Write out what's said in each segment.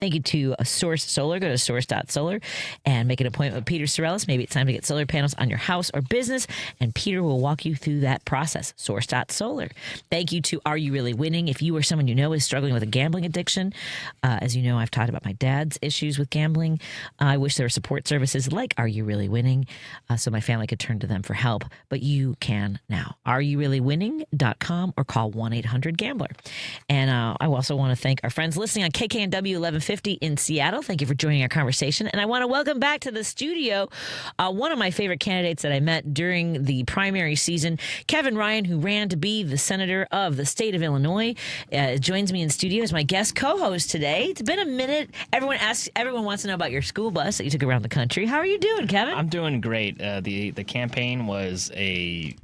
Thank you to Source Solar. Go to source.solar and make an appointment with Peter Sorellis. Maybe it's time to get solar panels on your house or business, and Peter will walk you through that process. Source.solar. Thank you to Are You Really Winning? If you or someone you know is struggling with a gambling addiction, as you know, I've talked about my dad's issues with gambling. I wish there were support services like Are You Really Winning so my family could turn to them for help, but you can now. AreYouReallyWinning.com or call 1-800-GAMBLER. And I also want to thank our friends listening on KKNW 1150 in Seattle. Thank you for joining our conversation. And I want to welcome back to the studio one of my favorite candidates that I met during the primary season, Kevin Ryan, who ran to be the senator of the state of Illinois, joins me in studio as my guest co-host today. It's been a minute. Everyone wants to know about your school bus that you took around the country. How are you doing, Kevin? I'm doing great. The campaign was a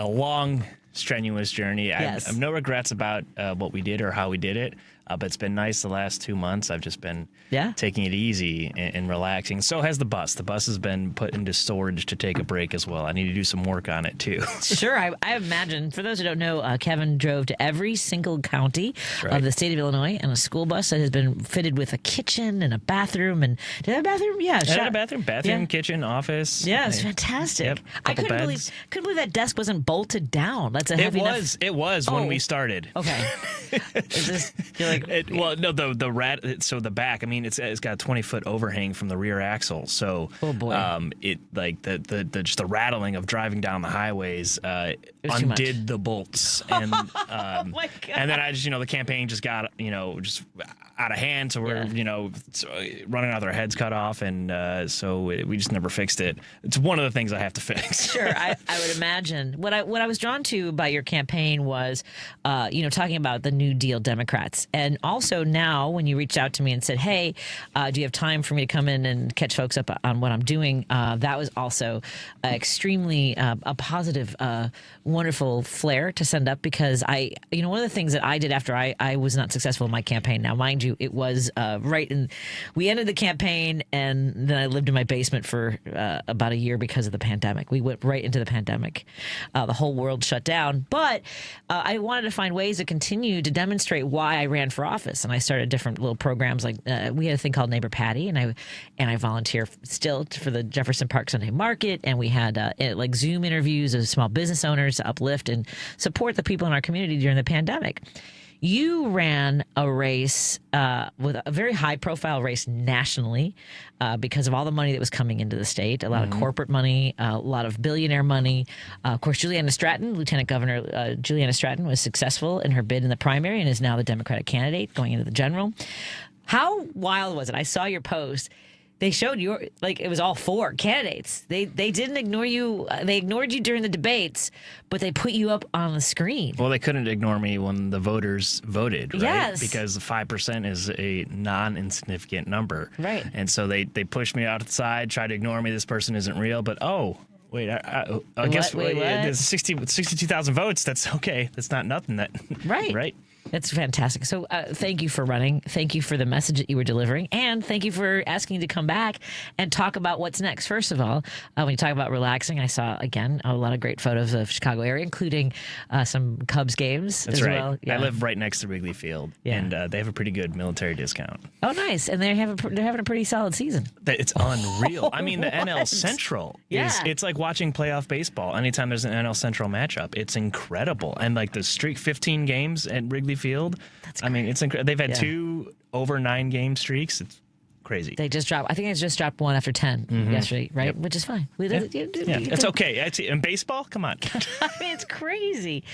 long, strenuous journey. Yes. I have no regrets about what we did or how we did it. But it's been nice the last 2 months. I've just been taking it easy and relaxing. So has the bus. The bus has been put into storage to take a break as well. I need to do some work on it, too. Sure. I imagine, for those who don't know, Kevin drove to every single county of the state of Illinois in a school bus that has been fitted with a kitchen and a bathroom. And did it have a bathroom? Yeah. It had a bathroom, kitchen, office. Yeah, it's fantastic. Yep, I couldn't believe that desk wasn't bolted down. That's a heavy enough. It was when we started. Okay. Is this, you're like, so the back, I mean, it's got a 20-foot overhang from the rear axle. So, oh boy. It like just the rattling of driving down the highways undid the bolts, and oh my God. And then I just the campaign just got just out of hand, so we're running out with our heads cut off, and so we just never fixed it. It's one of the things I have to fix. Sure, I would imagine. What I was drawn to by your campaign was, talking about the New Deal Democrats, and also now when you reached out to me and said, "Hey, do you have time for me to come in and catch folks up on what I'm doing?" That was also extremely a positive, wonderful flair to send up, because one of the things that I did after I was not successful in my campaign. Now, mind you, it was we ended the campaign, and then I lived in my basement for about a year because of the pandemic. We went right into the pandemic. The whole world shut down, but I wanted to find ways to continue to demonstrate why I ran for office, and I started different little programs. Like we had a thing called Neighbor Patty, and I volunteer still for the Jefferson Park Sunday Market, and we had like Zoom interviews of small business owners to uplift and support the people in our community during the pandemic. You ran a race with a very high-profile race nationally because of all the money that was coming into the state, a lot of corporate money, a lot of billionaire money. Of course, Juliana Stratton, Lieutenant Governor Juliana Stratton, was successful in her bid in the primary and is now the Democratic candidate going into the general. How wild was it? I saw your post. They showed it was all four candidates. They didn't ignore you. They ignored you during the debates, but they put you up on the screen. Well, they couldn't ignore me when the voters voted, right? Yes. Because 5% is a non-insignificant number. Right. And so they pushed me out to the side, tried to ignore me. This person isn't real. But, wait, I guess there's 62,000 votes. That's okay. That's not nothing. Right. Right. That's fantastic. So thank you for running. Thank you for the message that you were delivering. And thank you for asking to come back and talk about what's next. First of all, when you talk about relaxing, I saw, again, a lot of great photos of Chicago area, including some Cubs games That's as right. well. Yeah. I live right next to Wrigley Field, and they have a pretty good military discount. Oh, nice. And they're having a pretty solid season. It's unreal. I mean, the NL Central it's like watching playoff baseball. Anytime there's an NL Central matchup, it's incredible. And like the streak, 15 games at Wrigley Field. I mean, it's incredible. They've had 2 over 9-game streaks. It's crazy. They just dropped. I think they just dropped one after 10 yesterday, right? Yep. Which is fine. It's okay. In baseball, come on. I mean, it's crazy.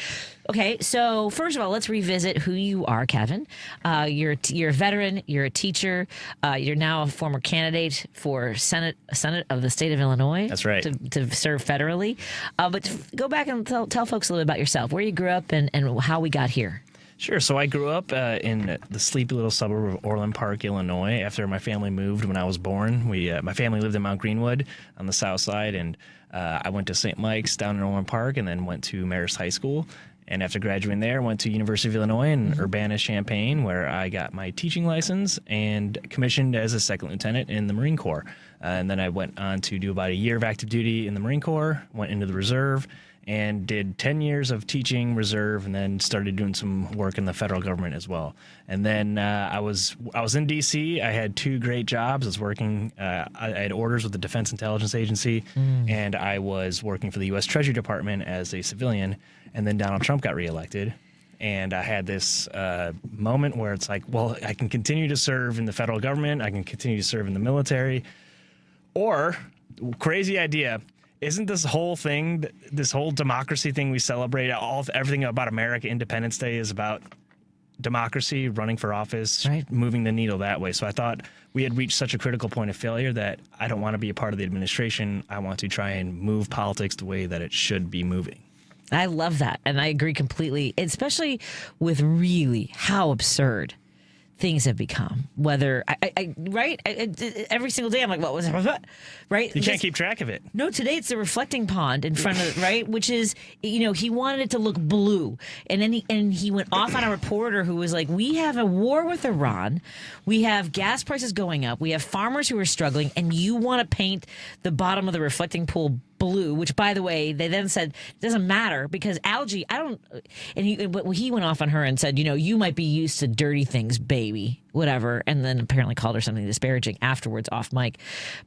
Okay, so first of all, let's revisit who you are, Kevin. You're a veteran. You're a teacher. You're now a former candidate for Senate of the state of Illinois. That's right. To serve federally. But go back and tell folks a little bit about yourself, where you grew up, and how we got here. Sure. So I grew up in the sleepy little suburb of Orland Park, Illinois. After my family moved when I was born, my family lived in Mount Greenwood on the south side, and I went to St. Mike's down in Orland Park, and then went to Marist High School. And after graduating there, went to University of Illinois in Urbana-Champaign, where I got my teaching license and commissioned as a second lieutenant in the Marine Corps. And then I went on to do about a year of active duty in the Marine Corps, went into the reserve, and did 10 years of teaching reserve, and then started doing some work in the federal government as well. And then I was in D.C. I had 2 great jobs. I was working. I had orders with the Defense Intelligence Agency, and I was working for the U.S. Treasury Department as a civilian. And then Donald Trump got reelected. And I had this moment where it's like, well, I can continue to serve in the federal government. I can continue to serve in the military. Or, crazy idea, isn't this whole thing, this whole democracy thing we celebrate, everything about America, Independence Day is about democracy, running for office, right, moving the needle that way. So I thought we had reached such a critical point of failure that I don't want to be a part of the administration. I want to try and move politics the way that it should be moving. I love that. And I agree completely, especially with really how absurd things have become. Whether every single day I'm like, what was it? Right? You can't keep track of it. No, today it's the reflecting pond in front of right, which is, he wanted it to look blue, and then he went off on a reporter who was like, we have a war with Iran, we have gas prices going up, we have farmers who are struggling, and you want to paint the bottom of the reflecting pool blue, which, by the way, they then said doesn't matter because algae. And he went off on her and said, you might be used to dirty things, baby, whatever, and then apparently called her something disparaging afterwards off mic.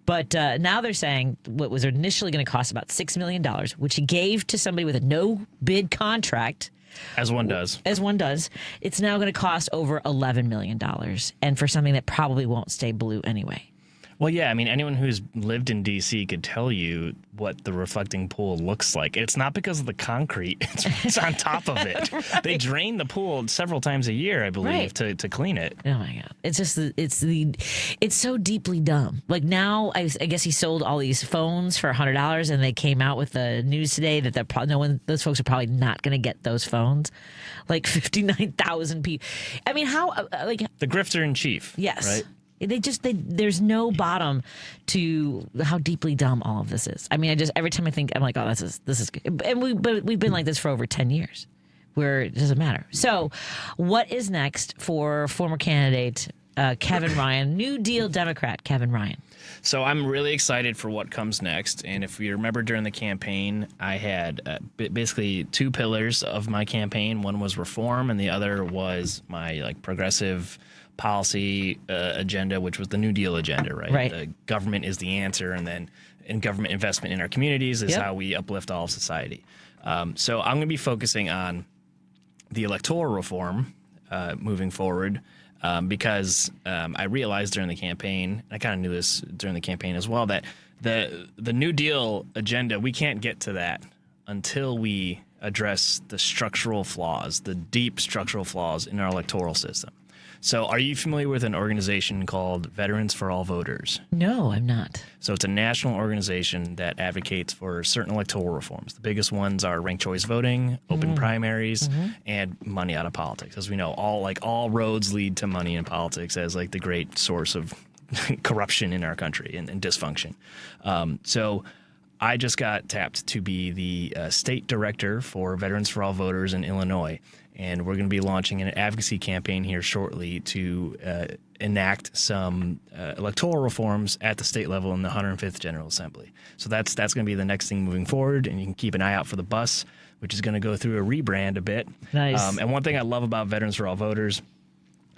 But now they're saying what was initially going to cost about $6 million, which he gave to somebody with a no bid contract. As one does. It's now going to cost over $11 million, and for something that probably won't stay blue anyway. Well, yeah, I mean, anyone who's lived in D.C. could tell you what the reflecting pool looks like. It's not because of the concrete. It's on top of it. Right. They drain the pool several times a year, I believe, to clean it. Oh, my God. It's just, it's so deeply dumb. Like now, I guess he sold all these phones for $100, and they came out with the news today that those folks are probably not going to get those phones. Like 59,000 people. I mean, how, the grifter in chief. Yes. Right? There's no bottom to how deeply dumb all of this is. I mean, every time I think, I'm like, oh, this is good. And we've been like this for over 10 years, where it doesn't matter. So, what is next for former candidate Kevin Ryan, New Deal Democrat Kevin Ryan? So I'm really excited for what comes next. And if you remember during the campaign, I had basically 2 pillars of my campaign. One was reform, and the other was my progressive policy agenda, which was the New Deal agenda, right? The government is the answer, and government investment in our communities is how we uplift all of society. So I'm going to be focusing on the electoral reform moving forward because I realized during the campaign, I kind of knew this during the campaign as well, that the New Deal agenda, we can't get to that until we address the structural flaws, the deep structural flaws in our electoral system. So are you familiar with an organization called Veterans for All Voters? No, I'm not. So it's a national organization that advocates for certain electoral reforms. The biggest ones are ranked choice voting, open primaries, and money out of politics. As we know, all roads lead to money in politics as the great source of corruption in our country and dysfunction. So I just got tapped to be the state director for Veterans for All Voters in Illinois. And we're going to be launching an advocacy campaign here shortly to enact some electoral reforms at the state level in the 105th General Assembly. So that's going to be the next thing moving forward. And you can keep an eye out for the bus, which is going to go through a rebrand a bit. Nice. And one thing I love about Veterans for All Voters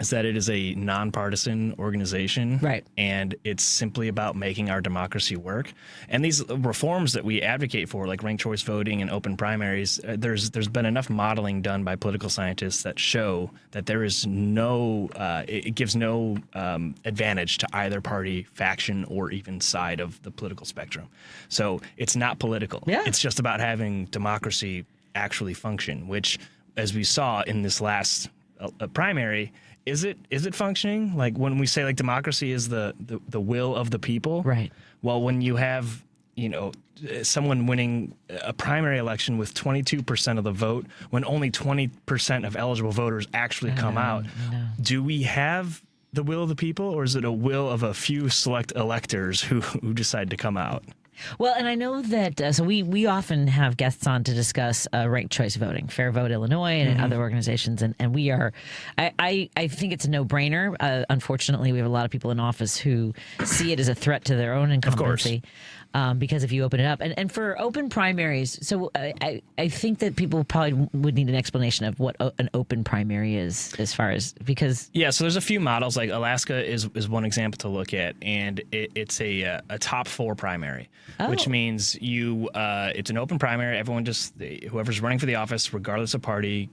is that it is a nonpartisan organization, right? And it's simply about making our democracy work. And these reforms that we advocate for, like ranked choice voting and open primaries, there's been enough modeling done by political scientists that show that there is it gives no advantage to either party, faction, or even side of the political spectrum. So it's not political. Yeah. It's just about having democracy actually function, which, as we saw in this last primary, is it functioning? Like when we say democracy is the will of the people, right? Well, when you have someone winning a primary election with 22% of the vote, when only 20% of eligible voters actually come out, do we have the will of the people, or is it a will of a few select electors who decide to come out? Well, and I know that so we often have guests on to discuss ranked choice voting, Fair Vote Illinois, and other organizations, and we are. I think it's a no-brainer. Unfortunately, we have a lot of people in office who see it as a threat to their own incumbency. because if you open it up, and for open primaries, so I think that people probably would need an explanation of what an open primary is, as far as, because so there's a few models. Like Alaska is one example to look at, and it's a top 4 primary, which means it's an open primary. Everyone whoever's running for the office, regardless of party,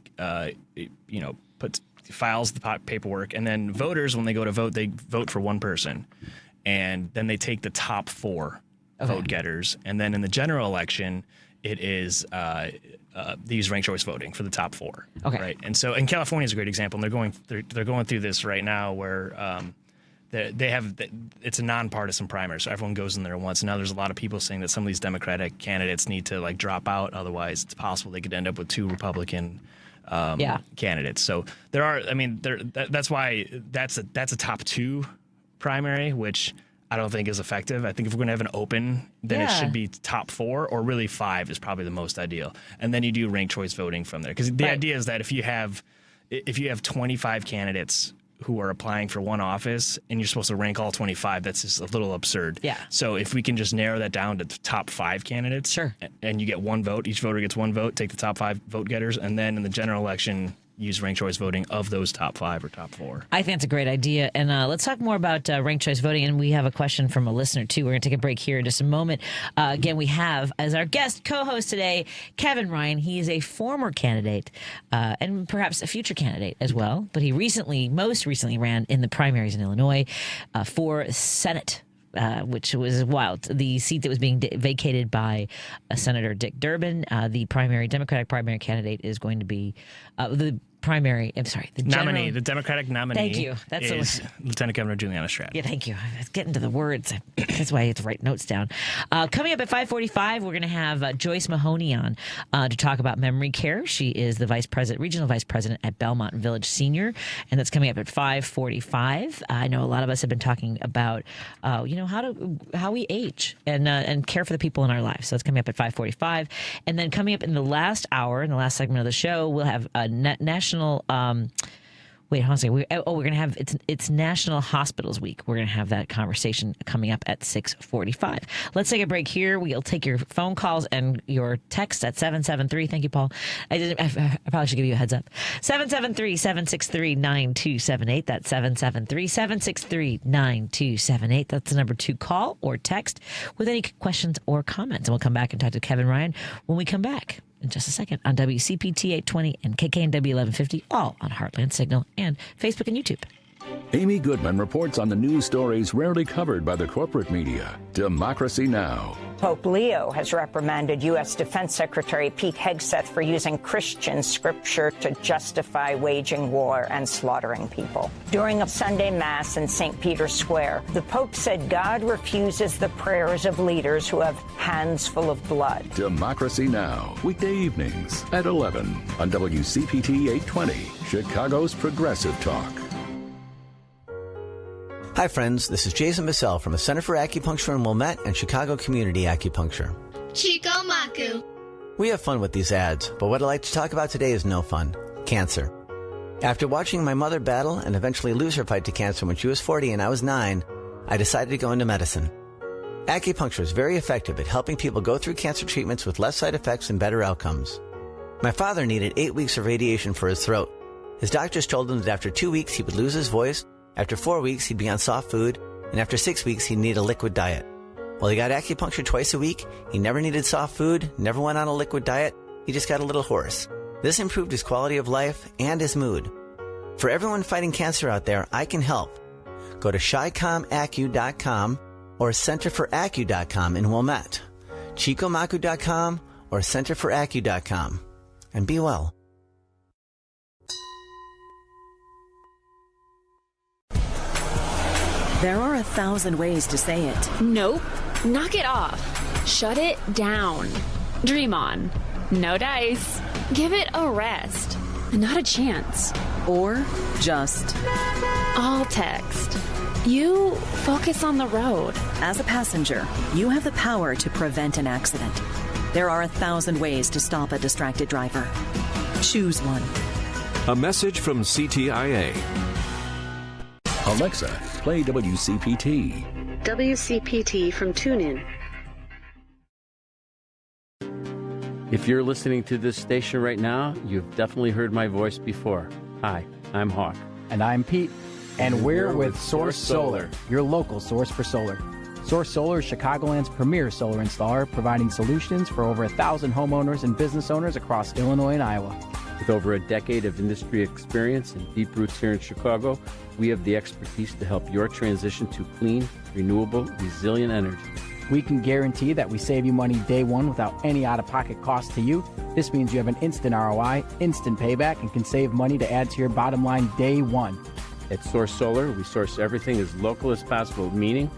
files the paperwork, and then voters, when they go to vote, they vote for one person, and then they take the top 4 vote getters, and then in the general election, it is they use ranked choice voting for the top 4. Okay, right. And so, and California is a great example, and they're going through this right now where it's a nonpartisan primary, so everyone goes in there once. Now there's a lot of people saying that some of these Democratic candidates need to drop out, otherwise it's possible they could end up with 2 Republican candidates. So that's why that's a top 2 primary, which I don't think is effective. I think if we're going to have an open, then it should be top 4, or really 5 is probably the most ideal. And then you do ranked choice voting from there, because the idea is that if you have 25 candidates who are applying for one office and you're supposed to rank all 25, that's just a little absurd. Yeah. So if we can just narrow that down to the top 5 candidates, sure, and you get one vote, each voter gets one vote, take the top 5 vote getters, and then in the general election, use ranked choice voting of those top 5 or top 4. I think it's a great idea. And let's talk more about ranked choice voting. And we have a question from a listener, too. We're going to take a break here in just a moment. Again, we have as our guest co-host today, Kevin Ryan. He is a former candidate and perhaps a future candidate as well. But he most recently ran in the primaries in Illinois for Senate. Which was wild. The seat that was being vacated by Senator Dick Durbin, the Democratic primary candidate is going to be the Democratic nominee. Thank you. That's Lieutenant Governor Juliana Stratton. Yeah, thank you. I was getting to the words. That's why I had to write notes down. Coming up at 5:45, we're going to have Joyce Mahoney on to talk about memory care. She is the regional vice president at Belmont Village Senior, and that's coming up at 5:45. I know a lot of us have been talking about, how we age and care for the people in our lives. So it's coming up at 5:45, and then coming up in the last hour, in the last segment of the show, we'll have a national. Wait, hold on a second. We're going to have it's National Hospitals Week. We're going to have that conversation coming up at 6:45. Let's take a break here. We'll take your phone calls and your texts at 773. Thank you, Paul. I probably should give you a heads up. 773-763-9278. That's 773-763-9278. That's the number to call or text with any questions or comments. And we'll come back and talk to Kevin Ryan when we come back in just a second on WCPT 820 and KKNW 1150, all on Heartland Signal and Facebook and YouTube. Amy Goodman reports on the news stories rarely covered by the corporate media. Democracy Now! Pope Leo has reprimanded U.S. Defense Secretary Pete Hegseth for using Christian scripture to justify waging war and slaughtering people. During a Sunday Mass in St. Peter's Square, the Pope said God refuses the prayers of leaders who have hands full of blood. Democracy Now! Weekday evenings at 11 on WCPT 820, Chicago's Progressive Talk. Hi friends, this is Jason Bissell from the Center for Acupuncture in Wilmette and Chicago Community Acupuncture. Chico Maku. We have fun with these ads, but what I'd like to talk about today is no fun. Cancer. After watching my mother battle and eventually lose her fight to cancer when she was 40 and I was 9, I decided to go into medicine. Acupuncture is very effective at helping people go through cancer treatments with less side effects and better outcomes. My father needed 8 weeks of radiation for his throat. His doctors told him that after 2 weeks he would lose his voice, after 4 weeks he'd be on soft food, and after 6 weeks he'd need a liquid diet. Well, he got acupuncture twice a week, he never needed soft food, never went on a liquid diet, he just got a little hoarse. This improved his quality of life and his mood. For everyone fighting cancer out there, I can help. Go to ChiComAcu.com or CenterForAcu.com in Wilmette, ChicoMacu.com or CenterForAcu.com, and be well. There are 1,000 ways to say it. Nope. Knock it off. Shut it down. Dream on. No dice. Give it a rest. Not a chance. Or just... All text. You focus on the road. As a passenger, you have the power to prevent an accident. There are 1,000 ways to stop a distracted driver. Choose one. A message from CTIA. Alexa, play WCPT. WCPT from TuneIn. If you're listening to this station right now, you've definitely heard my voice before. Hi, I'm Hawk. And I'm Pete. And we're with Source Solar, your local source for solar. Source Solar is Chicagoland's premier solar installer, providing solutions for over 1,000 homeowners and business owners across Illinois and Iowa. With over a decade of industry experience and deep roots here in Chicago, we have the expertise to help your transition to clean, renewable, resilient energy. We can guarantee that we save you money day one without any out-of-pocket cost to you. This means you have an instant ROI, instant payback, and can save money to add to your bottom line day one. At Source Solar, we source everything as local as possible, meaning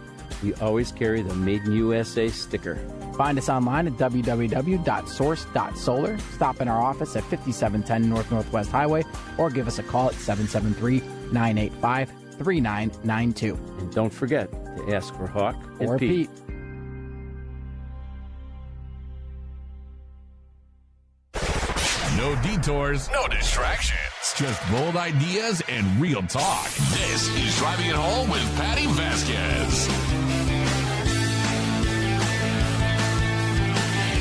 we always carry the Made in USA sticker. Find us online at www.source.solar. Stop in our office at 5710 North Northwest Highway or give us a call at 773-985-3992. And don't forget to ask for Hawk or Pete. No detours, no distractions. Just bold ideas and real talk. This is Driving It Home with Patti Vasquez.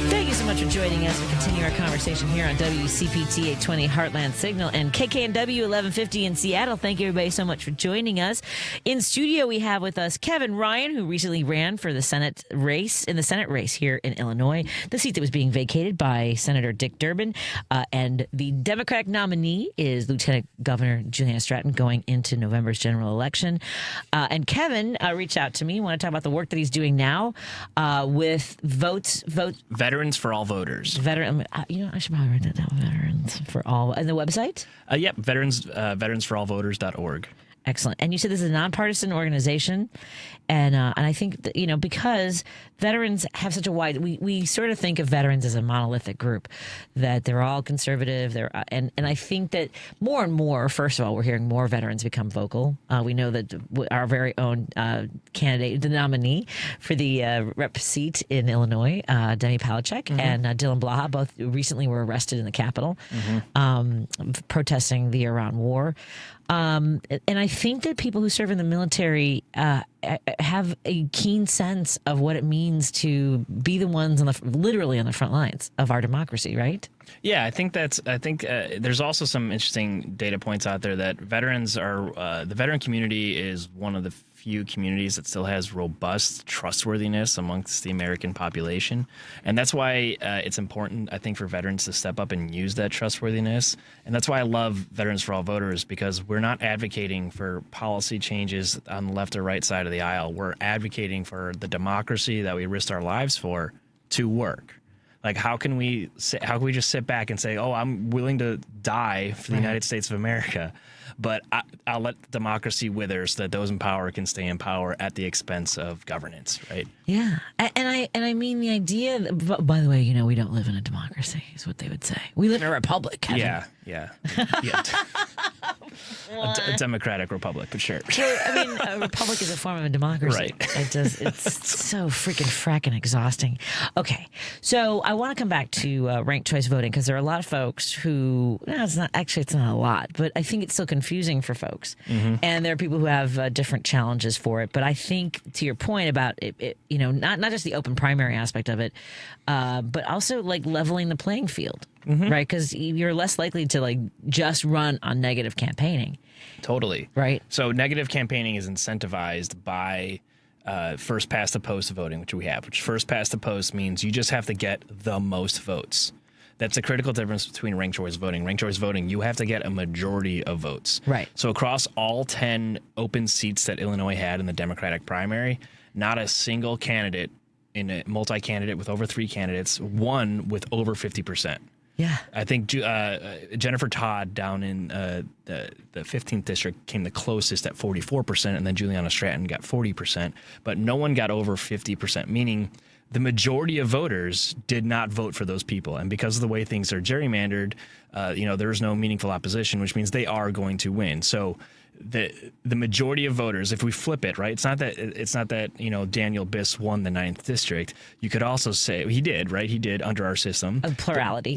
Thank you so much for joining us. We continue our conversation here on WCPT 820 Heartland Signal and KKNW 1150 in Seattle. Thank you, everybody, so much for joining us. In studio, we have with us Kevin Ryan, who recently ran for the Senate race here in Illinois, the seat that was being vacated by Senator Dick Durbin. And the Democratic nominee is Lieutenant Governor Juliana Stratton going into November's general election. And Kevin reached out to me. I want to talk about the work that he's doing now with Veterans for All Voters. I should probably write that down. Veterans for All. And the website? Yep, veterans.org. Excellent. And you said this is a nonpartisan organization. And I think that, because veterans have such a wide, we sort of think of veterans as a monolithic group, that they're all conservative. And I think that more and more, first of all, we're hearing more veterans become vocal. We know that our very own candidate, the nominee for the rep seat in Illinois, Demi Palachek and Dylan Blaha, both recently were arrested in the Capitol, protesting the Iran war. And I think that people who serve in the military have a keen sense of what it means to be the ones literally on the front lines of our democracy, right? Yeah, I think there's also some interesting data points out there that veterans are the veteran community is one of the few communities that still has robust trustworthiness amongst the American population. And that's why it's important, I think, for veterans to step up and use that trustworthiness. And that's why I love Veterans for All Voters, because we're not advocating for policy changes on the left or right side of the aisle. We're advocating for the democracy that we risked our lives for to work. Like, how can we just sit back and say, oh, I'm willing to die for the United States of America, but I'll let democracy wither so that those in power can stay in power at the expense of governance, right? Yeah. And I mean the idea, by the way, we don't live in a democracy is what they would say. We live in a republic, Kevin. Yeah. A democratic republic, but sure. Well, I mean, a republic is a form of a democracy. Right. It's so freaking fracking exhausting. Okay, so I want to come back to ranked choice voting, because there are a lot of folks who, it's not a lot, but I think it's still confusing for folks. And there are people who have different challenges for it. But I think, to your point about it, not just the open primary aspect of it, but also like leveling the playing field. Right, because you're less likely to just run on negative campaigning. Totally. Right. So negative campaigning is incentivized by first past the post voting, which we have. Which first past the post means you just have to get the most votes. That's a critical difference between ranked choice voting. Ranked choice voting, you have to get a majority of votes. Right. So across all 10 open seats that Illinois had in the Democratic primary, not a single candidate in a multi-candidate with over 3 candidates won with over 50%. Yeah. I think Jennifer Todd down in the 15th district came the closest at 44%, and then Juliana Stratton got 40%, but no one got over 50%, meaning the majority of voters did not vote for those people. And because of the way things are gerrymandered, there's no meaningful opposition, which means they are going to win. So the majority of voters, if we flip it, right, it's not that Daniel Biss won the 9th district. You could also say he did under our system of plurality,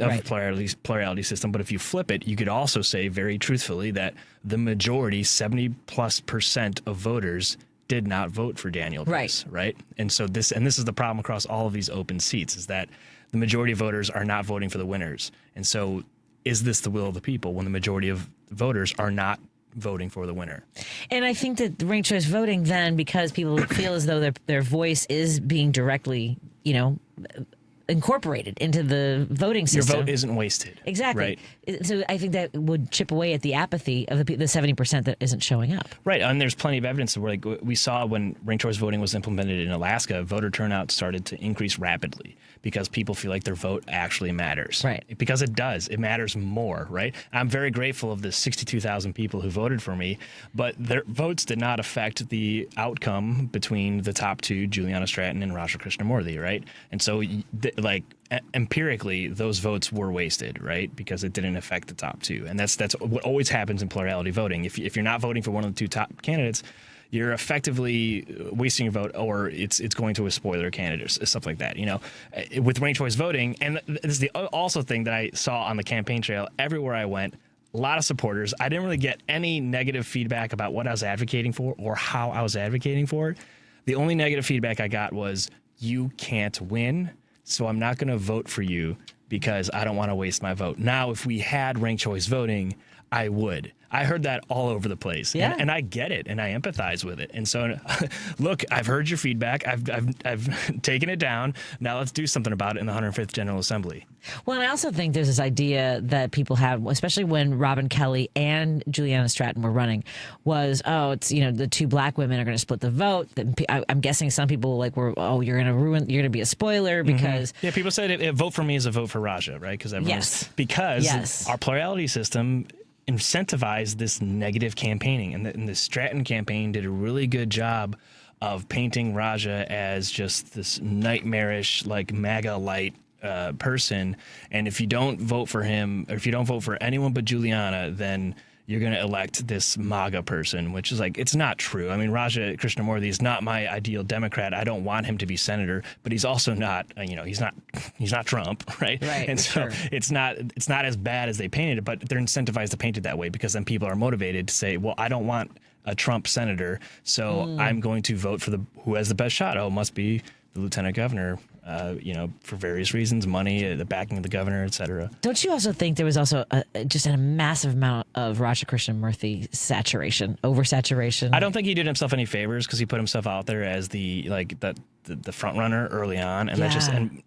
plurality system. But if you flip it, you could also say very truthfully that the majority, 70+% of voters, did not vote for Daniel Gross, right? And so this is the problem across all of these open seats, is that the majority of voters are not voting for the winners. And so is this the will of the people when the majority of voters are not voting for the winner? And I think that ranked choice voting then, because people feel as though their voice is being directly, incorporated into the voting system. Your vote isn't wasted. Exactly. Right. So I think that would chip away at the apathy of the 70% that isn't showing up. Right. And there's plenty of evidence where, like, we saw when ranked choice voting was implemented in Alaska, voter turnout started to increase rapidly because people feel like their vote actually matters. Right. Because it does. It matters more, right? I'm very grateful of the 62,000 people who voted for me, but their votes did not affect the outcome between the top two, Juliana Stratton and Raja Krishnamurthy, right? And so, empirically, those votes were wasted, right? Because it didn't affect the top two. And that's what always happens in plurality voting. If you're not voting for one of the two top candidates, you're effectively wasting your vote, or it's going to a spoiler candidate, stuff like that. With ranked choice voting, and this is the also thing that I saw on the campaign trail everywhere I went. A lot of supporters. I didn't really get any negative feedback about what I was advocating for or how I was advocating for it. The only negative feedback I got was, you can't win, so I'm not going to vote for you because I don't want to waste my vote. Now, if we had ranked choice voting, I would. I heard that all over the place, and I get it, and I empathize with it. And so, look, I've heard your feedback. I've taken it down. Now let's do something about it in the 105th General Assembly. Well, and I also think there's this idea that people had, especially when Robin Kelly and Juliana Stratton were running, was, it's, the two black women are going to split the vote. I'm guessing some people you're going to be a spoiler because... Yeah, people said a vote for me is a vote for Raja, right? Because our plurality system incentivized this negative campaigning, and the Stratton campaign did a really good job of painting Raja as just this nightmarish, like MAGA light person. And if you don't vote for him, or if you don't vote for anyone but Juliana, then you're going to elect this MAGA person, which is it's not true. I mean, Raja Krishnamurthy is not my ideal Democrat. I don't want him to be senator, but he's also not, he's not Trump, right? Right. And so it's not as bad as they painted it, but they're incentivized to paint it that way because then people are motivated to say, well, I don't want a Trump senator, so I'm going to vote for who has the best shot. Oh, it must be the lieutenant governor. For various reasons, money, the backing of the governor, et cetera. Don't you also think there was also just a massive amount of Raja Krishnamurthy oversaturation? I don't think he did himself any favors because he put himself out there as the front runner early on, and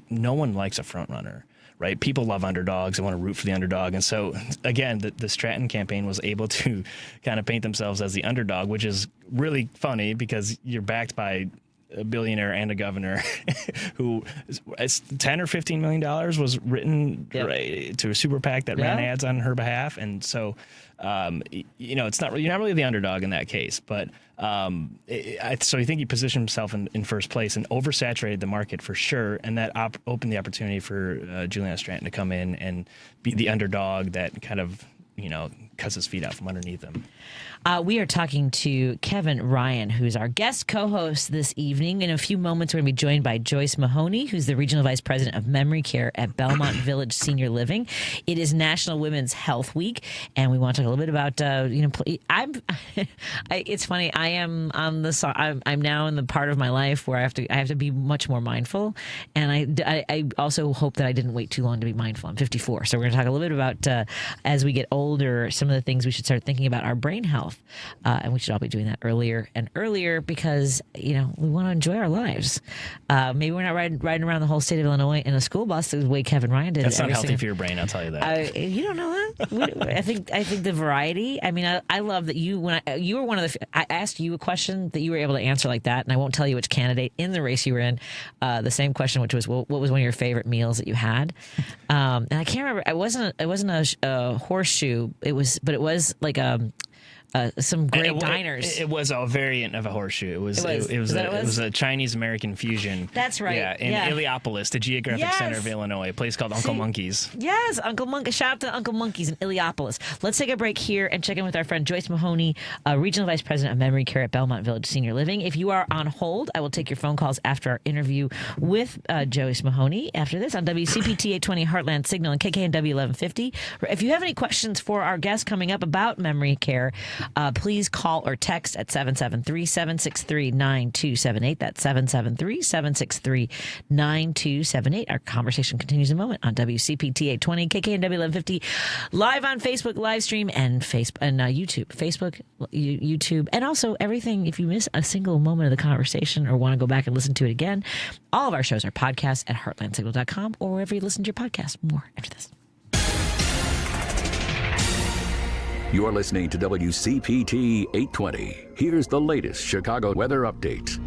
no one likes a front runner. Right, people love underdogs and want to root for the underdog, and so again, the Stratton campaign was able to kind of paint themselves as the underdog, which is really funny because you're backed by a billionaire and a governor who $10 or $15 million was written to a super PAC that ran ads on her behalf. And so, you're not really the underdog in that case, but so I think he positioned himself in first place and oversaturated the market for sure. And that opened the opportunity for Juliana Stratton to come in and be the underdog that kind of, cuts his feet out from underneath him. We are talking to Kevin Ryan, who's our guest co-host this evening. In a few moments, we're going to be joined by Joyce Mahoney, who's the Regional Vice President of Memory Care at Belmont Village Senior Living. It is National Women's Health Week, and we want to talk a little bit about, it's funny, I am on I'm now in the part of my life where I have to be much more mindful, and I also hope that I didn't wait too long to be mindful. I'm 54, so we're going to talk a little bit about, as we get older, some of the things we should start thinking about our brain health. And we should all be doing that earlier and earlier because, we want to enjoy our lives. Maybe we're not riding around the whole state of Illinois in a school bus the way Kevin Ryan did. That's not healthy for your brain, I'll tell you that. You don't know that? I think the variety. I mean, I love that you were one of I asked you a question that you were able to answer like that, and I won't tell you which candidate in the race you were in. The same question, which was, what was one of your favorite meals that you had? And I can't remember. It wasn't a horseshoe. It was like some great diners. It was a variant of a horseshoe. It was a Chinese American fusion. That's right. Yeah, in Illiopolis, the geographic center of Illinois, a place called Uncle Monkey's. Yes, Uncle Monkey. Shout out to Uncle Monkey's in Illiopolis. Let's take a break here and check in with our friend Joyce Mahoney, Regional Vice President of Memory Care at Belmont Village Senior Living. If you are on hold, I will take your phone calls after our interview with Joyce Mahoney after this on WCPT 820 Heartland Signal and KKNW 1150. If you have any questions for our guest coming up about memory care, Please call or text at 773-763-9278. That's 773-763-9278. Our conversation continues in a moment on WCPT 820, KKNW 1150, live on Facebook live stream and YouTube, Facebook, YouTube, and also everything. If you miss a single moment of the conversation or want to go back and listen to it again, all of our shows are podcasts at heartlandsignal.com or wherever you listen to your podcast. More after this. You're listening to WCPT 820. Here's the latest Chicago weather update.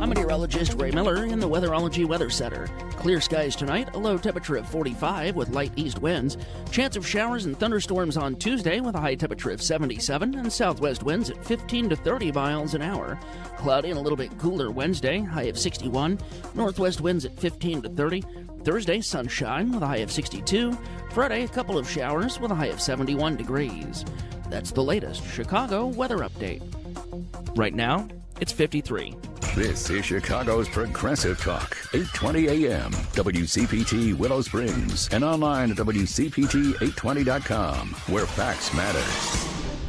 I'm meteorologist Ray Miller in the Weatherology Weather Center. Clear skies tonight, a low temperature of 45 with light east winds. Chance of showers and thunderstorms on Tuesday with a high temperature of 77 and southwest winds at 15 to 30 miles an hour. Cloudy and a little bit cooler Wednesday, high of 61. Northwest winds at 15 to 30. Thursday, sunshine with a high of 62. Friday, a couple of showers with a high of 71 degrees. That's the latest Chicago weather update. Right now, it's 53. This is Chicago's Progressive Talk, 820 AM, WCPT Willow Springs, and online at WCPT820.com, where facts matter.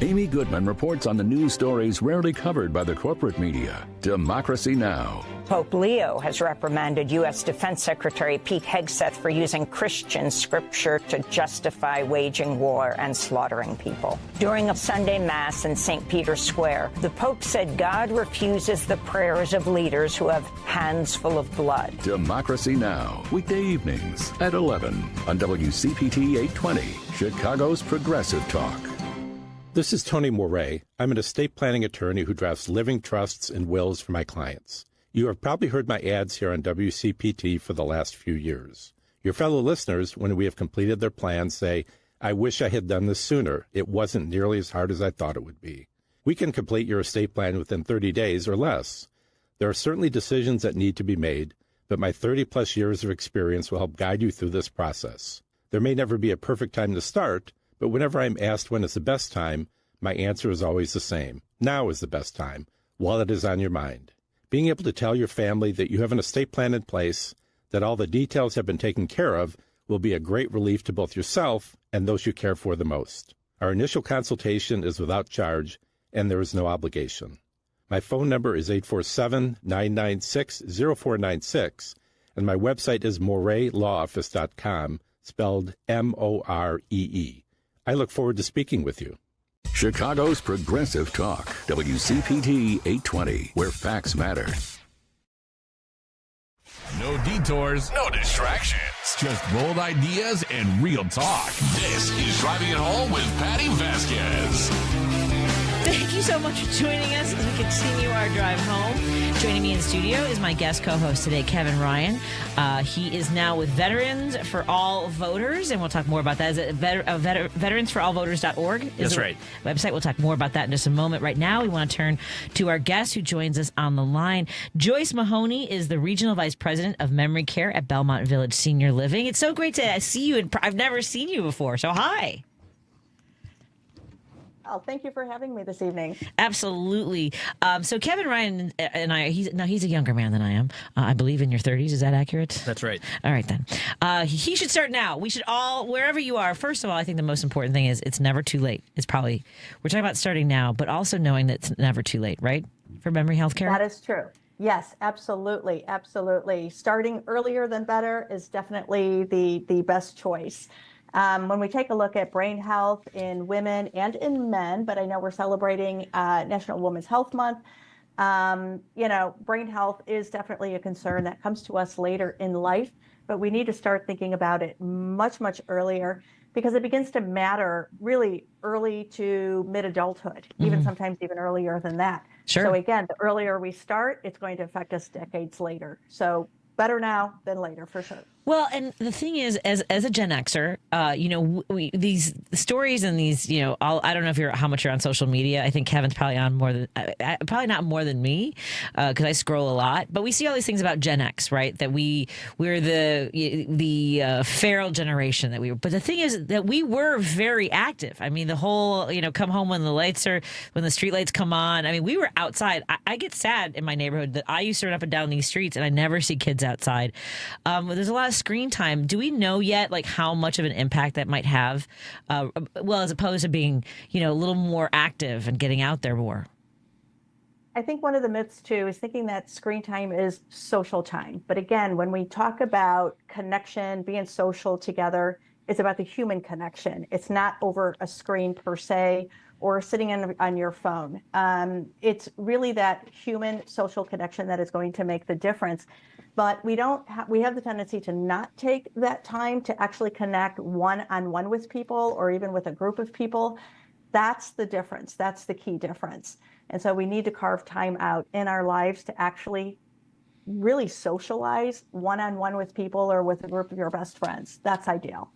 Amy Goodman reports on the news stories rarely covered by the corporate media. Democracy Now! Pope Leo has reprimanded U.S. Defense Secretary Pete Hegseth for using Christian scripture to justify waging war and slaughtering people. During a Sunday Mass in St. Peter's Square, the Pope said God refuses the prayers of leaders who have hands full of blood. Democracy Now! Weekday evenings at 11 on WCPT 820, Chicago's Progressive Talk. This is Tony Moret. I'm an estate planning attorney who drafts living trusts and wills for my clients. You have probably heard my ads here on WCPT for the last few years. Your fellow listeners, when we have completed their plans, say, I wish I had done this sooner. It wasn't nearly as hard as I thought it would be. We can complete your estate plan within 30 days or less. There are certainly decisions that need to be made, but my 30-plus years of experience will help guide you through this process. There may never be a perfect time to start, but whenever I'm asked when is the best time, my answer is always the same. Now is the best time, while it is on your mind. Being able to tell your family that you have an estate plan in place, that all the details have been taken care of, will be a great relief to both yourself and those you care for the most. Our initial consultation is without charge, and there is no obligation. My phone number is 847-996-0496, and my website is moretlawoffice.com, spelled M-O-R-E-E. I look forward to speaking with you. Chicago's Progressive Talk, WCPT 820, where facts matter. No detours, no distractions. Just bold ideas and real talk. This is Driving It Home with Patti Vasquez. Thank you so much for joining us as we continue our drive home. Joining me in studio is my guest co-host today, Kevin Ryan. He is now with Veterans for All Voters, and we'll talk more about that. Is it veteransforallvoters.org? That's right. Website. We'll talk more about that in just a moment. Right now, we want to turn to our guest who joins us on the line. Joyce Mahoney is the Regional Vice President of Memory Care at Belmont Village Senior Living. It's so great to see you. I've never seen you before, so hi. Oh, thank you for having me this evening. Absolutely. So Kevin Ryan and I, he's a younger man than I am. I believe in your 30s. Is that accurate? That's right. All right, then. He should start now. We should all, wherever you are, first of all, I think the most important thing is it's never too late. It's probably, we're talking about starting now, but also knowing that it's never too late, right? For memory health care? That is true. Yes, absolutely. Absolutely. Starting earlier than better is definitely the best choice. When we take a look at brain health in women and in men, but I know we're celebrating National Women's Health Month, brain health is definitely a concern that comes to us later in life, but we need to start thinking about it much, much earlier because it begins to matter really early to mid-adulthood, even sometimes even earlier than that. Sure. So again, the earlier we start, it's going to affect us decades later. So better now than later, for sure. Well, and the thing is, as a Gen Xer, these stories and these, I don't know how much you're on social media. I think Kevin's probably on more than, probably not more than me, because I scroll a lot. But we see all these things about Gen X, right? That we're the feral generation that we were. But the thing is that we were very active. I mean, the whole, come home when the street lights come on. I mean, we were outside. I get sad in my neighborhood that I used to run up and down these streets and I never see kids outside. There's a lot of less screen time. Do we know yet, like, how much of an impact that might have? Well, as opposed to being, a little more active and getting out there more. I think one of the myths too is thinking that screen time is social time. But again, when we talk about connection, being social together, it's about the human connection. It's not over a screen per se or sitting on your phone. It's really that human social connection that is going to make the difference. But we have the tendency to not take that time to actually connect one-on-one with people or even with a group of people. That's the difference. That's the key difference. And so we need to carve time out in our lives to actually really socialize one-on-one with people or with a group of your best friends. That's ideal.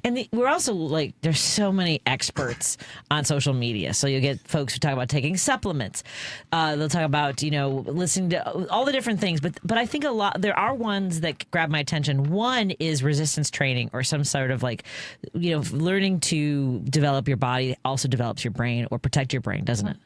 And we're also like, there's so many experts on social media. So you'll get folks who talk about taking supplements. They'll talk about, listening to all the different things. But I think there are ones that grab my attention. One is resistance training or some sort of learning to develop your body also develops your brain or protect your brain, doesn't it?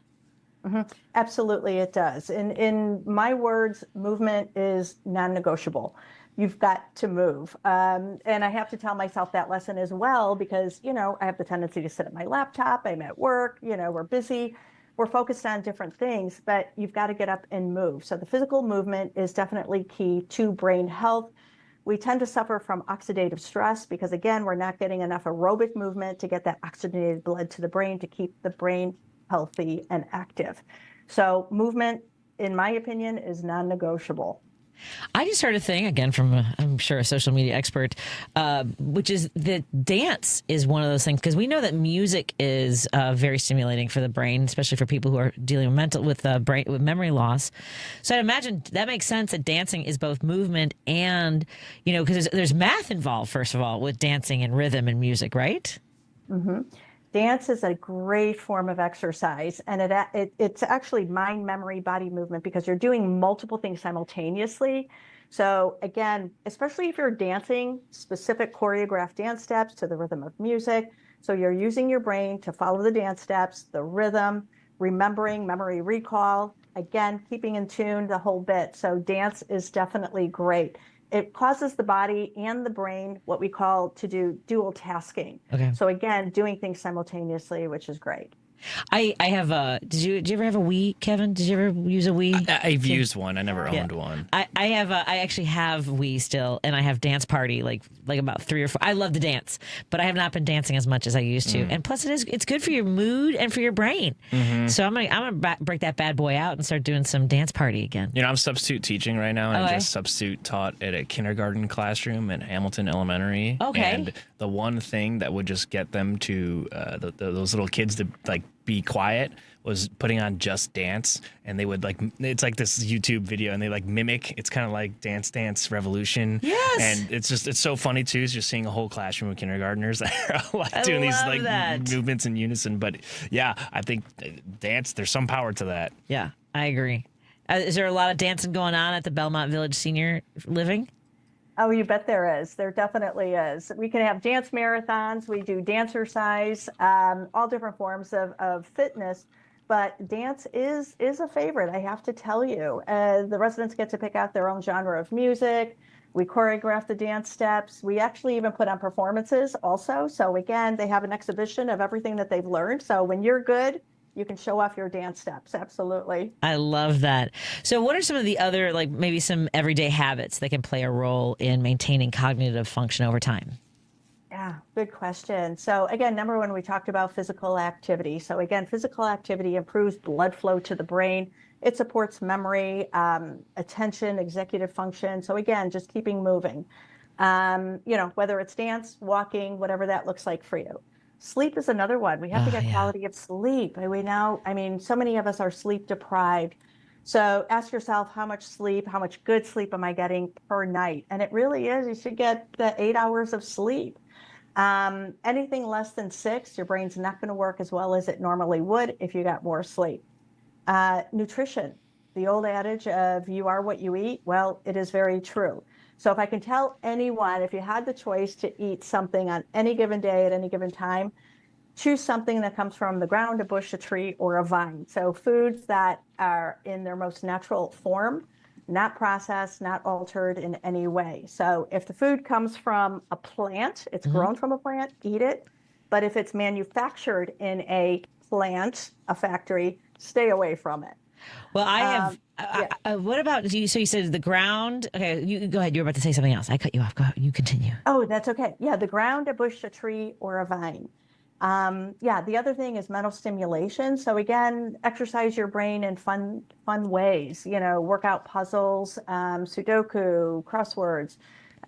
Mm-hmm. Absolutely, it does. In my words, movement is non-negotiable. You've got to move. And I have to tell myself that lesson as well, because, I have the tendency to sit at my laptop. I'm at work, we're busy. We're focused on different things, but you've got to get up and move. So the physical movement is definitely key to brain health. We tend to suffer from oxidative stress because, again, we're not getting enough aerobic movement to get that oxygenated blood to the brain to keep the brain healthy and active. So movement, in my opinion, is non-negotiable. I just heard a thing, again, from, I'm sure, a social media expert, which is that dance is one of those things, because we know that music is very stimulating for the brain, especially for people who are dealing with memory loss. So I'd imagine that makes sense that dancing is both movement and, because there's math involved, first of all, with dancing and rhythm and music, right? Mm-hmm. Dance is a great form of exercise, and it's actually mind, memory, body movement because you're doing multiple things simultaneously. So again, especially if you're dancing specific choreographed dance steps to the rhythm of music, so you're using your brain to follow the dance steps, the rhythm, remembering, memory recall, again, keeping in tune the whole bit. So dance is definitely great. It causes the body and the brain what we call to do dual tasking. Okay. So again, doing things simultaneously, which is great. I have did you ever have a Wii, Kevin? Did you ever use a Wii? I've used one. I never owned one. I actually have Wii still, and I have Dance Party, like about 3 or 4. I love to dance, but I have not been dancing as much as I used to. And plus it's good for your mood and for your brain. Mm-hmm. So I'm gonna break that bad boy out and start doing some Dance Party again. I'm substitute teaching right now, and I just substitute taught at a kindergarten classroom at Hamilton Elementary. Okay. And the one thing that would just get them to those little kids to be quiet was putting on Just Dance, and they would it's like this YouTube video, and they mimic. It's kind of like Dance Revolution. Yes. And it's so funny too, is just seeing a whole classroom of kindergartners that are doing these movements in unison. But yeah, I think dance, there's some power to that. Yeah, I agree. Is there a lot of dancing going on at the Belmont Village Senior Living? Oh, you bet there is. There definitely is. We can have dance marathons. We do dancercise, all different forms of fitness. But dance is a favorite, I have to tell you. The residents get to pick out their own genre of music. We choreograph the dance steps. We actually even put on performances also. So again, they have an exhibition of everything that they've learned. So when you're good, you can show off your dance steps. Absolutely. I love that. So what are some of the other, maybe some everyday habits that can play a role in maintaining cognitive function over time? Yeah, good question. So again, number one, we talked about physical activity. So again, physical activity improves blood flow to the brain. It supports memory, attention, executive function. So again, just keeping moving, whether it's dance, walking, whatever that looks like for you. Sleep is another one. We have to get quality of sleep. So many of us are sleep deprived. So ask yourself, how much good sleep am I getting per night? And it really is, you should get the 8 hours of sleep. Anything less than 6, your brain's not going to work as well as it normally would if you got more sleep. Nutrition, the old adage of you are what you eat. Well, it is very true. So if I can tell anyone, if you had the choice to eat something on any given day at any given time, choose something that comes from the ground, a bush, a tree, or a vine. So foods that are in their most natural form. not processed, not altered in any way. So if the food comes from a plant, it's grown from a plant, eat it. But if it's manufactured in a plant, a factory, stay away from it. Well, I have. What about you? So you said the ground. Okay, you go ahead. You were about to say something else. I cut you off. Go ahead. You continue. Oh, that's okay. Yeah, the ground, a bush, a tree, or a vine. The other thing is mental stimulation. So again, exercise your brain in fun ways. Work out puzzles, Sudoku, crosswords.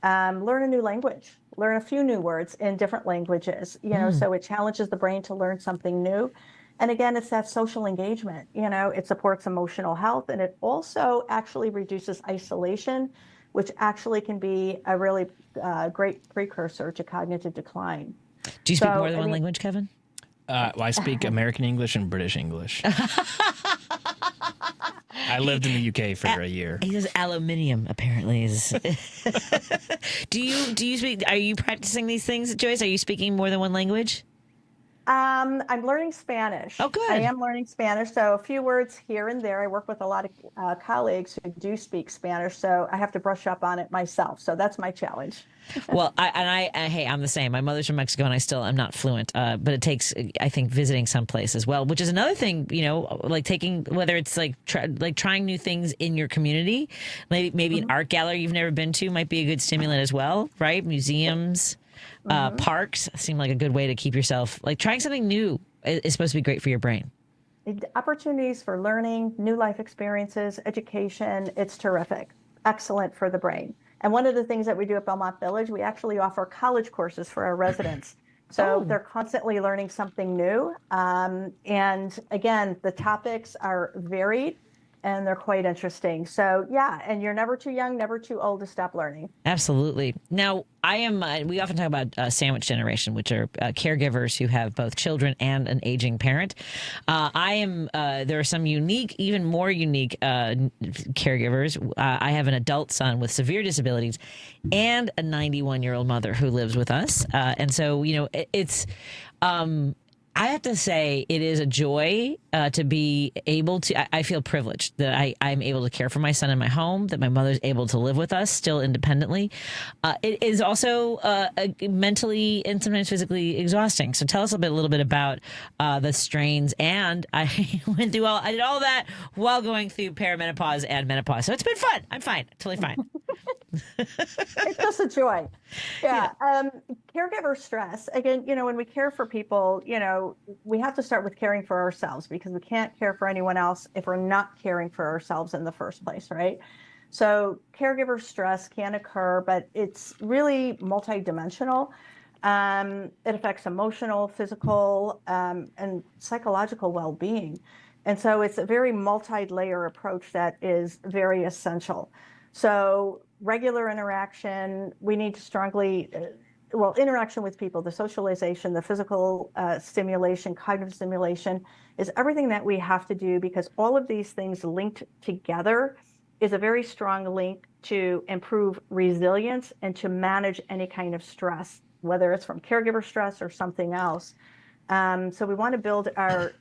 Learn a new language. Learn a few new words in different languages. So it challenges the brain to learn something new. And again, it's that social engagement. It supports emotional health, and it also actually reduces isolation, which actually can be a really great precursor to cognitive decline. Do you speak more than one language, Kevin? Well, I speak American English and British English. I lived in the UK for a year. He says aluminium, apparently. Is. Do you speak? Are you practicing these things, Joyce? Are you speaking more than one language? I'm learning Spanish. Oh, good. I am learning Spanish. So a few words here and there. I work with a lot of colleagues who do speak Spanish, so I have to brush up on it myself. So that's my challenge. Well, I'm the same. My mother's from Mexico, and I'm not fluent. But it takes, I think, visiting someplace as well, which is another thing. Like taking, whether it's like trying new things in your community, maybe an art gallery you've never been to might be a good stimulant as well, right? Museums. Parks seem like a good way to keep yourself, like trying something new is supposed to be great for your brain. Opportunities for learning, new life experiences, education, it's terrific. Excellent for the brain. And one of the things that we do at Belmont Village, we actually offer college courses for our residents. So they're constantly learning something new. And again, the topics are varied and they're quite interesting. So yeah, and you're never too young, never too old to stop learning. Absolutely. Now, we often talk about sandwich generation, which are caregivers who have both children and an aging parent. There are some unique, even more unique caregivers. I have an adult son with severe disabilities and a 91-year-old mother who lives with us. And so, it's... I have to say it is a joy to be able to, I feel privileged that I'm able to care for my son in my home, that my mother's able to live with us still independently. It is also mentally and sometimes physically exhausting. So tell us a little bit about the strains. And I did all that while going through perimenopause and menopause. So it's been fun. I'm fine. Totally fine. It's just a joy. Yeah. Caregiver stress. Again, when we care for people, we have to start with caring for ourselves because we can't care for anyone else if we're not caring for ourselves in the first place, right? So caregiver stress can occur, but it's really multidimensional. It affects emotional, physical, and psychological well-being. And so it's a very multi-layer approach that is very essential. So regular interaction, we need to strongly, interaction with people, the socialization, the physical stimulation, cognitive stimulation is everything that we have to do because all of these things linked together is a very strong link to improve resilience and to manage any kind of stress, whether it's from caregiver stress or something else. So we want to build our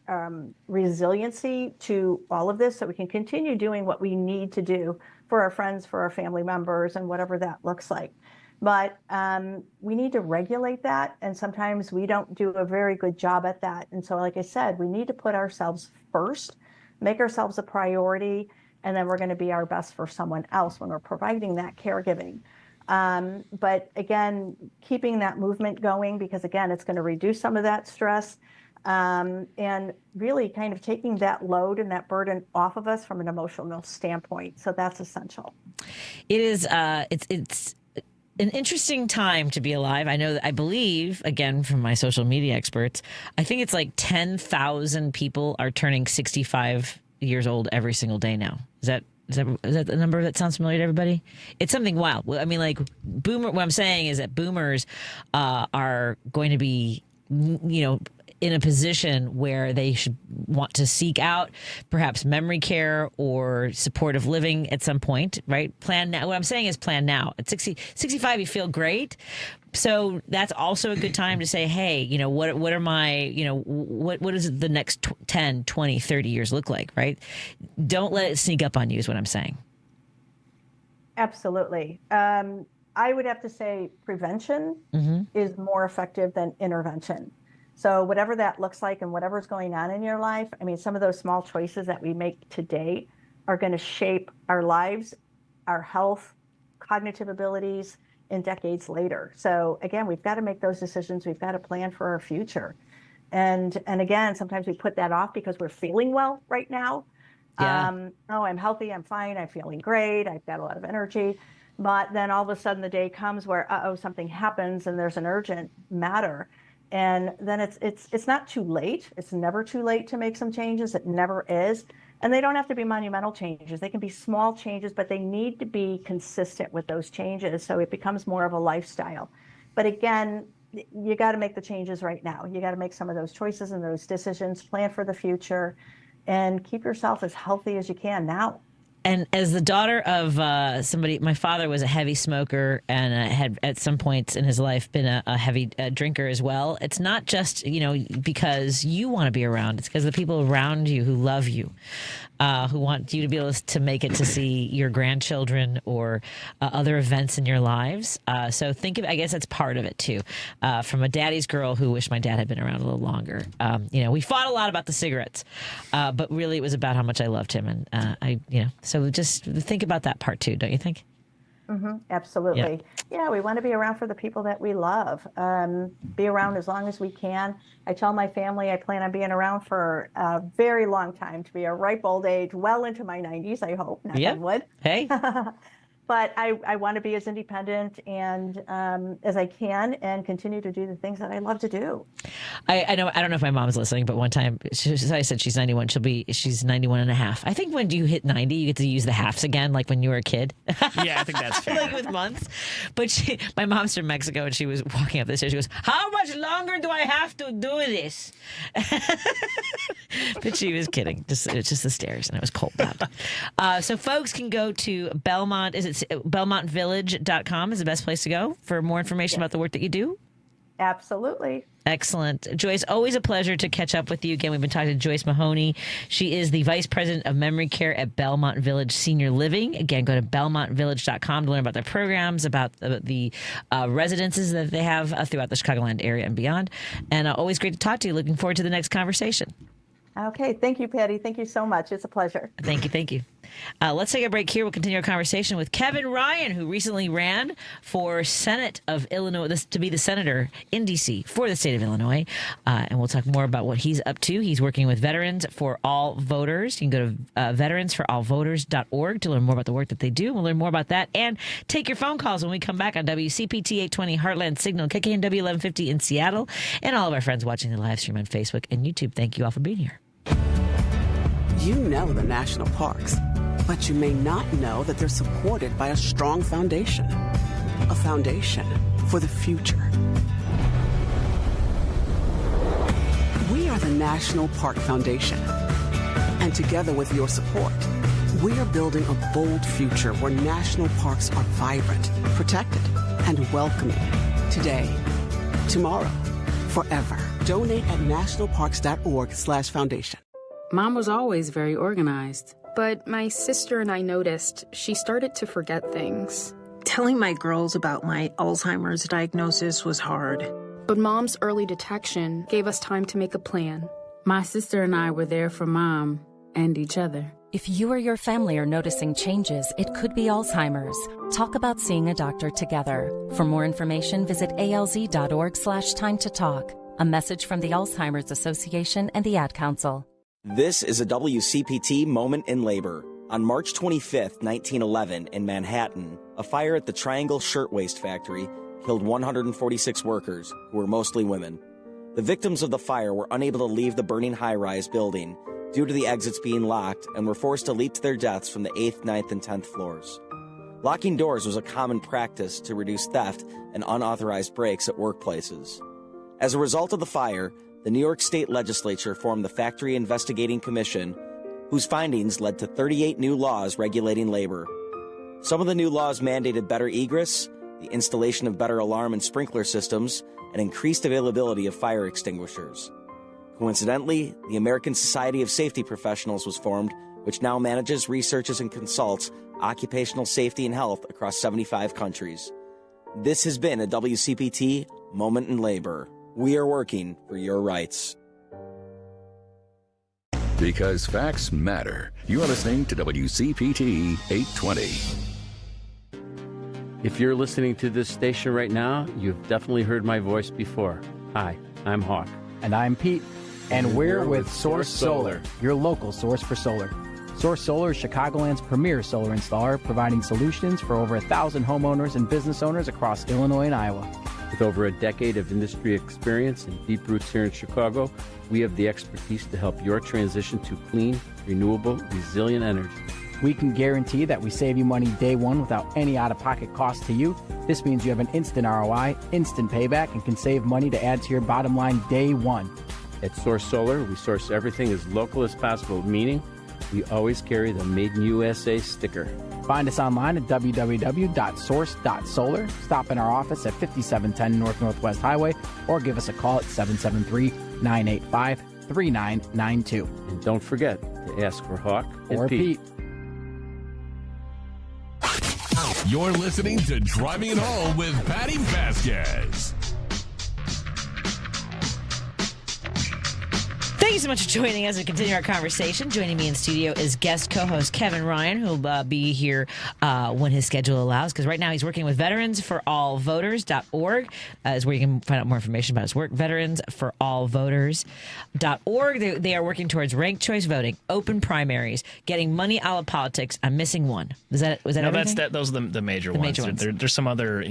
resiliency to all of this so we can continue doing what we need to do for our friends, for our family members, and whatever that looks like. But we need to regulate that, and sometimes we don't do a very good job at that. And so, like I said, we need to put ourselves first, make ourselves a priority, and then we're going to be our best for someone else when we're providing that caregiving. But again, keeping that movement going, because again, it's going to reduce some of that stress, and really kind of taking that load and that burden off of us from an emotional standpoint. So that's essential. It is, it's an interesting time to be alive. I believe, again, from my social media experts, I think it's like 10,000 people are turning 65 years old every single day now. Is that the number that sounds familiar to everybody? It's something wild. I mean, like what I'm saying is that boomers are going to be, in a position where they should want to seek out perhaps memory care or supportive living at some point, right? Plan now. What I'm saying is plan now. At 65, you feel great. So that's also a good time to say, hey, what are my, what does the next 10, 20, 30 years look like, right? Don't let it sneak up on you is what I'm saying. Absolutely. I would have to say prevention is more effective than intervention. So whatever that looks like and whatever's going on in your life, I mean, some of those small choices that we make today are going to shape our lives, our health, cognitive abilities in decades later. So again, we've got to make those decisions. We've got to plan for our future. And again, sometimes we put that off because we're feeling well right now. Yeah. Oh, I'm healthy, I'm fine, I'm feeling great, I've got a lot of energy. But then all of a sudden the day comes where, something happens and there's an urgent matter. And then it's not too late. It's never too late to make some changes. It never is. And they don't have to be monumental changes. They can be small changes, but they need to be consistent with those changes. So it becomes more of a lifestyle. But again, you got to make the changes right now. You got to make some of those choices and those decisions, plan for the future, and keep yourself as healthy as you can now. And as the daughter of somebody, my father was a heavy smoker and had at some points in his life been a heavy drinker as well. It's not just, because you want to be around. It's because the people around you who love you, who want you to be able to make it to see your grandchildren or other events in your lives. So I guess that's part of it too. From a daddy's girl who wished my dad had been around a little longer. We fought a lot about the cigarettes, but really it was about how much I loved him. And so just think about that part too, don't you think? Absolutely. Yeah, we want to be around for the people that we love. Be around as long as we can. I tell my family I plan on being around for a very long time, to be a ripe old age, well into my 90s, I hope, knock on wood. Hey. But I want to be as independent and as I can and continue to do the things that I love to do. I don't know if my mom's listening, but one time I said she's 91. She's 91 and a half. I think when you hit 90, you get to use the halves again, like when you were a kid. Yeah, I think that's fair. Like with months. But my mom's from Mexico and she was walking up the stairs. She goes, "How much longer do I have to do this?" But she was kidding. It's just the stairs and it was cold out. So folks can go to Belmont. Is it BelmontVillage.com is the best place to go for more information about the work that you do? Absolutely. Excellent. Joyce, always a pleasure to catch up with you. Again, we've been talking to Joyce Mahoney. She is the Vice President of Memory Care at Belmont Village Senior Living. Again, go to BelmontVillage.com to learn about their programs, about the residences that they have throughout the Chicagoland area and beyond. And always great to talk to you. Looking forward to the next conversation. Okay. Thank you, Patty. Thank you so much. It's a pleasure. Thank you. Let's take a break here. We'll continue our conversation with Kevin Ryan, who recently ran for Senate of Illinois, to be the senator in D.C. for the state of Illinois. And we'll talk more about what he's up to. He's working with Veterans for All Voters. You can go to veteransforallvoters.org to learn more about the work that they do. We'll learn more about that and take your phone calls when we come back on WCPT 820 Heartland Signal, KKNW 1150 in Seattle, and all of our friends watching the live stream on Facebook and YouTube. Thank you all for being here. You know the national parks, but you may not know that they're supported by a strong foundation. A foundation for the future. We are the National Park Foundation. And together with your support, we are building a bold future where national parks are vibrant, protected, and welcoming. Today, tomorrow, forever. Donate at nationalparks.org/foundation. Mom was always very organized. But my sister and I noticed she started to forget things. Telling my girls about my Alzheimer's diagnosis was hard. But Mom's early detection gave us time to make a plan. My sister and I were there for Mom and each other. If you or your family are noticing changes, it could be Alzheimer's. Talk about seeing a doctor together. For more information, visit alz.org/time to talk. A message from the Alzheimer's Association and the Ad Council. This is a WCPT Moment in Labor. On March 25, 1911, in Manhattan, a fire at the Triangle Shirtwaist Factory killed 146 workers, who were mostly women. The victims of the fire were unable to leave the burning high-rise building due to the exits being locked and were forced to leap to their deaths from the 8th, 9th, and 10th floors. Locking doors was a common practice to reduce theft and unauthorized breaks at workplaces. As a result of the fire, the New York State Legislature formed the Factory Investigating Commission, whose findings led to 38 new laws regulating labor. Some of the new laws mandated better egress, the installation of better alarm and sprinkler systems, and increased availability of fire extinguishers. Coincidentally, the American Society of Safety Professionals was formed, which now manages, researches, and consults occupational safety and health across 75 countries. This has been a WCPT Moment in Labor. We are working for your rights. Because facts matter. You are listening to WCPT 820. If you're listening to this station right now, you've definitely heard my voice before. Hi, I'm Hawk. And I'm Pete. And we're with Source Solar, your local source for solar. Source Solar is Chicagoland's premier solar installer, providing solutions for over 1,000 homeowners and business owners across Illinois and Iowa. With over a decade of industry experience and deep roots here in Chicago, we have the expertise to help your transition to clean, renewable, resilient energy. We can guarantee that we save you money day one without any out-of-pocket cost to you. This means you have an instant ROI, instant payback, and can save money to add to your bottom line day one. At Source Solar, we source everything as local as possible, meaning we always carry the Made in USA sticker. Find us online at www.source.solar. Stop in our office at 5710 North Northwest Highway or give us a call at 773-985-3992. And don't forget to ask for Hawk or Pete. You're listening to Driving It Home with Patti Vasquez. Thank you so much for joining us as we continue our conversation. Joining me in studio is guest co-host Kevin Ryan, who will be here when his schedule allows, because right now he's working with veteransforallvoters.org is where you can find out more information about his work. Veteransforallvoters.org. They are working towards ranked choice voting, open primaries, getting money out of politics. I'm missing one. Was that everything? Those are the major ones. Major ones. There's some other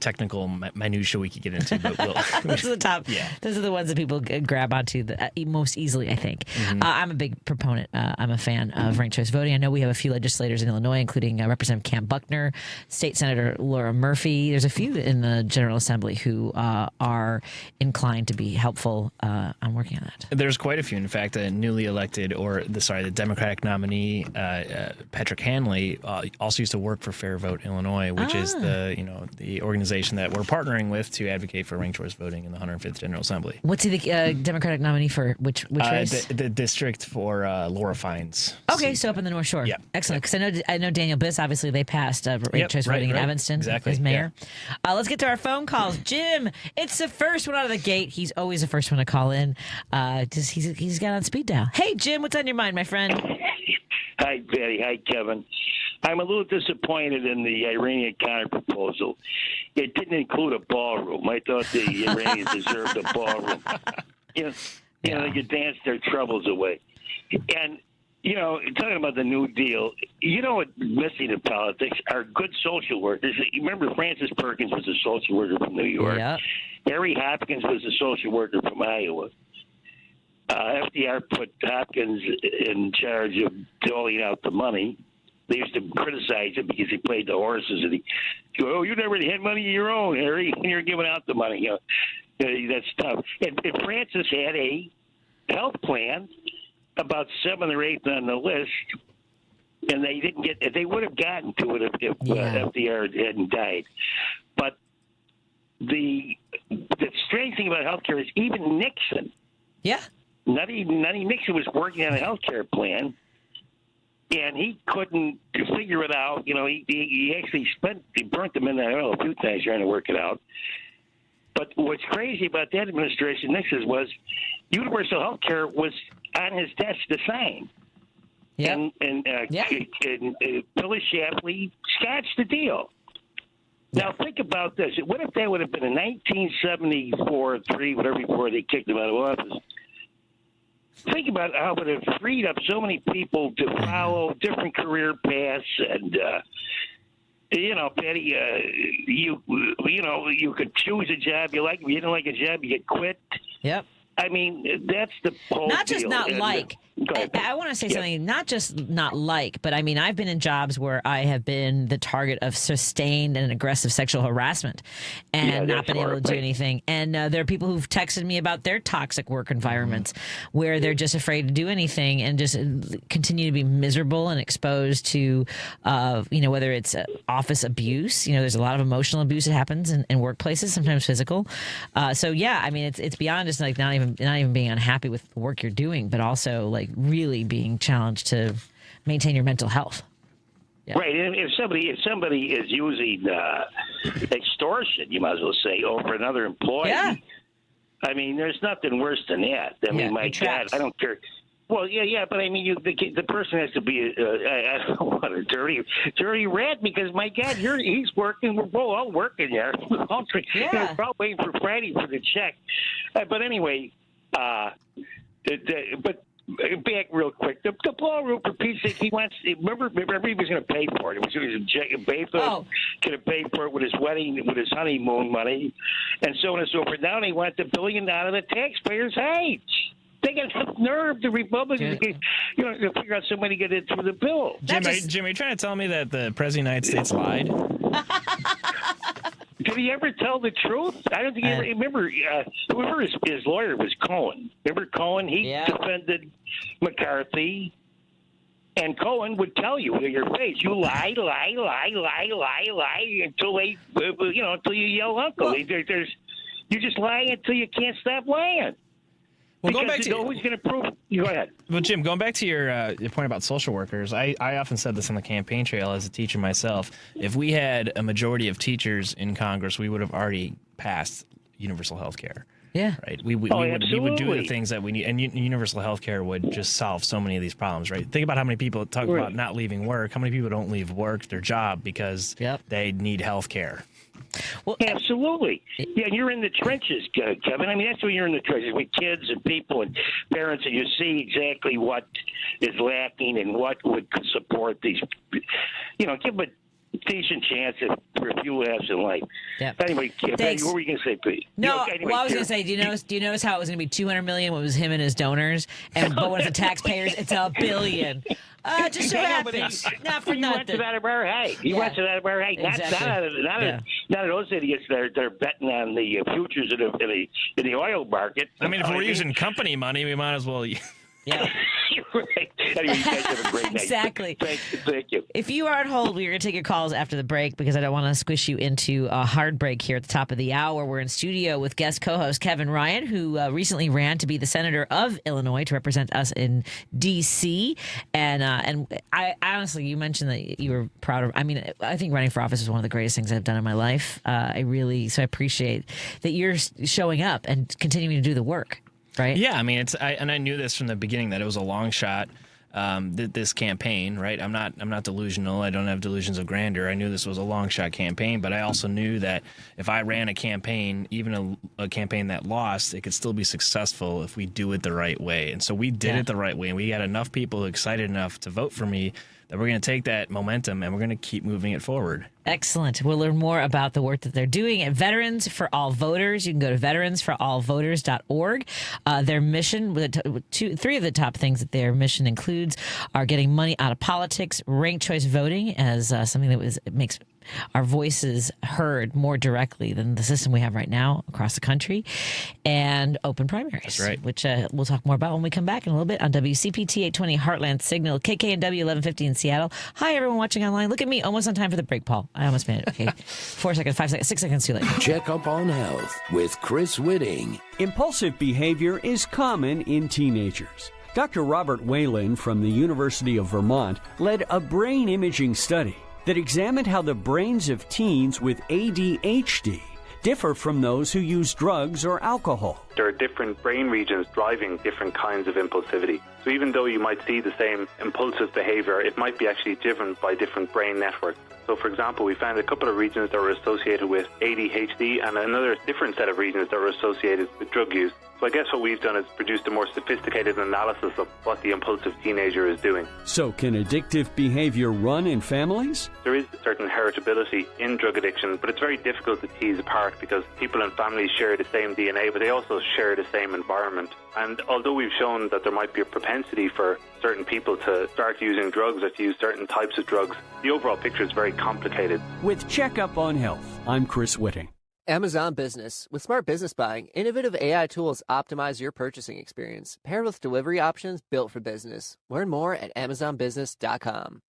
technical minutia we could get into, but those are the top. Yeah. Those are the ones that people grab onto most easily, I think. Mm-hmm. I'm a big proponent. I'm a fan of ranked choice voting. I know we have a few legislators in Illinois, including Representative Cam Buckner, State Senator Laura Murphy. There's a few in the General Assembly who are inclined to be helpful. I'm working on that. There's quite a few. In fact, a newly elected, the Democratic nominee, Patrick Hanley, also used to work for Fair Vote Illinois, which is the organization that we're partnering with to advocate for ranked choice voting in the 105th General Assembly. What's he the Democratic nominee for? Which race? The district for Laura Fines. Okay, so up in the North Shore. Yeah. Excellent. Because I know Daniel Biss, obviously they passed ranked choice voting in Evanston as mayor. Yeah. Let's get to our phone calls. Jim, it's the first one out of the gate. He's always the first one to call in. He's got on speed dial. Hey, Jim, what's on your mind, my friend? Hi, Betty. Hi, Kevin. I'm a little disappointed in the Iranian counterproposal. It didn't include a ballroom. I thought the Iranians deserved a ballroom. They could dance their troubles away. And, talking about the New Deal, what's missing in politics are good social workers. You remember Frances Perkins was a social worker from New York. Yeah. Harry Hopkins was a social worker from Iowa. FDR put Hopkins in charge of doling out the money. They used to criticize him because he played the horses, and he go, you never had money of your own, Harry, and you're giving out the money. That's tough. And Francis had a health plan, about 7th or 8th on the list, and they didn't get. They would have gotten to it if FDR hadn't died. But the strange thing about healthcare is even Nixon. Yeah. Not even Nixon was working on a healthcare plan, and he couldn't figure it out. He actually burnt them in the oil a few times trying to work it out. But what's crazy about that administration, Nixon, was universal health care was on his desk to sign. Yep. And Phyllis Shapley scotched the deal. Now, think about this. What if that would have been in 1974, 3, whatever, before they kicked him out of office? Think about how it would have freed up so many people to follow different career paths and Patty, you could choose a job you like. If you didn't like a job, you get quit. Yep. I mean, that's the whole not just deal. Not like. I want to say something, not just not like, but I mean, I've been in jobs where I have been the target of sustained and aggressive sexual harassment and not been able to do anything. And there are people who've texted me about their toxic work environments where they're just afraid to do anything and just continue to be miserable and exposed to, whether it's office abuse. There's a lot of emotional abuse that happens in workplaces, sometimes physical. It's beyond just like not even being unhappy with the work you're doing, but also like really being challenged to maintain your mental health. Right, and if somebody is using extortion, you might as well say, over another employee. Yeah. I mean, there's nothing worse than that. I mean, my God, I don't care. Well, yeah, but I mean, the person has to be I don't want a dirty rat because my God, he's working. We're all working there. We're all waiting for Friday for the check. But anyway, but. Back real quick. The ballroom for Pete's sake, he wants. Remember, he was going to pay for it. He was going to pay for it with his wedding, with his honeymoon money, and so on and so forth. Now they want $1 billion out of the taxpayers' hate. They got enough nerve, the Republicans, to figure out somebody to get it through the bill. Jim, are you trying to tell me that the President of the United States lied? Did he ever tell the truth? I don't think he ever. Remember, whoever his lawyer was Cohen. Remember Cohen? He defended McCarthy, and Cohen would tell you to your face, "You lie until they, until you yell uncle." You just lie until you can't stop lying. Well, because going back to always going to prove. Go ahead. Well, Jim, going back to your point about social workers, I often said this on the campaign trail as a teacher myself. If we had a majority of teachers in Congress, we would have already passed universal health care. Yeah. Right. We would do the things that we need, and universal health care would just solve so many of these problems. Right. Think about how many people talk about not leaving work. How many people don't leave work, their job, because they need health care. Well, absolutely. Yeah, and you're in the trenches, Kevin. I mean, that's when you're in the trenches with kids and people and parents, and you see exactly what is lacking and what would support these. Give them a decent chance for a few laughs in life. Yep. Anyway, Kevin, what were you going to say, Pete? No, well, I was going to say, do you notice how it was going to be $200 million when it was him and his donors, but when it's the taxpayers, it's $1 billion. Just so happens. Not for nothing. He wants it out of our hay. He wants it out of our hay. Exactly. Not of those idiots that are betting on the futures in the oil market. I mean, if we're using company money, we might as well. Yeah. Right. Anyway, you guys have a great night. Exactly. Thank you. If you are on hold, we're going to take your calls after the break because I don't want to squish you into a hard break here at the top of the hour. We're in studio with guest co-host Kevin Ryan, who recently ran to be the senator of Illinois to represent us in D.C. And I honestly, you mentioned that you were proud of. I mean, I think running for office is one of the greatest things I've done in my life. I appreciate that you're showing up and continuing to do the work. Right? Yeah, I mean, I knew this from the beginning that it was a long shot. This campaign, right? I'm not delusional. I don't have delusions of grandeur. I knew this was a long shot campaign, but I also knew that if I ran a campaign, even a campaign that lost, it could still be successful if we do it the right way. And so we did it the right way, and we got enough people excited enough to vote for me that we're going to take that momentum and we're going to keep moving it forward. Excellent. We'll learn more about the work that they're doing at Veterans for All Voters. You can go to veteransforallvoters.org. Their mission, three of the top things that their mission includes are getting money out of politics, ranked choice voting as something that makes our voices heard more directly than the system we have right now across the country, and open primaries. That's right. Which we'll talk more about when we come back in a little bit on WCPT 820 Heartland Signal, KKNW 1150 in Seattle. Hi, everyone watching online. Look at me, almost on time for the break, Paul. I almost made it. Okay, 4 seconds, 5 seconds, 6 seconds too late. Check up on health with Chris Whitting. Impulsive behavior is common in teenagers. Dr. Robert Whalen from the University of Vermont led a brain imaging study that examined how the brains of teens with ADHD differ from those who use drugs or alcohol. There are different brain regions driving different kinds of impulsivity. So even though you might see the same impulsive behavior, it might be actually driven by different brain networks. So for example, we found a couple of regions that were associated with ADHD and another different set of regions that were associated with drug use. So I guess what we've done is produced a more sophisticated analysis of what the impulsive teenager is doing. So can addictive behavior run in families? There is certain heritability in drug addiction, but it's very difficult to tease apart because people and families share the same DNA, but they also share the same environment. And although we've shown that there might be a propensity for certain people to start using drugs or to use certain types of drugs, the overall picture is very complicated. With Checkup on Health, I'm Chris Whitting. Amazon Business. With smart business buying, innovative AI tools optimize your purchasing experience, paired with delivery options built for business. Learn more at amazonbusiness.com.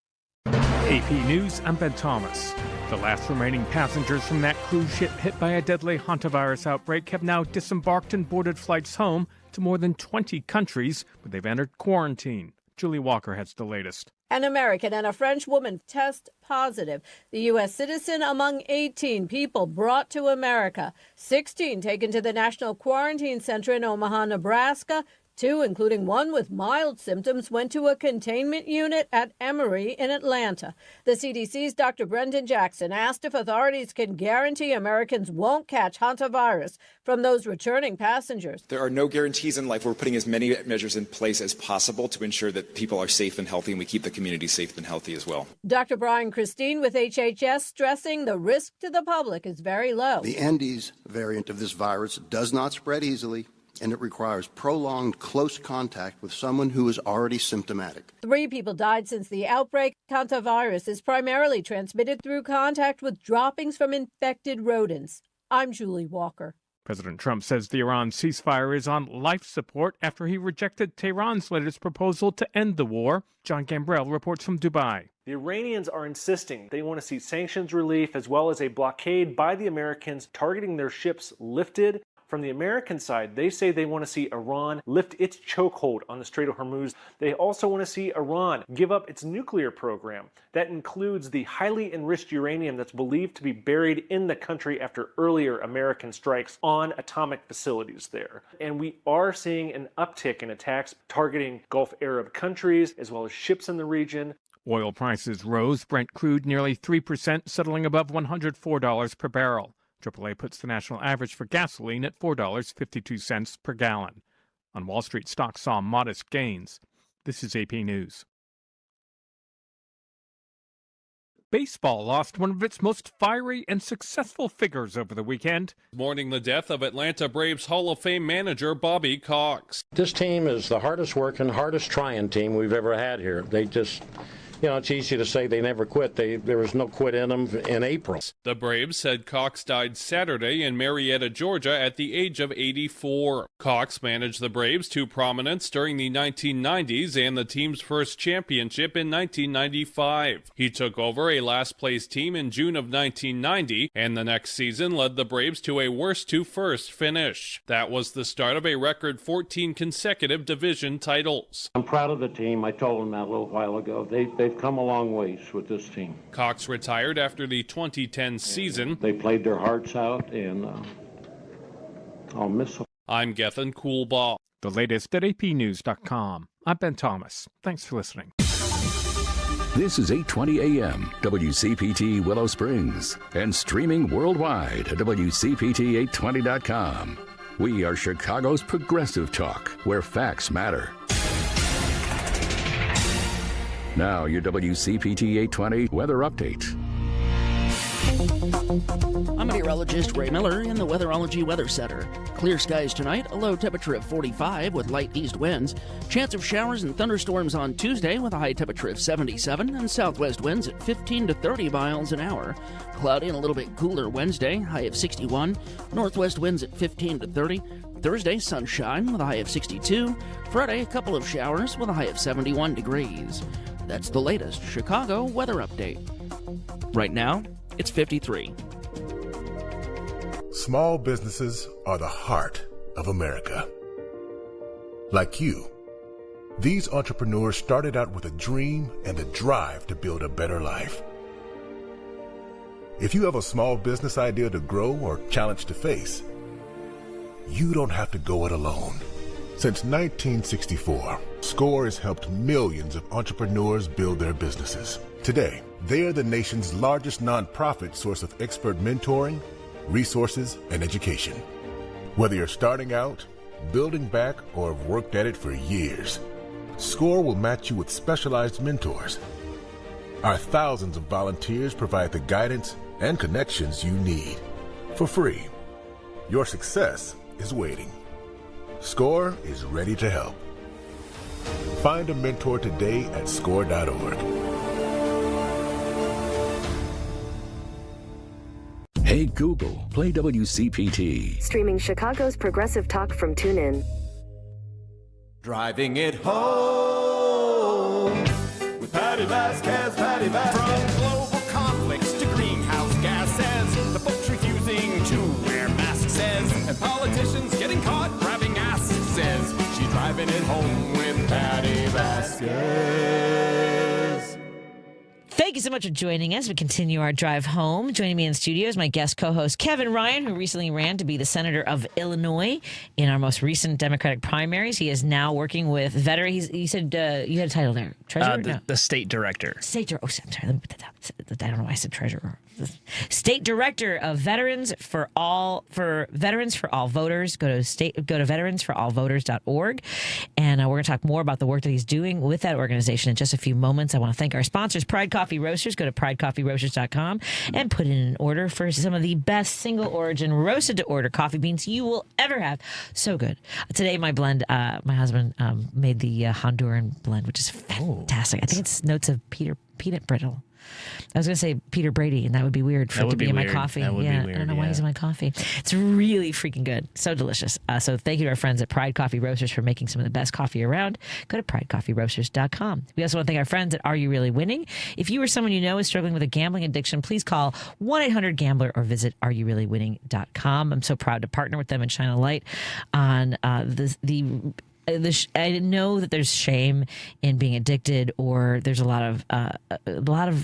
AP News, I'm Ben Thomas. The last remaining passengers from that cruise ship hit by a deadly hantavirus outbreak have now disembarked and boarded flights home to more than 20 countries where they've entered quarantine. Julie Walker has the latest. An American and a French woman test positive. The U.S. citizen among 18 people brought to America. 16 taken to the National Quarantine Center in Omaha, Nebraska. 2, including one with mild symptoms, went to a containment unit at Emory in Atlanta. The CDC's Dr. Brendan Jackson asked if authorities can guarantee Americans won't catch hantavirus from those returning passengers. There are no guarantees in life. We're putting as many measures in place as possible to ensure that people are safe and healthy, and we keep the community safe and healthy as well. Dr. Brian Christine with HHS stressing the risk to the public is very low. The Andes variant of this virus does not spread easily, and it requires prolonged close contact with someone who is already symptomatic. 3 people died since the outbreak. Hantavirus is primarily transmitted through contact with droppings from infected rodents. I'm Julie Walker. President Trump says the Iran ceasefire is on life support after he rejected Tehran's latest proposal to end the war. John Gambrell reports from Dubai. The Iranians are insisting they want to see sanctions relief as well as a blockade by the Americans targeting their ships lifted. From the American side, they say they want to see Iran lift its chokehold on the Strait of Hormuz. They also want to see Iran give up its nuclear program. That includes the highly enriched uranium that's believed to be buried in the country after earlier American strikes on atomic facilities there. And we are seeing an uptick in attacks targeting Gulf Arab countries as well as ships in the region. Oil prices rose. Brent crude nearly 3%, settling above $104 per barrel. AAA puts the national average for gasoline at $4.52 per gallon. On Wall Street, stocks saw modest gains. This is AP News. Baseball lost one of its most fiery and successful figures over the weekend. Mourning the death of Atlanta Braves Hall of Fame manager Bobby Cox. This team is the hardest working, hardest trying team we've ever had here. They just... it's easy to say they never quit. There was no quit in them in April. The Braves said Cox died Saturday in Marietta, Georgia at the age of 84. Cox managed the Braves to prominence during the 1990s and the team's first championship in 1995. He took over a last-place team in June of 1990, and the next season led the Braves to a worst-to-first finish. That was the start of a record 14 consecutive division titles. I'm proud of the team. I told them that a little while ago. They've come a long ways with this team. Cox retired after the 2010 season. They played their hearts out, and I'll miss them. I'm Gethin Coolbaugh. The latest at apnews.com. I'm Ben Thomas. Thanks for listening. This is 820 AM, WCPT Willow Springs, and streaming worldwide at WCPT820.com. We are Chicago's progressive talk, where facts matter. Now, your WCPT 820 weather update. I'm meteorologist Ray Miller in the Weatherology Weather Center. Clear skies tonight, a low temperature of 45 with light east winds. Chance of showers and thunderstorms on Tuesday with a high temperature of 77 and southwest winds at 15 to 30 miles an hour. Cloudy and a little bit cooler Wednesday, high of 61. Northwest winds at 15 to 30. Thursday, sunshine with a high of 62. Friday, a couple of showers with a high of 71 degrees. That's the latest Chicago weather update. Right now, it's 53. Small businesses are the heart of America. Like you, these entrepreneurs started out with a dream and a drive to build a better life. If you have a small business idea to grow or challenge to face, you don't have to go it alone. Since 1964, SCORE has helped millions of entrepreneurs build their businesses. Today, they are the nation's largest nonprofit source of expert mentoring, resources, and education. Whether you're starting out, building back, or have worked at it for years, SCORE will match you with specialized mentors. Our thousands of volunteers provide the guidance and connections you need for free. Your success is waiting. SCORE is ready to help. Find a mentor today at SCORE.org. Hey Google, play WCPT. Streaming Chicago's progressive talk from TuneIn. Driving it home with Patti Vasquez, Patti Vasquez. From global conflicts to greenhouse gases, the folks refusing to wear masks says, and politicians getting caught grabbing ass says, she's driving driving it home with Patti Vasquez. Thank you so much for joining us. We continue our drive home. Joining me in the studio is my guest co-host, Kevin Ryan, who recently ran to be the senator of Illinois in our most recent Democratic primaries. He is now working with veterans. You said you had a title there. Treasurer? The state director. State director. Oh, I'm sorry. Let me put that down. I don't know why I said treasurer. State director of Veterans for All Voters. Go to veteransforallvoters.org, and we're going to talk more about the work that he's doing with that organization in just a few moments. I want to thank our sponsors, Pride Coffee Roasters. Go to pridecoffeeroasters.com and put in an order for some of the best single origin roasted to order coffee beans you will ever have. So good. Today, my blend, my husband made the Honduran blend, which is fantastic. I think it's notes of peanut brittle. I was going to say Peter Brady, and that would be weird for it to be in my coffee. That would be weird, I don't know why he's in my coffee. It's really freaking good. So delicious. So thank you to our friends at Pride Coffee Roasters for making some of the best coffee around. Go to pridecoffeeroasters.com. We also want to thank our friends at Are You Really Winning? If you or someone you know is struggling with a gambling addiction, please call 1-800-GAMBLER or visit areyourreallywinning.com. I'm so proud to partner with them and shine a light on I know that there's shame in being addicted, or there's a lot of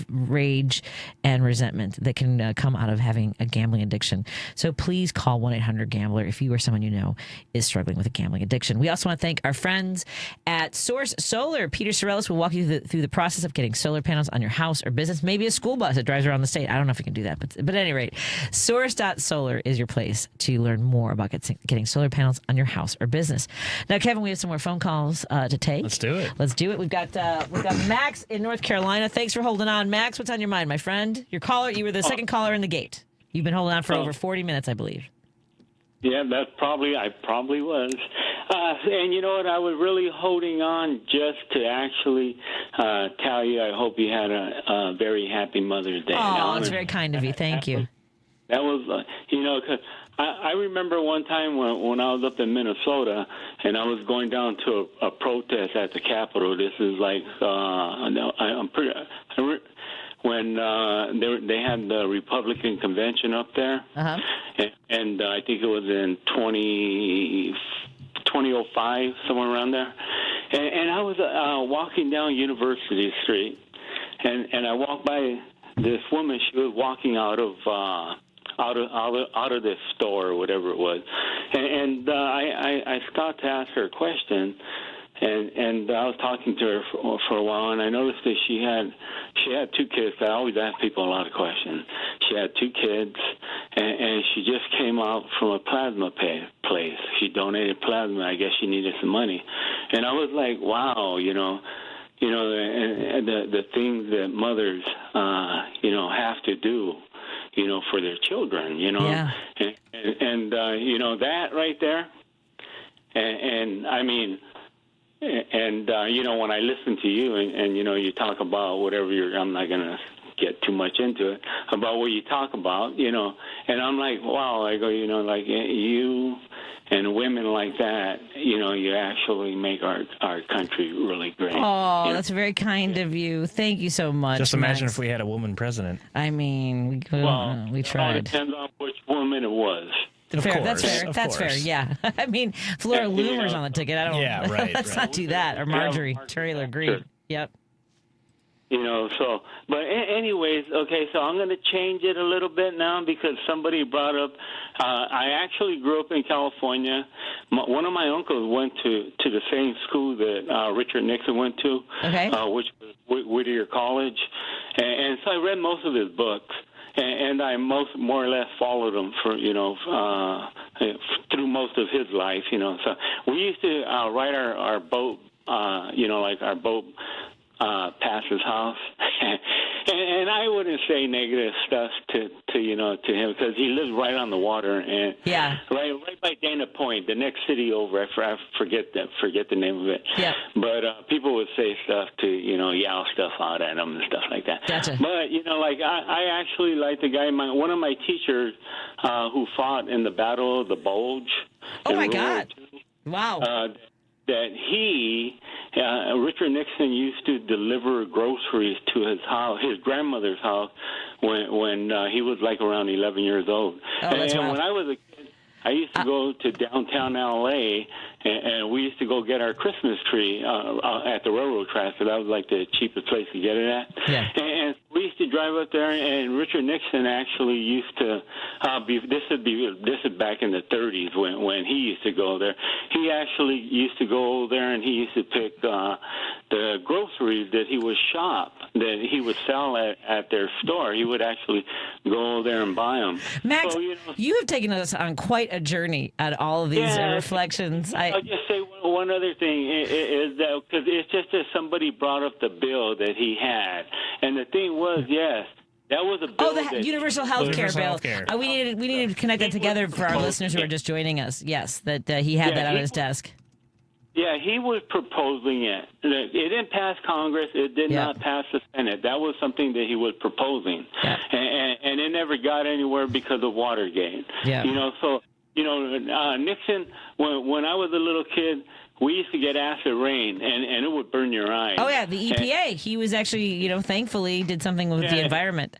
rage and resentment that can come out of having a gambling addiction. So please call 1-800-GAMBLER if you or someone you know is struggling with a gambling addiction. We also want to thank our friends at Source Solar. Peter Sorellis will walk you through the process of getting solar panels on your house or business, maybe a school bus that drives around the state. I don't know if you can do that, but at any rate, Source.solar is your place to learn more about getting solar panels on your house or business. Now, Kevin, we have some more phone calls to take. Let's do it. We've got Max in North Carolina. Thanks for holding on, Max. What's on your mind, my friend? You were the second caller in the gate. You've been holding on for over 40 minutes, I believe. Yeah, I probably was. And you know what? I was really holding on just to actually tell you I hope you had a very happy Mother's Day. Oh, it's very kind of you. Thank you. That was, cause I remember one time when I was up in Minnesota and I was going down to a protest at the Capitol. This is like, when they had the Republican convention up there. Uh-huh. And I think it was in 2005, somewhere around there. And I was walking down University Street, and I walked by this woman. She was walking out of this store or whatever it was, and I stopped to ask her a question, and I was talking to her for a while, and I noticed that she had two kids. I always ask people a lot of questions. She had two kids, and she just came out from a plasma place. She donated plasma. I guess she needed some money, and I was like, wow, the things that mothers have to do, for their children, Yeah. and that right there, and I mean, and when I listen to you and you talk about whatever I'm not gonna get too much into it about what you talk about, and I'm like, wow, I go, like you and women like that, you actually make our country really great. Oh, that's very kind of you. Thank you so much. Just imagine Max. if we had a woman president. I mean, we tried. It depends on which woman it was. Fair. That's fair. That's fair. Yeah. I mean, Flora Loomer's on the ticket. I don't. Yeah, right. Let's not do that. Or Marjorie Taylor Greene. Yep. But anyways, okay, so I'm going to change it a little bit now because somebody brought up, I actually grew up in California. One of my uncles went to the same school that Richard Nixon went to, which was Whittier College. And so I read most of his books. And I more or less followed him for through most of his life. So we used to ride our boat, like our boat past his house, and I wouldn't say negative stuff to him because he lives right on the water and right by Dana Point, the next city over. I forget the name of it. Yeah. But people would say stuff to yell stuff out at him and stuff like that. Gotcha. But like I actually like the guy. One of my teachers who fought in the Battle of the Bulge. Oh my God! Wow. That Richard Nixon used to deliver groceries to his house, his grandmother's house, when he was like around 11 years old. Oh, that's and wild. when I was I used to go to downtown L.A., and we used to go get our Christmas tree at the railroad tracks, so that was like the cheapest place to get it at. Yeah. And we used to drive up there, and Richard Nixon actually used to this is back in the 30s when he used to go there. He actually used to go over there, and he used to pick the groceries that he would shop, that he would sell at their store. He would actually go over there and buy them. Max, so, you have taken us on quite a journey at all of these reflections. I'll just say one other thing is that, because it's just that somebody brought up the bill that he had, and the thing was, yes, that was a bill. Oh, the universal health care bill. We needed to connect that together for our listeners who are just joining us. Yes, that he had that on his desk. Yeah, he was proposing it. It didn't pass Congress. It did not pass the Senate. That was something that he was proposing. Yeah. And it never got anywhere because of Watergate. Yeah. Nixon, when I was a little kid, we used to get acid rain, and it would burn your eyes. Oh, yeah, the EPA. He was actually, thankfully did something with the environment.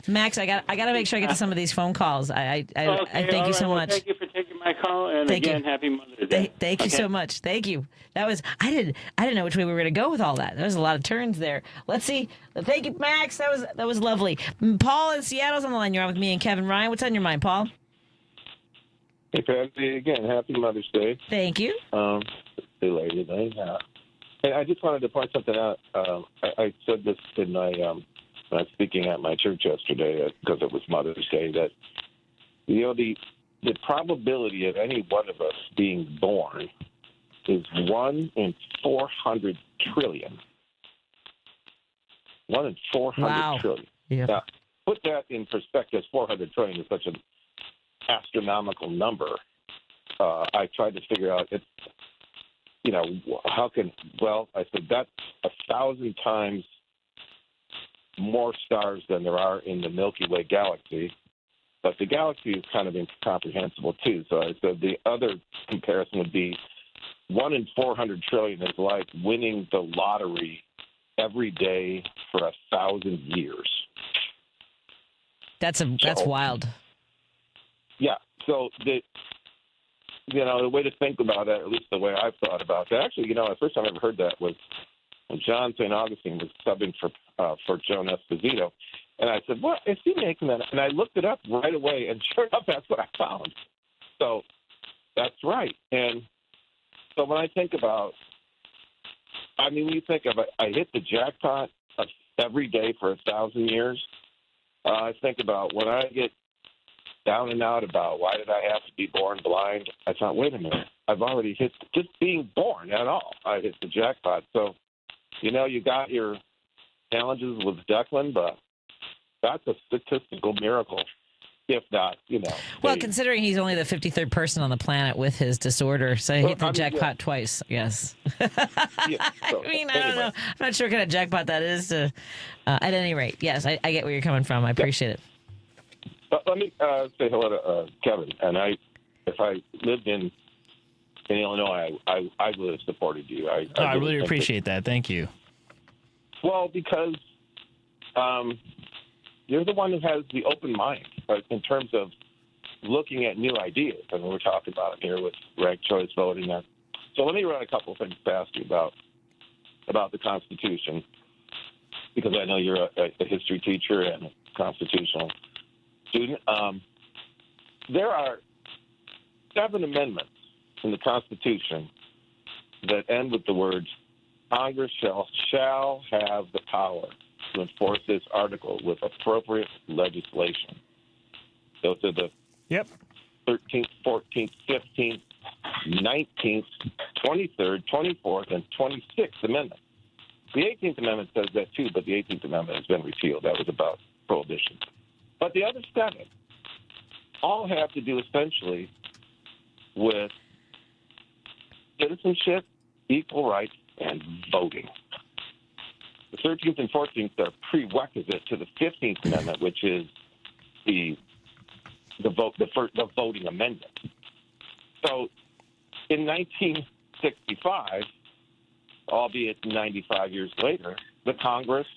Max, I got to make sure I get to some of these phone calls. I thank you so much. Thank you for taking my call, and happy Mother's Day. Thank you so much. Thank you. That was I didn't know which way we were going to go with all that. There was a lot of turns there. Let's see. Thank you, Max. That was lovely. Paul in Seattle's on the line. You're on with me and Kevin Ryan. What's on your mind, Paul? Hey, Patty. Again, happy Mother's Day. Thank you. Belated. And I just wanted to point something out. I said this in my when I was speaking at my church yesterday because it was Mother's Day, that the probability of any one of us being born is 1 in 400 trillion. 1 in 400 trillion. Yeah. Now, put that in perspective. 400 trillion is such an astronomical number. I tried to figure out I said that's 1,000 times more stars than there are in the Milky Way galaxy. But the galaxy is kind of incomprehensible, too. So I said the other comparison would be 1 in 400 trillion is like winning the lottery every day for 1,000 years. That's wild. Yeah. So the way to think about that, at least the way I've thought about that, actually, the first time I ever heard that was when John St. Augustine was subbing for Joan Esposito. And I said, what is he making that? And I looked it up right away, and sure enough, that's what I found. So that's right. And so when I think about, when you think of it, I hit the jackpot every day for 1,000 years. I think about when I get down and out about why did I have to be born blind, I thought, wait a minute, I've already hit just being born at all. I hit the jackpot. So, you got your challenges with Declan, but that's a statistical miracle, if not, Well, considering he's only the 53rd person on the planet with his disorder, so he hit the jackpot twice, yes. Yeah, so, I don't know. I'm not sure what kind of jackpot that is. At any rate, yes, I get where you're coming from. I appreciate it. Let me say hello to Kevin. And if I lived in Illinois, I would have supported you. I really appreciate that. Thank you. Well, because you're the one who has the open mind in terms of looking at new ideas. And we're talking about it here with ranked choice voting. So let me run a couple of things past you about the Constitution, because I know you're a history teacher and a constitutional student. There are 7 amendments in the Constitution that end with the words, Congress shall have the power to enforce this article with appropriate legislation. Those are the 13th, 14th, 15th, 19th, 23rd, 24th, and 26th Amendment. The 18th Amendment says that too, but the 18th Amendment has been repealed. That was about prohibition. But the other 7 all have to do essentially with citizenship, equal rights, and voting. The 13th and 14th are prerequisite to the 15th Amendment, which is the voting amendment. So in 1965, albeit 95 years later, the Congress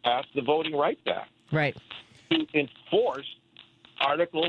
passed the Voting Rights Act. Right. To enforce Article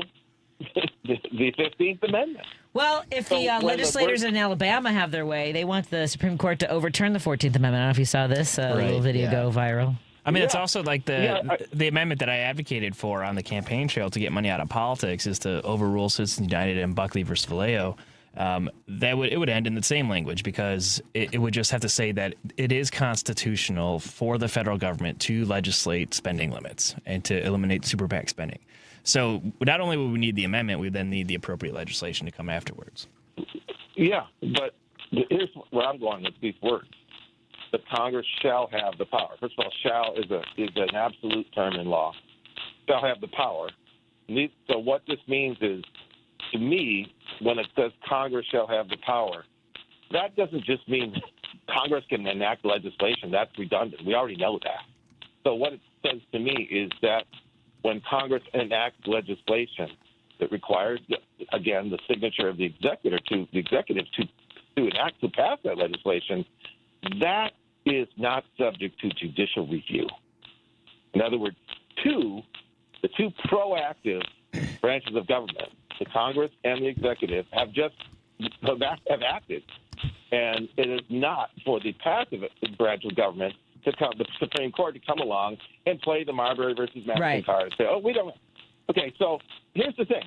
the 15th Amendment. Well, if the legislators in Alabama have their way, they want the Supreme Court to overturn the 14th Amendment. I don't know if you saw this little video go viral. I mean, it's also like the amendment that I advocated for on the campaign trail to get money out of politics is to overrule Citizens United and Buckley versus Vallejo. It would end in the same language because it would just have to say that it is constitutional for the federal government to legislate spending limits and to eliminate super PAC spending. So not only would we need the amendment, we then need the appropriate legislation to come afterwards. Yeah, but here's where I'm going with these words. The Congress shall have the power. First of all, shall is an absolute term in law. Shall have the power. So what this means is, to me, when it says Congress shall have the power, that doesn't just mean Congress can enact legislation. That's redundant. We already know that. So what it says to me is that when Congress enacts legislation that requires, again, the signature of the executive to pass that legislation, that is not subject to judicial review. In other words, the two proactive branches of government, the Congress and the executive, have acted, and it is not for the passive branch of government the Supreme Court to come along and play the Marbury versus Madison card and say, "Oh, we don't." Okay, so here's the thing.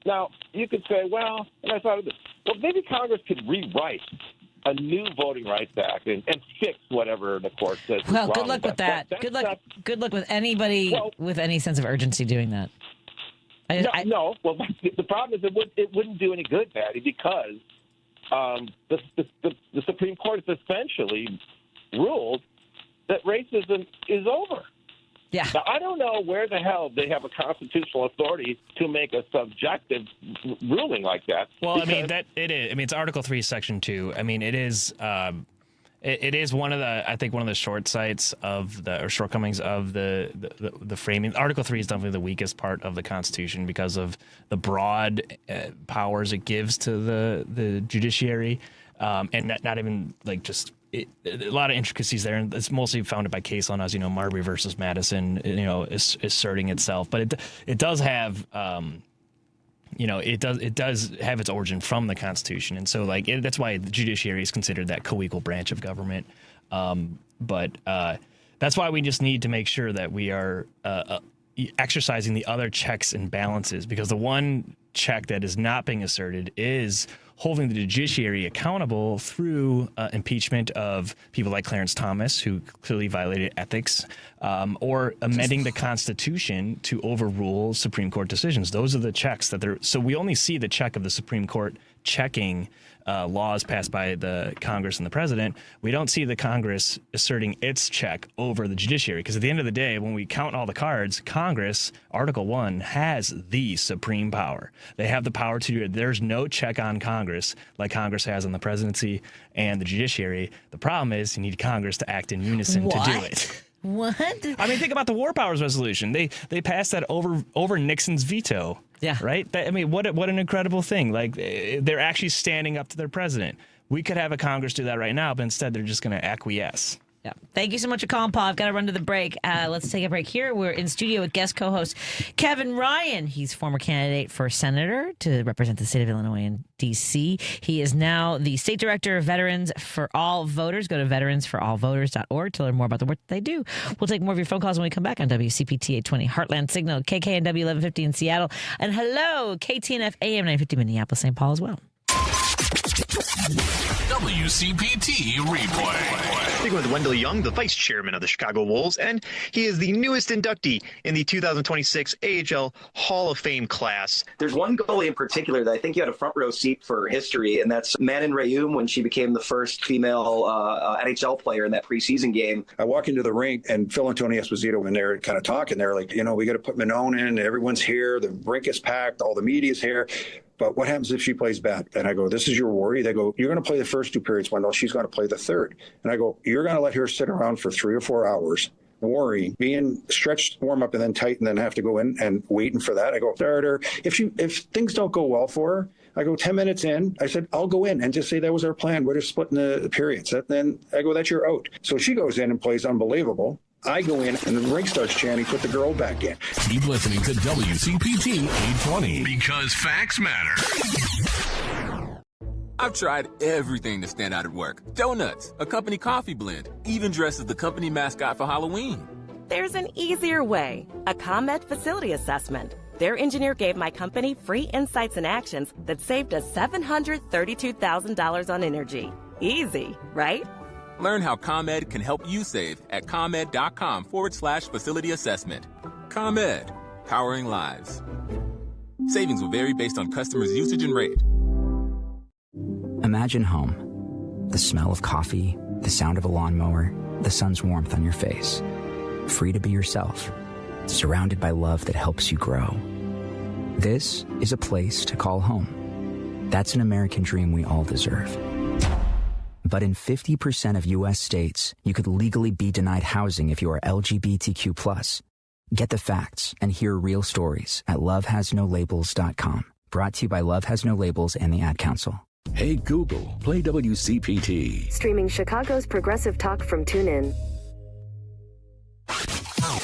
Now you could say, "Well," and I thought of this. Well, maybe Congress could rewrite a new Voting Rights Act and fix whatever the court says. Well, good luck with that. Good luck with anybody with any sense of urgency doing that. No. Well, the problem is it wouldn't do any good, Patty, because the Supreme Court has essentially ruled that racism is over. Yeah. Now, I don't know where the hell they have a constitutional authority to make a subjective ruling like that. Well, I mean, it is. I mean, it's Article 3, Section 2. I mean, it is. It is one of the short sights or shortcomings of the framing. Article 3 is definitely the weakest part of the Constitution because of the broad powers it gives to the judiciary, and not even like just. A lot of intricacies there, and it's mostly founded by case law, as you know, Marbury versus Madison, is asserting itself. But it does have, it does have its origin from the Constitution, and so that's why the judiciary is considered that co-equal branch of government. But that's why we just need to make sure that we are exercising the other checks and balances, because the one check that is not being asserted is holding the judiciary accountable through impeachment of people like Clarence Thomas, who clearly violated ethics, or amending the Constitution to overrule Supreme Court decisions. Those are the checks so we only see the check of the Supreme Court checking laws passed by the Congress and the president. We don't see the Congress asserting its check over the judiciary, because at the end of the day, when we count all the cards, Congress, Article 1, has the supreme power. They have the power to do it. There's no check on Congress like Congress has on the presidency and the judiciary. The problem is you need Congress to act in unison to do it. What? I mean, think about the War Powers Resolution. They passed that over Nixon's veto. Yeah. Right? What an incredible thing. Like, they're actually standing up to their president. We could have a Congress do that right now, but instead they're just going to acquiesce. Yeah. Thank you so much for calling, Paul. I've got to run to the break. Let's take a break here. We're in studio with guest co-host Kevin Ryan. He's former candidate for senator to represent the state of Illinois and D.C. He is now the state director of Veterans for All Voters. Go to veteransforallvoters.org to learn more about the work they do. We'll take more of your phone calls when we come back on WCPT 820 Heartland Signal, KKNW 1150 in Seattle. And hello, KTNF AM 950 Minneapolis, St. Paul as well. WCPT Replay. Speaking with Wendell Young, the vice chairman of the Chicago Wolves, and he is the newest inductee in the 2026 AHL Hall of Fame class. There's one goalie in particular that I think you had a front row seat for history, and that's Manon Rayum when she became the first female NHL player in that preseason game. I walk into the rink, and Phil and Tony Esposito, and they're kind of talking. They're like, we got to put Manon in. Everyone's here. The rink is packed. All the media's here. But what happens if she plays bad? And I go, this is your worry? They go, you're going to play the first 2 periods, Wendell. She's going to play the third. And I go, you're going to let her sit around for 3 or 4 hours, worrying, being stretched, warm up, and then tight, and then have to go in and waiting for that. I go, start her. If things don't go well for her, I go 10 minutes in. I said, I'll go in and just say that was our plan. We're just splitting the periods. Then I go, that's your out. So she goes in and plays unbelievable. I go in and the rink starts chanting, put the girl back in. Keep listening to WCPT 820 because facts matter. I've tried everything to stand out at work. Donuts, a company coffee blend, even dressed as the company mascot for Halloween. There's an easier way, a ComEd facility assessment. Their engineer gave my company free insights and actions that saved us $732,000 on energy. Easy, right? Learn how ComEd can help you save at ComEd.com/facility assessment. ComEd, powering lives. Savings will vary based on customers' usage and rate. Imagine home. The smell of coffee, the sound of a lawnmower, the sun's warmth on your face. Free to be yourself, surrounded by love that helps you grow. This is a place to call home. That's an American dream we all deserve. But in 50% of U.S. states, you could legally be denied housing if you are LGBTQ+. Get the facts and hear real stories at lovehasnolabels.com. Brought to you by Love Has No Labels and the Ad Council. Hey Google, play WCPT. Streaming Chicago's progressive talk from TuneIn.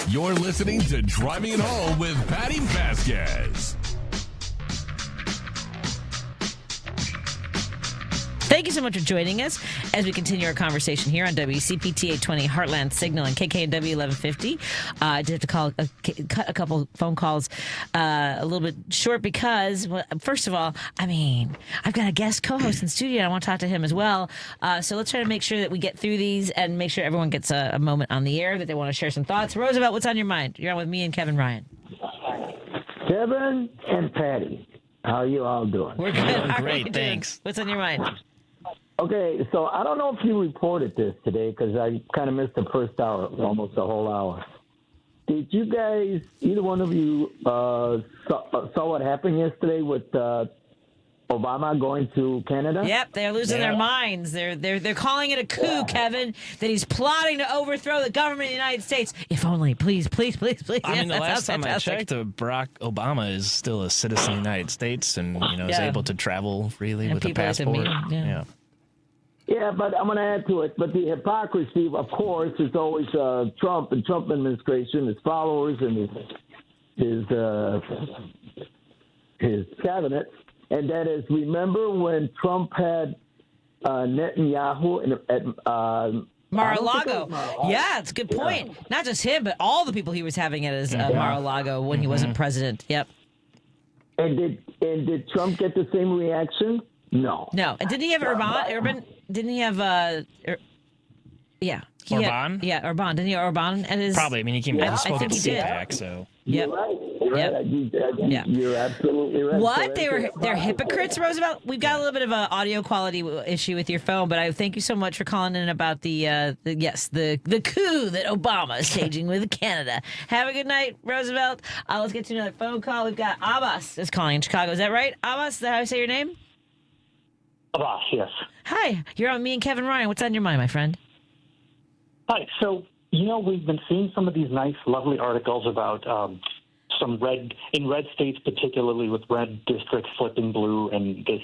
You're listening to Driving It Home with Patti Vasquez. Thank you so much for joining us as we continue our conversation here on WCPT 820 Heartland Signal and KKNW 1150. I did have to cut a couple phone calls a little bit short because, well, first of all, I've got a guest co-host in studio and I want to talk to him as well. So let's try to make sure that we get through these and make sure everyone gets a moment on the air that they want to share some thoughts. Roosevelt, what's on your mind? You're on with me and Kevin Ryan. Kevin and Patty, how are you all doing? We're good. Great, thanks. What's on your mind? Okay, so I don't know if you reported this today because I kind of missed the first hour, almost the whole hour. Did you guys, either one of you, saw what happened yesterday with Obama going to Canada? Yep, they're losing their minds. They're calling it a coup, Kevin, that he's plotting to overthrow the government of the United States. If only, please, please, please, please. I mean, the last time fantastic. I checked, Barack Obama is still a citizen of the United States and is able to travel freely And with a people like to meet passport. him, yeah. Yeah, but I'm going to add to it. But the hypocrisy, of course, is always Trump and Trump administration, his followers, and his cabinet. And that is, remember when Trump had Netanyahu at Mar-a-Lago. Yeah, it's a good point. Not just him, but all the people he was having at his Mar-a-Lago when he wasn't president. Yep. And did Trump get the same reaction? No. No. And didn't he have Urban? Didn't he have yeah. Orban? Orban. Didn't he have Orban at his... Probably. I mean, he came and spoke at did. CPAC, so... You're right. You're absolutely right. What? They're hypocrites, Roosevelt? We've got a little bit of an audio quality issue with your phone, but I thank you so much for calling in about the coup that Obama is staging with Canada. Have a good night, Roosevelt. Let's get to another phone call. We've got Abbas is calling in Chicago. Is that right? Abbas, is that how I say your name? Abbas, yes. Hi, you're on me and Kevin Ryan. What's on your mind, my friend? Hi. So, we've been seeing some of these nice, lovely articles about some red states, particularly with red districts flipping blue, and this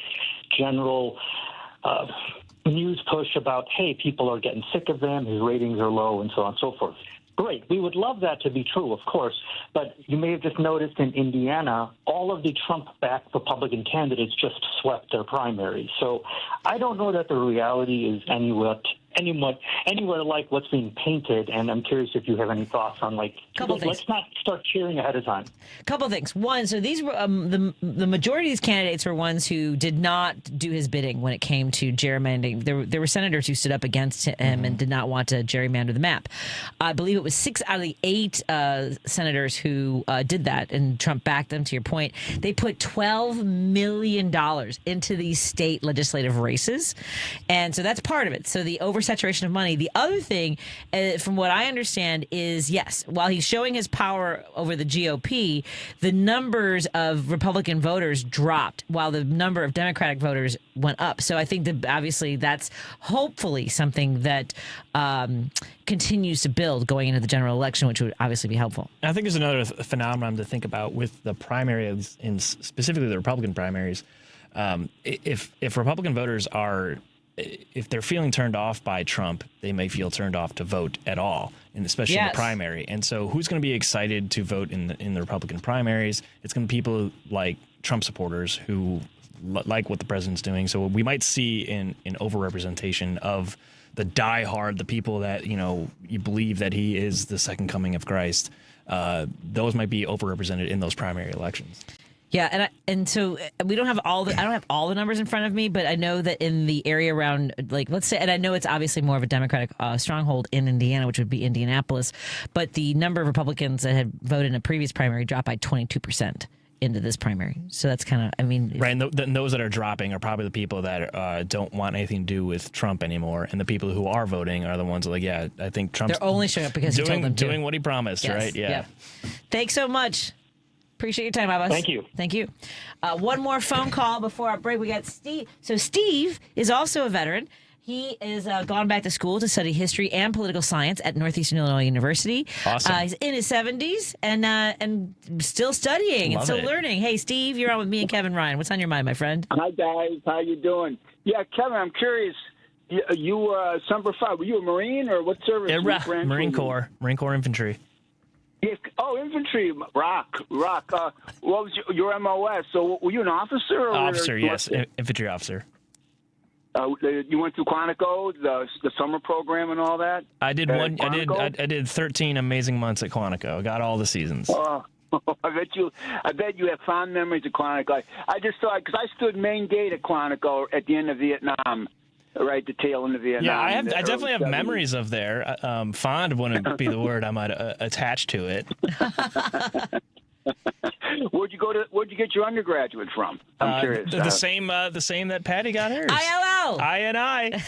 general news push about, hey, people are getting sick of them, his ratings are low, and so on and so forth. Great. We would love that to be true, of course. But you may have just noticed in Indiana, all of the Trump-backed Republican candidates just swept their primaries. So I don't know that the reality is anywhere like what's being painted, and I'm curious if you have any thoughts on let's not start cheering ahead of time. Couple things. One, so these were the majority of these candidates were ones who did not do his bidding when it came to gerrymandering. There were senators who stood up against him and did not want to gerrymander the map. I believe it was 6 out of the 8 senators who did that, and Trump backed them. To your point, they put $12 million into these state legislative races, and so that's part of it. So the oversaturation of money. The other thing, from what I understand, is yes, while he's showing his power over the GOP, the numbers of Republican voters dropped while the number of Democratic voters went up. So I think that obviously that's hopefully something that continues to build going into the general election, which would obviously be helpful. I think there's another phenomenon to think about with the primaries, in specifically the Republican primaries. If Republican voters are if they're feeling turned off by Trump, they may feel turned off to vote at all, and especially in the primary. And so who's going to be excited to vote in the Republican primaries? It's going to be people like Trump supporters who like what the president's doing. So we might see an overrepresentation of the diehard, the people that, you believe that he is the second coming of Christ. Those might be overrepresented in those primary elections. Yeah, and so we don't have I don't have all the numbers in front of me, but I know that in the area around, like, let's say, and I know it's obviously more of a Democratic stronghold in Indiana, which would be Indianapolis, but the number of Republicans that had voted in a previous primary dropped by 22% into this primary. So that's kind of, right, and those that are dropping are probably the people that don't want anything to do with Trump anymore, and the people who are voting are the ones that, like, yeah, I think Trump's they're only showing up because he told them to. Doing what he promised, right? Yeah. Yep. Thanks so much. Appreciate your time, Abbas. Thank you. One more phone call before our break. We got Steve. So Steve is also a veteran. He is gone back to school to study history and political science at Northeastern Illinois University. Awesome. He's in his 70s and still studying and still learning. Hey, Steve, you're on with me and Kevin Ryan. What's on your mind, my friend? Hi, guys. How you doing? Yeah, Kevin, I'm curious. You were Semper Fi. Were you a Marine or what service? Marine Corps Infantry. Yes. Oh, infantry. Rock. What was your MOS? So were you an officer? Or officer, yes. Infantry officer. You went through Quantico, the summer program and all that? I did one. I did 13 amazing months at Quantico. Got all the seasons. Oh, I bet you have fond memories of Quantico. I just thought, because I stood main gate at Quantico at the end of Vietnam. Right, the tail end of Vietnam. Yeah, I definitely have memories of there. Fond wouldn't be the word I might attach to it. Where'd you get your undergraduate from? I'm curious. The same that Patty got hers. ILL. I.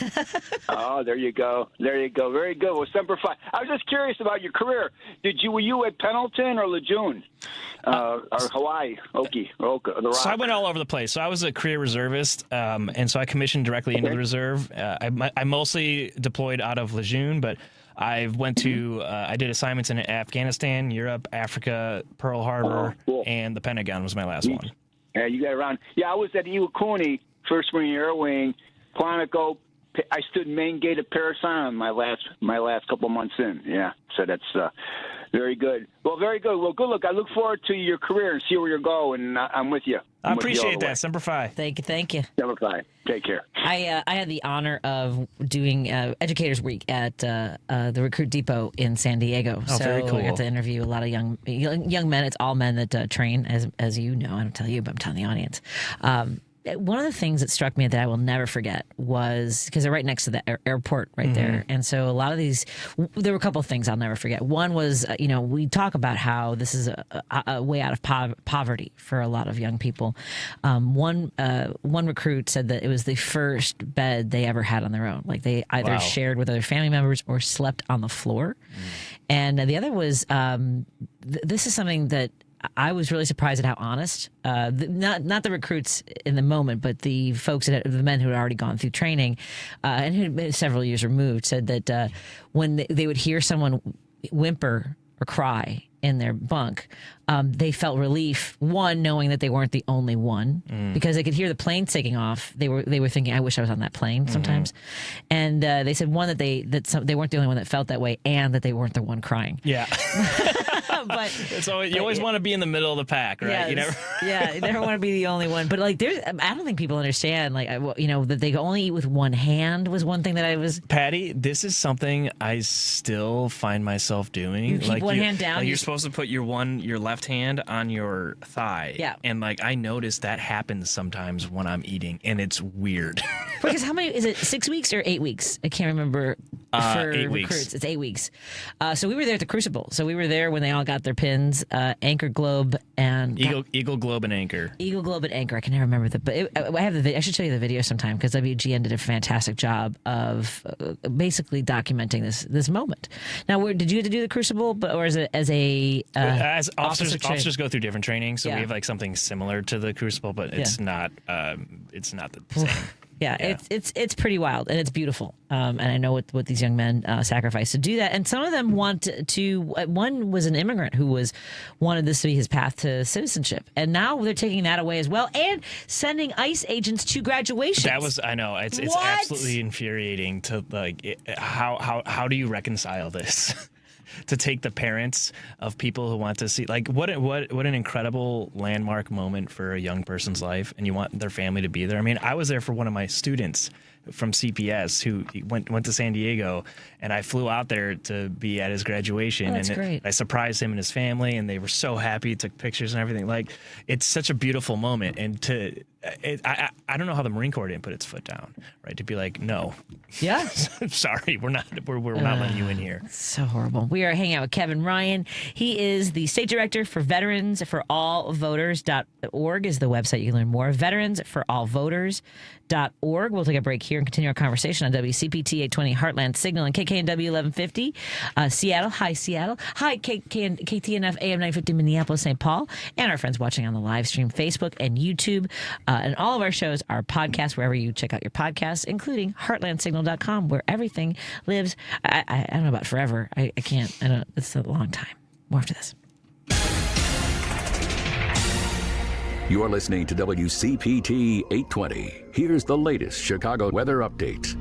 Oh, there you go. Very good. Well, Semper Fi. I was just curious about your career. Were you at Pendleton or Lejeune? Or Hawaii, Oka, the Rock. So I went all over the place. So I was a career reservist, and so I commissioned directly into the reserve. I mostly deployed out of Lejeune, but I went to I did assignments in Afghanistan, Europe, Africa, Pearl Harbor, and the Pentagon was my last one. Yeah, you got around. Yeah, I was at Iwakuni, 1st Marine Air Wing, Quantico. I stood main gate at Paris Island my last couple months in. Yeah, so that's very good. Well, very good. Well, good luck. I look forward to your career and see where you go, and I'm with you. I appreciate that. Semper Fi. Thank you. Semper Fi. Take care. I had the honor of doing Educators Week at the Recruit Depot in San Diego. Oh, so very cool. I got to interview a lot of young men. It's all men that train, as you know. I don't tell you, but I'm telling the audience. One of the things that struck me that I will never forget was, because they're right next to the airport right there. And so a lot of these, there were a couple of things I'll never forget. One was, we talk about how this is a way out of poverty for a lot of young people. One recruit said that it was the first bed they ever had on their own. Like they either shared with other family members or slept on the floor. And the other was, this is something that I was really surprised at how honest, not the recruits in the moment, but the folks, the men who had already gone through training and who had been several years removed, said that when they would hear someone whimper or cry in their bunk, they felt relief, one, knowing that they weren't the only one, because they could hear the plane taking off. They were thinking, I wish I was on that plane sometimes. And they said, one, that they weren't the only one that felt that way, and that they weren't the one crying. Yeah. But you always want to be in the middle of the pack, right? Yes, you never want to be the only one. But I don't think people understand, that they only eat with one hand was one thing that I was. Patty, this is something I still find myself doing. You keep one hand down. You're supposed to put your left hand on your thigh. Yeah. And I notice that happens sometimes when I'm eating, and it's weird. Because how many is it? 6 weeks or 8 weeks? I can't remember. For 8 recruits, weeks. It's 8 weeks. So we were there at the Crucible. So we were there when they all got their pins, Anchor Globe and Eagle Globe and Anchor. Eagle Globe and Anchor. I can never remember I have the video. I should show you the video sometime, because WGN did a fantastic job of basically documenting this moment. Now, did you have to do the Crucible, or as as officers go through different training, so we have something similar to the Crucible, but it's not the same. Yeah, it's pretty wild, and it's beautiful. And I know what these young men sacrifice to do that. And some of them want to. One was an immigrant who wanted this to be his path to citizenship, and now they're taking that away as well, and sending ICE agents to graduations. I know it's absolutely infuriating to how do you reconcile this? To take the parents of people who want to see, like, what an incredible landmark moment for a young person's life, and you want their family to be there. I mean, I was there for one of my students from CPS who went to San Diego, and I flew out there to be at his graduation. That's great. I surprised him and his family, and they were so happy, took pictures and everything. Like, it's such a beautiful moment, and I don't know how the Marine Corps didn't put its foot down, right? To be like, no, yeah, sorry, we're not letting you in here. So horrible. We are hanging out with Kevin Ryan. He is the state director for Veterans for All Voters.org is the website you can learn more. Veterans for All Voters.org. We'll take a break here and continue our conversation on WCPT 820 Heartland Signal and KKNW 1150 Seattle. Hi, Seattle. Hi, KTNF AM 950 Minneapolis, St. Paul, and our friends watching on the live stream, Facebook and YouTube. And all of our shows are podcasts wherever you check out your podcasts, including heartlandsignal.com, where everything lives. I don't know about forever. I can't. I don't. It's a long time. More after this. You're listening to WCPT 820. Here's the latest Chicago weather update.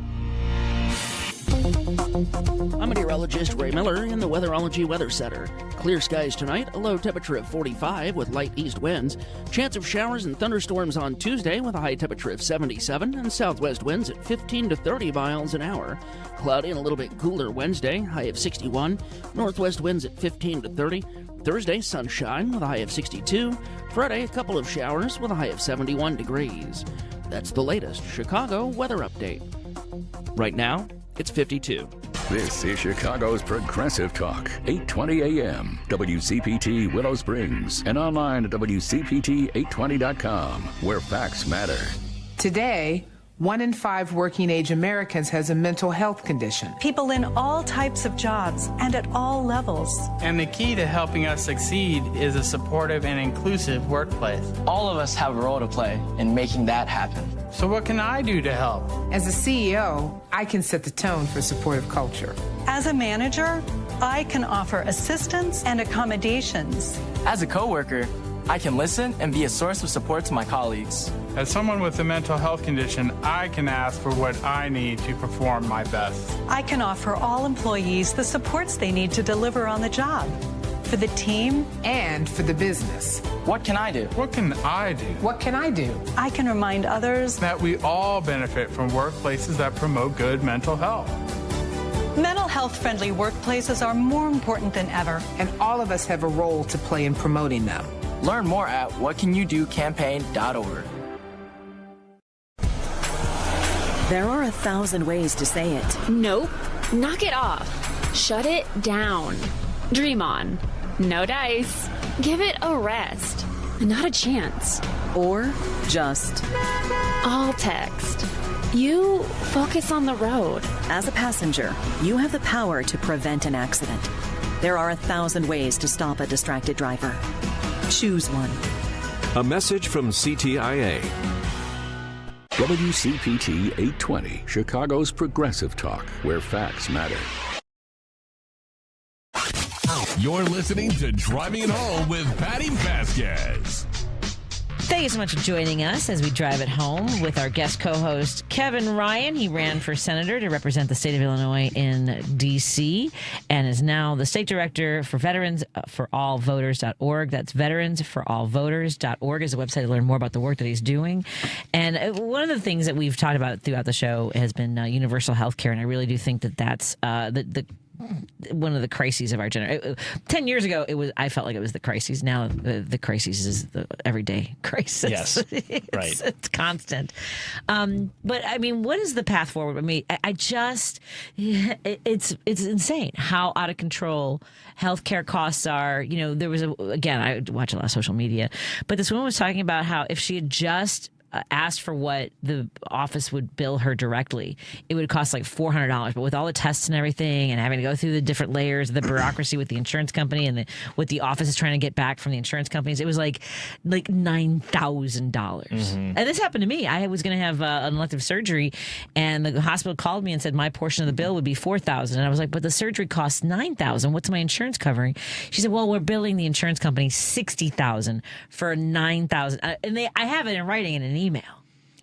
I'm meteorologist Ray Miller in the Weatherology Weather Center. Clear skies tonight, a low temperature of 45 with light east winds. Chance of showers and thunderstorms on Tuesday with a high temperature of 77 and southwest winds at 15 to 30 miles an hour. Cloudy and a little bit cooler Wednesday, high of 61. Northwest winds at 15 to 30. Thursday, sunshine with a high of 62. Friday, a couple of showers with a high of 71 degrees. That's the latest Chicago weather update. Right now, it's 52. This is Chicago's Progressive Talk, 820 AM, WCPT Willow Springs, and online at WCPT820.com, where facts matter. Today, 1 in 5 working-age Americans has a mental health condition. People in all types of jobs and at all levels. And the key to helping us succeed is a supportive and inclusive workplace. All of us have a role to play in making that happen. So what can I do to help? As a CEO, I can set the tone for supportive culture. As a manager, I can offer assistance and accommodations. As a coworker, I can listen and be a source of support to my colleagues. As someone with a mental health condition, I can ask for what I need to perform my best. I can offer all employees the supports they need to deliver on the job. For the team and for the business. What can I do? What can I do? What can I do? I can remind others that we all benefit from workplaces that promote good mental health. Mental health-friendly workplaces are more important than ever. And all of us have a role to play in promoting them. Learn more at whatcanyoudocampaign.org. There are 1,000 ways to say it. Nope. Knock it off. Shut it down. Dream on. No dice. Give it a rest. Not a chance. Or just all text. You focus on the road. As a passenger, you have the power to prevent an accident. There are 1,000 ways to stop a distracted driver. Choose one. A message from CTIA. WCPT 820, Chicago's Progressive Talk, where facts matter. You're listening to Driving It Home with Patti Vasquez. Thank you so much for joining us as we drive it home with our guest co-host, Kevin Ryan. He ran for senator to represent the state of Illinois in D.C. and is now the state director for Veterans for All Voters.org. That's veteransforallvoters.org is a website to learn more about the work that he's doing. And one of the things that we've talked about throughout the show has been universal health care, and I really do think that that's one of the crises of our generation. 10 years ago, I felt like it was the crises. Now the crisis is the everyday crisis. Yes, right. It's constant. But I mean, what is the path forward? I mean, it's insane how out of control healthcare costs are. There was I watch a lot of social media, but this woman was talking about how if she had just asked for what the office would bill her directly, it would cost like $400. But with all the tests and everything and having to go through the different layers of the bureaucracy with the insurance company and what the office is trying to get back from the insurance companies, it was like $9,000. And this happened to me. I was going to have an elective surgery, and the hospital called me and said my portion of the bill would be $4,000. And I was like, but the surgery costs $9,000. What's my insurance covering? She said, well, we're billing the insurance company $60,000 for $9,000. And I have it in writing in an email.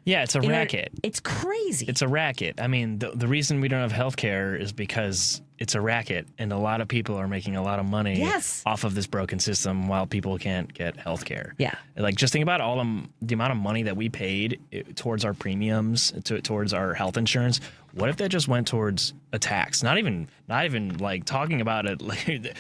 Yeah, it's a racket. It's crazy. It's a racket. I mean, the reason we don't have health care is because it's a racket, and a lot of people are making a lot of money off of this broken system while people can't get health care. Yeah. Like, just think about all the amount of money that we paid towards our premiums, towards our health insurance. What if that just went towards a tax? Not even like talking about it, like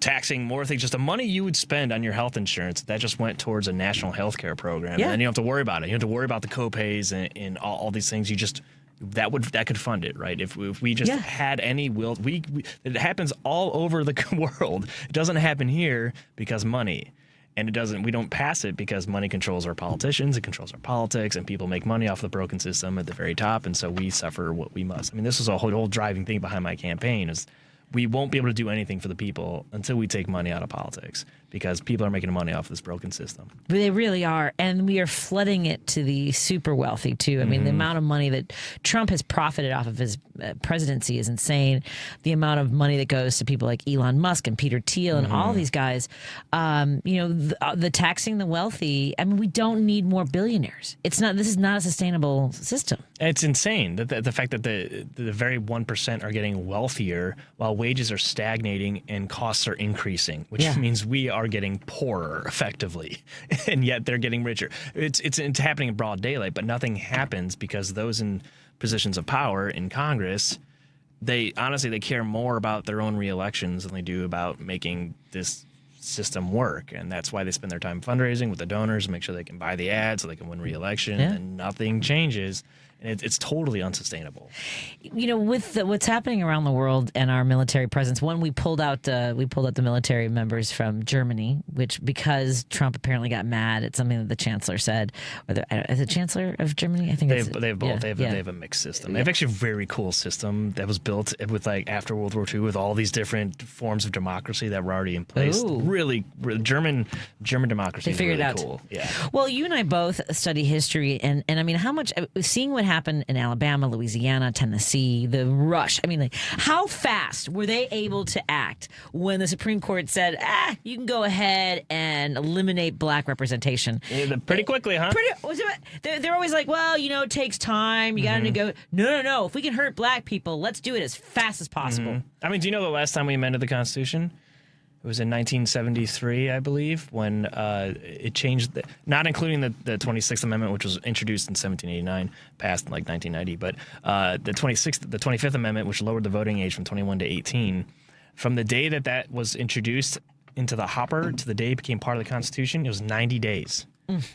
taxing more things, just the money you would spend on your health insurance, that just went towards a national health care program. Yeah. And then you don't have to worry about it. You don't have to worry about the copays and all these things. You just that could fund it, right? If we just had any will, it happens all over the world. It doesn't happen here because money. And we don't pass it because money controls our politicians, it controls our politics, and people make money off the broken system at the very top, and so we suffer what we must. I mean, this is a whole driving thing behind my campaign is we won't be able to do anything for the people until we take money out of politics, because people are making money off this broken system. They really are, and we are flooding it to the super wealthy, too. I mean, the amount of money that Trump has profited off of his presidency is insane. The amount of money that goes to people like Elon Musk and Peter Thiel and all these guys, the taxing the wealthy. I mean, we don't need more billionaires. This is not a sustainable system. It's insane that the fact that the very 1% are getting wealthier while wages are stagnating and costs are increasing, which means we are getting poorer effectively, and yet they're getting richer. It's happening in broad daylight, but nothing happens because those in positions of power in Congress, they care more about their own reelections than they do about making this system work, and that's why they spend their time fundraising with the donors and make sure they can buy the ads so they can win re-election, and nothing changes. And it's totally unsustainable. You know, with what's happening around the world and our military presence, we pulled out the military members from Germany, which because Trump apparently got mad at something that the chancellor said. Is the chancellor of Germany? I think they have both. They have a mixed system. They have actually a very cool system that was built with after World War II with all these different forms of democracy that were already in place. Ooh. Really, German democracy. They figured really it out. Cool. Yeah. Well, you and I both study history, and I mean, how much seeing what happened in Alabama, Louisiana, Tennessee, the rush. I mean, like, how fast were they able to act when the Supreme Court said, you can go ahead and eliminate black representation? Pretty quickly, huh? They're always like, well, it takes time. You got to go. No. If we can hurt black people, let's do it as fast as possible. I mean, do you know the last time we amended the Constitution? It was in 1973, I believe, when it changed, not including the 26th Amendment, which was introduced in 1789, passed in 1990, but the 25th Amendment, which lowered the voting age from 21 to 18. From the day that was introduced into the hopper to the day it became part of the Constitution, it was 90 days.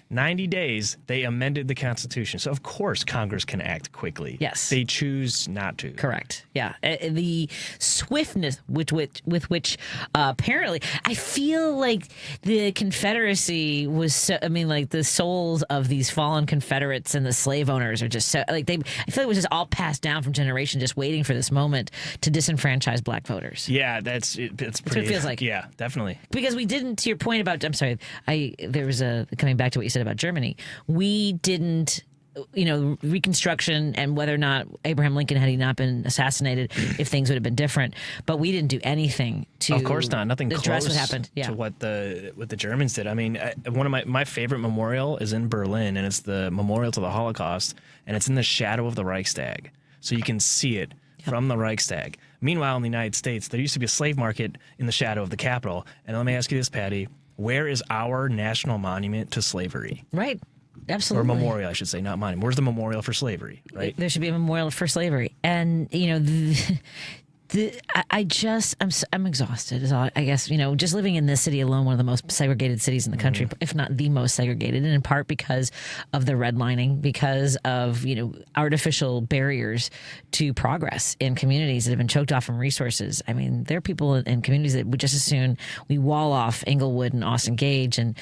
90 days, they amended the Constitution. So, of course, Congress can act quickly. Yes. They choose not to. Correct. Yeah. The swiftness with which apparently, I feel like the Confederacy was the souls of these fallen Confederates and the slave owners are just so, I feel like it was just all passed down from generation, just waiting for this moment to disenfranchise black voters. Yeah, that's pretty. That's what it feels like. Yeah, definitely. Because we didn't, to your point about, I'm sorry, there was coming back to what you said about Germany, we didn't, Reconstruction and whether or not Abraham Lincoln, had he not been assassinated, if things would have been different, but we didn't do anything to of course not, nothing address close what happened. Yeah. to what the Germans did. I mean, one of my favorite memorial is in Berlin, and it's the memorial to the Holocaust, and it's in the shadow of the Reichstag, so you can see it from the Reichstag. Meanwhile, in the United States, there used to be a slave market in the shadow of the Capitol. And let me ask you this, Patty. Where is our national monument to slavery? Right. Absolutely. Or memorial, I should say, not monument. Where's the memorial for slavery, right? There should be a memorial for slavery. And, I'm exhausted. Is all, I guess, just living in this city alone, one of the most segregated cities in the country, if not the most segregated, and in part because of the redlining, because of, artificial barriers to progress in communities that have been choked off from resources. I mean, there are people in communities that would just as soon we wall off Inglewood and Austin Gage, and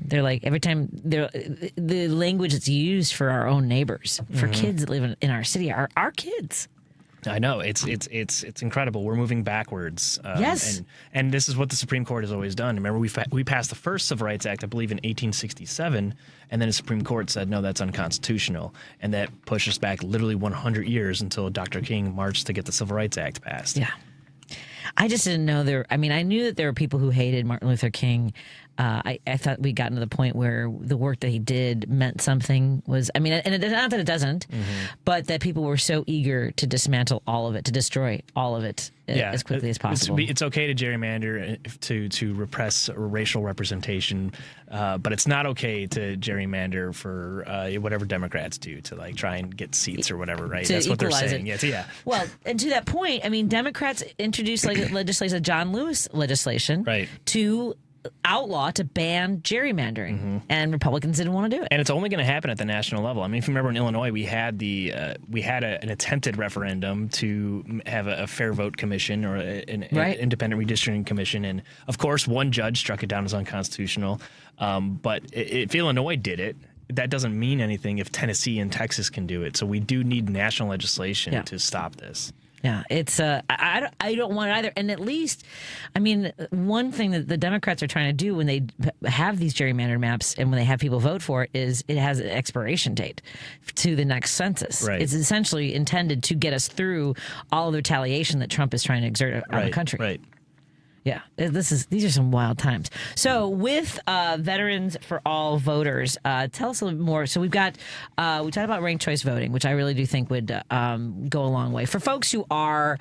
they're like, every time the language that's used for our own neighbors, for kids that live in our city, are our kids. I know it's incredible. We're moving backwards. Yes, and this is what the Supreme Court has always done. Remember, we passed the first Civil Rights Act, I believe, in 1867, and then the Supreme Court said no, that's unconstitutional, and that pushed us back literally 100 years until Dr. King marched to get the Civil Rights Act passed. Yeah, I just didn't know I knew that there were people who hated Martin Luther King. I thought we'd gotten to the point where the work that he did meant something. And not that it doesn't, but that people were so eager to dismantle all of it, to destroy all of it as quickly as possible. It's okay to gerrymander to repress racial representation, but it's not okay to gerrymander for whatever Democrats do to try and get seats or whatever, right? That's what they're saying. Yeah. Well, and to that point, Democrats introduced legislation, John Lewis legislation, right, to outlaw, to ban gerrymandering, and Republicans didn't want to do it. And it's only going to happen at the national level. I mean, if you remember in Illinois, we had an attempted referendum to have a fair vote commission or an independent redistricting commission, and of course, one judge struck it down as unconstitutional. But if Illinois did it, that doesn't mean anything if Tennessee and Texas can do it. So we do need national legislation to stop this. Yeah, it's I don't want it either. And at least, one thing that the Democrats are trying to do when they have these gerrymandered maps and when they have people vote for it is it has an expiration date to the next census. Right. It's essentially intended to get us through all of the retaliation that Trump is trying to exert on the country. Right. Yeah, these are some wild times. So with Veterans for All Voters, tell us a little bit more. So we talked about ranked choice voting, which I really do think would go a long way. For folks who are,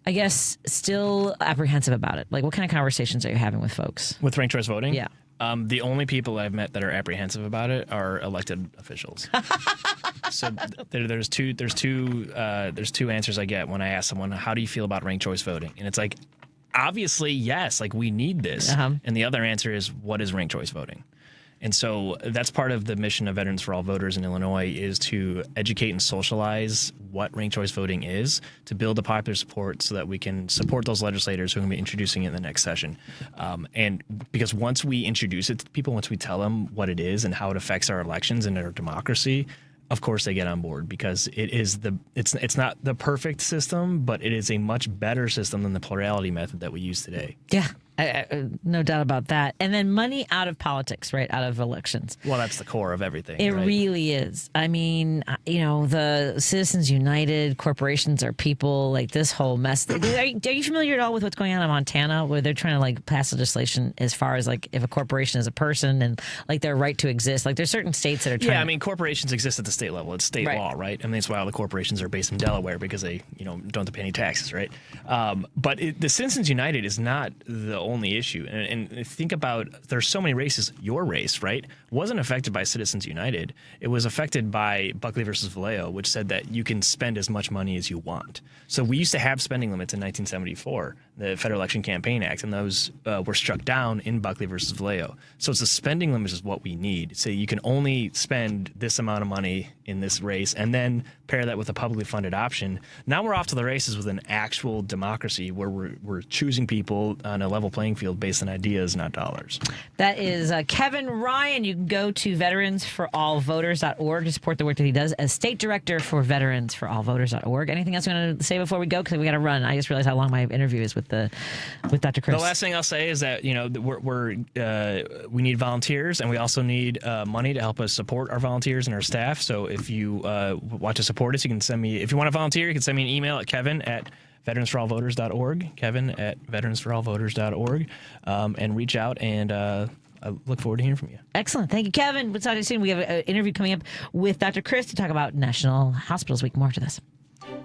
I guess, still apprehensive about it, what kind of conversations are you having with folks? With ranked choice voting? Yeah. The only people I've met that are apprehensive about it are elected officials. So there's two answers I get when I ask someone, how do you feel about ranked choice voting? And it's like, obviously, yes, we need this. And the other answer is, what is ranked choice voting? And so that's part of the mission of Veterans for All Voters in Illinois, is to educate and socialize what ranked choice voting is, to build a popular support so that we can support those legislators who are going to be introducing it in the next session. And because once we introduce it to people, once we tell them what it is and how it affects our elections and our democracy, of course they get on board, because it's not the perfect system, but it is a much better system than the plurality method that we use today. Yeah, no doubt about that. And then money out of politics, right, out of elections. Well, that's the core of everything. It really is. The Citizens United, corporations are people, this whole mess. Are you familiar at all with what's going on in Montana, where they're trying to pass legislation as far as if a corporation is a person and their right to exist? There's certain states that are trying. Yeah, corporations exist at the state level. It's state law, right? And that's why all the corporations are based in Delaware, because they don't have to pay any taxes, right? But the Citizens United is not the only issue. And think about, there's so many races. Your race, right, wasn't affected by Citizens United. It was affected by Buckley versus Vallejo, which said that you can spend as much money as you want. So we used to have spending limits in 1974, the Federal Election Campaign Act, and those were struck down in Buckley versus Vallejo. So it's the spending limits is what we need. So you can only spend this amount of money in this race, and then pair that with a publicly funded option. Now we're off to the races with an actual democracy where we're choosing people on a level playing field based on ideas, not dollars. That is Kevin Ryan. You can go to veteransforallvoters.org to support the work that he does as state director for veteransforallvoters.org. Anything else you want to say before we go? Because we got to run. I just realized how long my interview is with Dr. Chris. The last thing I'll say is that we need volunteers, and we also need money to help us support our volunteers and our staff. So if you want to support us, you can send me. If you want to volunteer, you can send me an email at kevin@veteransforallvoters.org, kevin@veteransforallvoters.org, and reach out, and I look forward to hearing from you. Excellent. Thank you, Kevin. We'll talk to you soon. We have an interview coming up with Dr. Chris to talk about National Hospitals Week. More to this.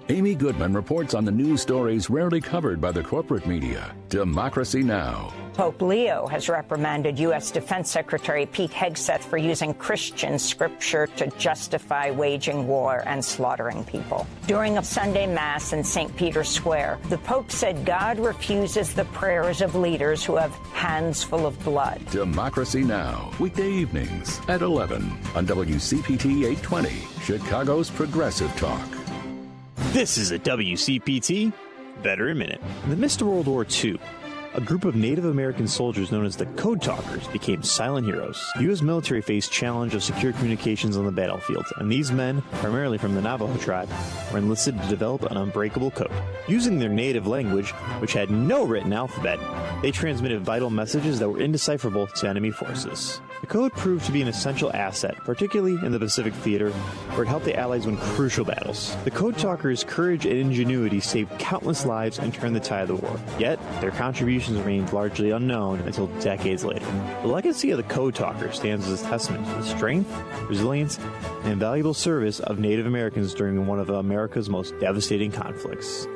Amy Goodman reports on the news stories rarely covered by the corporate media. Democracy Now! Pope Leo has reprimanded U.S. Defense Secretary Pete Hegseth for using Christian scripture to justify waging war and slaughtering people. During a Sunday Mass in St. Peter's Square, the Pope said God refuses the prayers of leaders who have hands full of blood. Democracy Now! Weekday evenings at 11 on WCPT 820, Chicago's Progressive Talk. This is a WCPT Veteran Minute. In the midst of World War II, a group of Native American soldiers known as the Code Talkers became silent heroes. The U.S. military faced challenge of secure communications on the battlefield, and these men, primarily from the Navajo tribe, were enlisted to develop an unbreakable code. Using their native language, which had no written alphabet, they transmitted vital messages that were indecipherable to enemy forces. The code proved to be an essential asset, particularly in the Pacific Theater, where it helped the Allies win crucial battles. The Code Talkers' courage and ingenuity saved countless lives and turned the tide of the war. Yet, their contributions remained largely unknown until decades later. The legacy of the Code Talkers stands as a testament to the strength, resilience, and invaluable service of Native Americans during one of America's most devastating conflicts.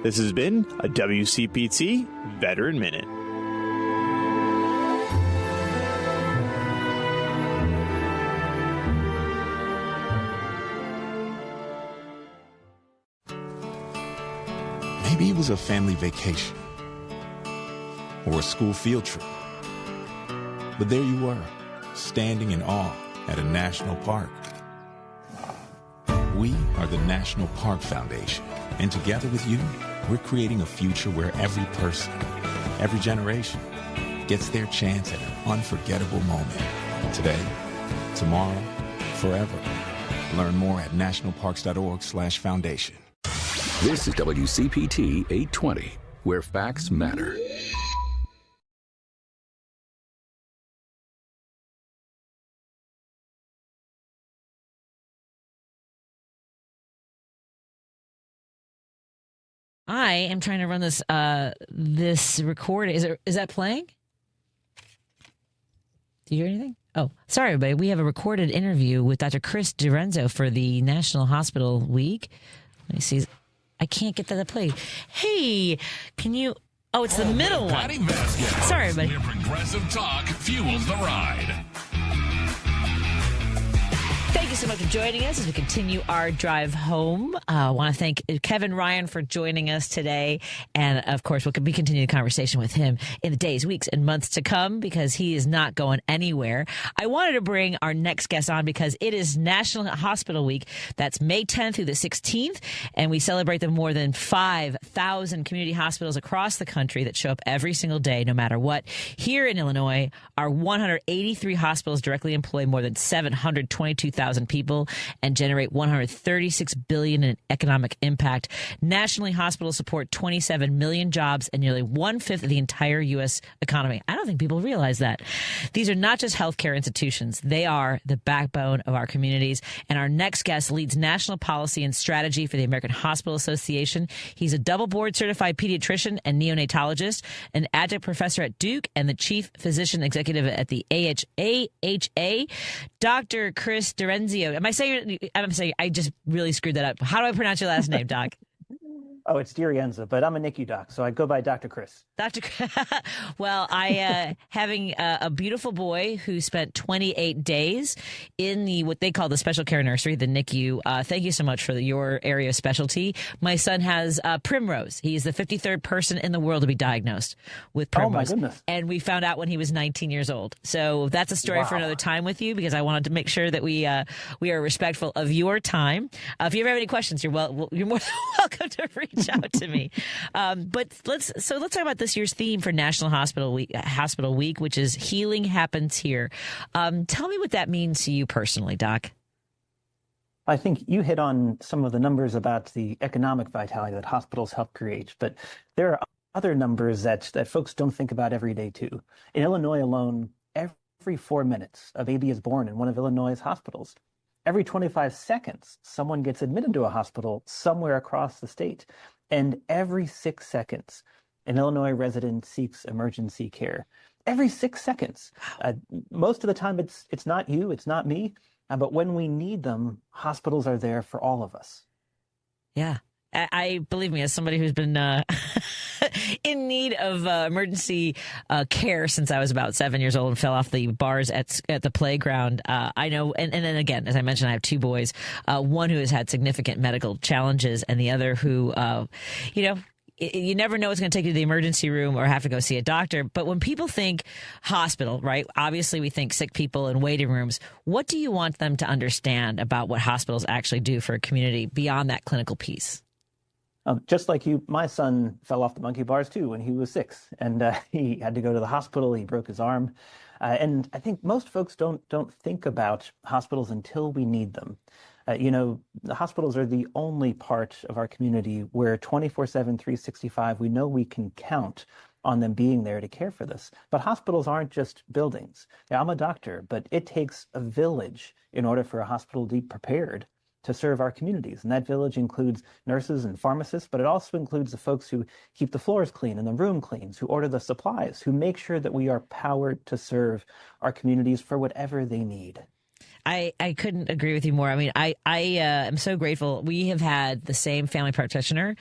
This has been a WCPT Veteran Minute. Maybe it was a family vacation or a school field trip. But there you were, standing in awe at a national park. We are the National Park Foundation, and together with you, we're creating a future where every person, every generation, gets their chance at an unforgettable moment. Today, tomorrow, forever. Learn more at nationalparks.org/foundation. This is WCPT 820, where facts matter. I am trying to run this this recording. Is that playing? Do you hear anything? Oh, sorry, everybody. We have a recorded interview with Dr. Chris DeRienzo for the National Hospital Week. Let me see. I can't get that to play. Hey, can you? Oh, it's the middle one. Patti Vasquez. Sorry, everybody. Where progressive talk fuels the ride. Thank you so much for joining us as we continue our drive home. I want to thank Kevin Ryan for joining us today. And, of course, we'll be continuing the conversation with him in the days, weeks, and months to come because he is not going anywhere. I wanted to bring our next guest on because it is National Hospital Week. That's May 10th through the 16th. And we celebrate the more than 5,000 community hospitals across the country that show up every single day, no matter what. Here in Illinois, our 183 hospitals directly employ more than 722,000 people and generate $136 billion in economic impact. Nationally, hospitals support 27 million jobs and nearly 1/5 of the entire U.S. economy. I don't think people realize that. These are not just healthcare institutions. They are the backbone of our communities. And our next guest leads national policy and strategy for the American Hospital Association. He's a double board certified pediatrician and neonatologist, an adjunct professor at Duke, and the chief physician executive at the AHA. Dr. Chris DeRienzo. I'm saying I just really screwed that up. How do I pronounce your last name, Doc? Oh, it's DeRienzo, but I'm a NICU doc, so I go by Dr. Chris. Well, I having a beautiful boy who spent 28 days in what they call the special care nursery, the NICU. Thank you so much for your area of specialty. My son has Primrose. He's the 53rd person in the world to be diagnosed with Primrose. Oh, my goodness. And we found out when he was 19 years old. So that's a story for another time with you because I wanted to make sure that we are respectful of your time. If you ever have any questions, you're more than welcome to reach out to me. But let's talk about this year's theme for National Hospital Week, which is Healing Happens Here. Tell me what that means to you personally, Doc. I think you hit on some of the numbers about the economic vitality that hospitals help create, but there are other numbers that folks don't think about every day too. In Illinois alone, every 4 minutes, a baby is born in one of Illinois' hospitals. Every 25 seconds, someone gets admitted to a hospital somewhere across the state. And every 6 seconds, an Illinois resident seeks emergency care. Every 6 seconds. Most of the time, it's not you, it's not me. But when we need them, hospitals are there for all of us. Yeah. I believe me, as somebody who's been in need of emergency care since I was about 7 years old and fell off the bars at the playground, I know. And then again, as I mentioned, I have two boys, one who has had significant medical challenges and the other who, you never know what's going to take you to the emergency room or have to go see a doctor. But when people think hospital, right, obviously we think sick people in waiting rooms. What do you want them to understand about what hospitals actually do for a community beyond that clinical piece? Just like you, my son fell off the monkey bars too when he was 6, and he had to go to the hospital. He broke his arm. And I think most folks don't think about hospitals until we need them. The hospitals are the only part of our community where 24/7, 365, we know we can count on them being there to care for this. But hospitals aren't just buildings. Now, I'm a doctor, but it takes a village in order for a hospital to be prepared to serve our communities. And that village includes nurses and pharmacists, but it also includes the folks who keep the floors clean and the room clean, who order the supplies, who make sure that we are powered to serve our communities for whatever they need. I couldn't agree with you more. I mean, I am so grateful. We have had the same family practitioner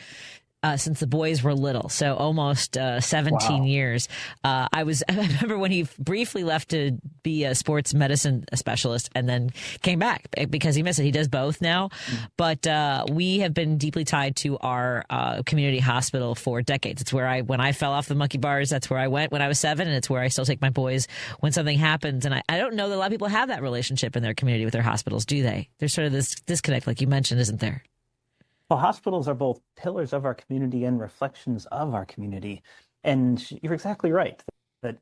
since the boys were little, so almost 17 years. I remember when he briefly left to be a sports medicine specialist and then came back because he missed it. He does both now. But we have been deeply tied to our community hospital for decades. It's where when I fell off the monkey bars, that's where I went when I was 7, and it's where I still take my boys when something happens. And I don't know that a lot of people have that relationship in their community with their hospitals, do they? There's sort of this disconnect, like you mentioned, isn't there? Well, hospitals are both pillars of our community and reflections of our community. And you're exactly right that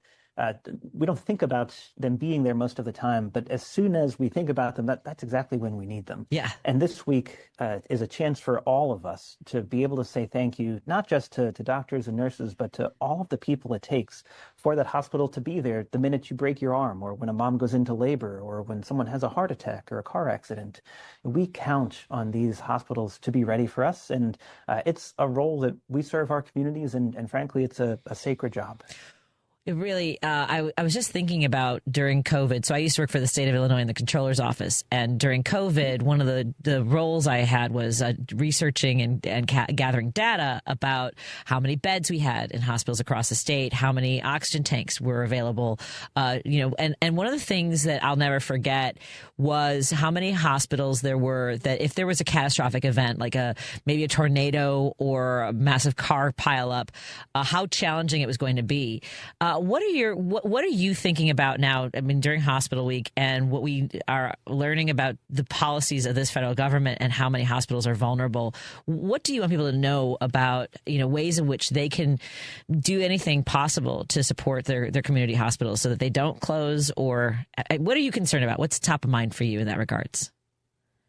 we don't think about them being there most of the time, but as soon as we think about them, that's exactly when we need them. Yeah. And this week is a chance for all of us to be able to say thank you, not just to doctors and nurses, but to all of the people it takes for that hospital to be there the minute you break your arm, or when a mom goes into labor, or when someone has a heart attack or a car accident. We count on these hospitals to be ready for us, and it's a role that we serve our communities, and frankly, it's a sacred job. It really, I was just thinking about during COVID. So I used to work for the state of Illinois in the controller's office. And during COVID, one of the roles I had was researching and gathering data about how many beds we had in hospitals across the state, how many oxygen tanks were available, and one of the things that I'll never forget was how many hospitals there were that if there was a catastrophic event, like maybe a tornado or a massive car pileup, how challenging it was going to be. What are you thinking about now? I mean, during Hospital Week and what we are learning about the policies of this federal government and how many hospitals are vulnerable. What do you want people to know about, ways in which they can do anything possible to support their community hospitals so that they don't close? Or what are you concerned about? What's top of mind for you in that regards?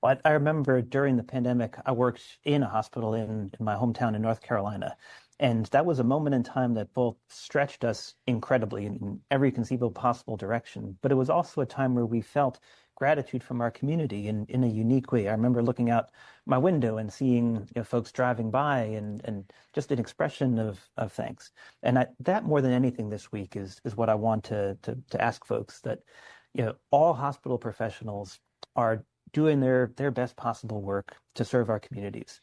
Well, I remember during the pandemic, I worked in a hospital in my hometown in North Carolina. And that was a moment in time that both stretched us incredibly in every conceivable possible direction. But it was also a time where we felt gratitude from our community in a unique way. I remember looking out my window and seeing folks driving by and just an expression of thanks. And that more than anything this week is what I want to ask folks, that all hospital professionals are doing their best possible work to serve our communities,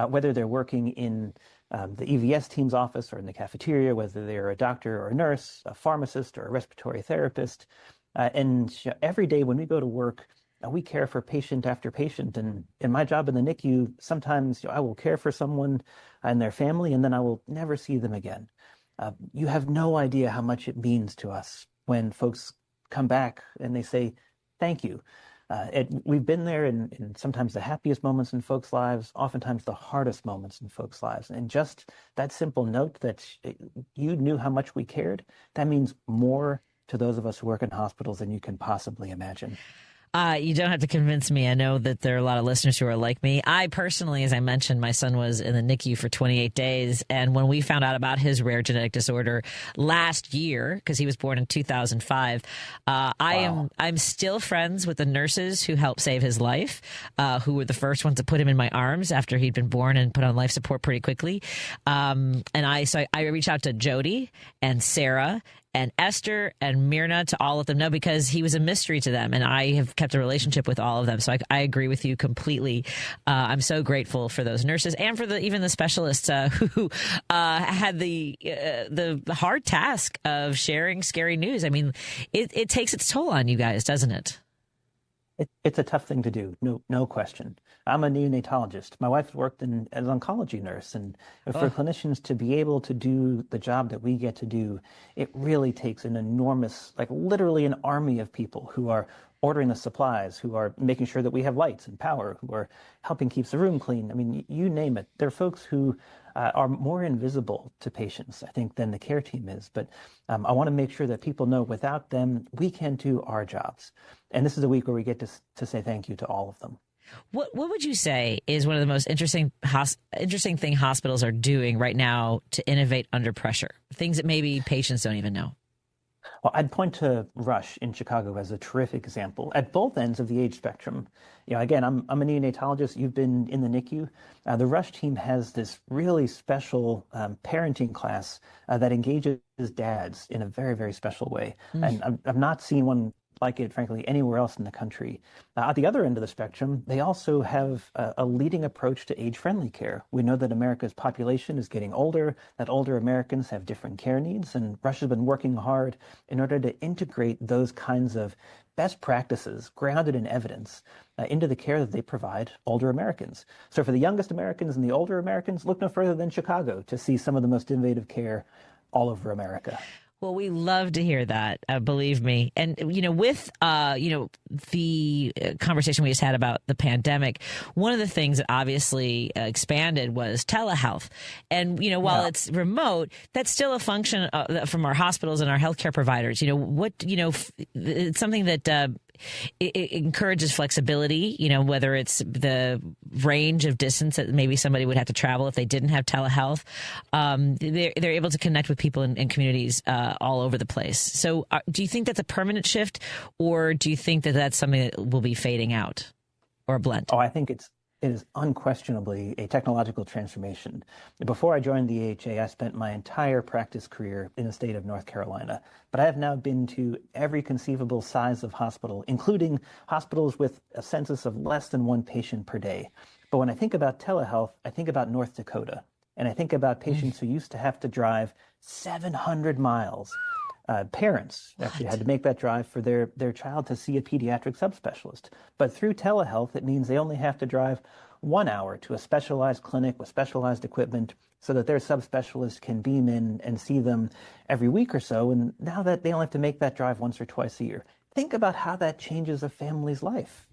whether they're working in the EVS team's office or in the cafeteria, whether they're a doctor or a nurse, a pharmacist or a respiratory therapist. And every day when we go to work, we care for patient after patient. And in my job in the NICU, sometimes I will care for someone and their family, and then I will never see them again. You have no idea how much it means to us when folks come back and they say, thank you. We've been there in sometimes the happiest moments in folks' lives, oftentimes the hardest moments in folks' lives. And just that simple note that you knew how much we cared, that means more to those of us who work in hospitals than you can possibly imagine. You don't have to convince me. I know that there are a lot of listeners who are like me. I personally, as I mentioned, my son was in the NICU for 28 days. And when we found out about his rare genetic disorder last year, because he was born in 2005, I'm still friends with the nurses who helped save his life, who were the first ones to put him in my arms after he'd been born and put on life support pretty quickly. And I reached out to Jody and Sarah and Esther and Myrna, to all of them. No, because he was a mystery to them, and I have kept a relationship with all of them. So I agree with you completely. I'm so grateful for those nurses and for even the specialists who had the hard task of sharing scary news. I mean, it takes its toll on you guys, doesn't it? It's a tough thing to do, no question. I'm a neonatologist. My wife worked as an oncology nurse, and for clinicians to be able to do the job that we get to do, it really takes an enormous, like literally an army of people who are ordering the supplies, who are making sure that we have lights and power, who are helping keep the room clean. I mean, you name it. There are folks who are more invisible to patients, I think, than the care team is. But I want to make sure that people know without them, we can do our jobs. And this is a week where we get to say thank you to all of them. What would you say is one of the most interesting thing hospitals are doing right now to innovate under pressure? Things that maybe patients don't even know. Well, I'd point to Rush in Chicago as a terrific example at both ends of the age spectrum. You know, again, I'm a neonatologist. You've been in the NICU. The Rush team has this really special parenting class that engages dads in a very, very special way. And I've not seen one like it, frankly, anywhere else in the country. At the other end of the spectrum, they also have a leading approach to age-friendly care. We know that America's population is getting older, that older Americans have different care needs, and Rush has been working hard in order to integrate those kinds of best practices grounded in evidence into the care that they provide older Americans. So for the youngest Americans and the older Americans, look no further than Chicago to see some of the most innovative care all over America. Well, we love to hear that, believe me. And, with, the conversation we just had about the pandemic, one of the things that obviously expanded was telehealth. And, while it's remote, that's still a function from our hospitals and our healthcare providers. It's something that it encourages flexibility, whether it's the range of distance that maybe somebody would have to travel if they didn't have telehealth. They're able to connect with people in communities all over the place. So do you think that's a permanent shift, or do you think that that's something that will be fading out, or a blend? Oh, I think it is unquestionably a technological transformation. Before I joined the AHA, I spent my entire practice career in the state of North Carolina, but I have now been to every conceivable size of hospital, including hospitals with a census of less than one patient per day. But when I think about telehealth, I think about North Dakota, and I think about patients who used to have to drive 700 miles. Parents actually had to make that drive for their child to see a pediatric subspecialist. But through telehealth, it means they only have to drive 1 hour to a specialized clinic with specialized equipment so that their subspecialist can beam in and see them every week or so. And now that they only have to make that drive once or twice a year. Think about how that changes a family's life.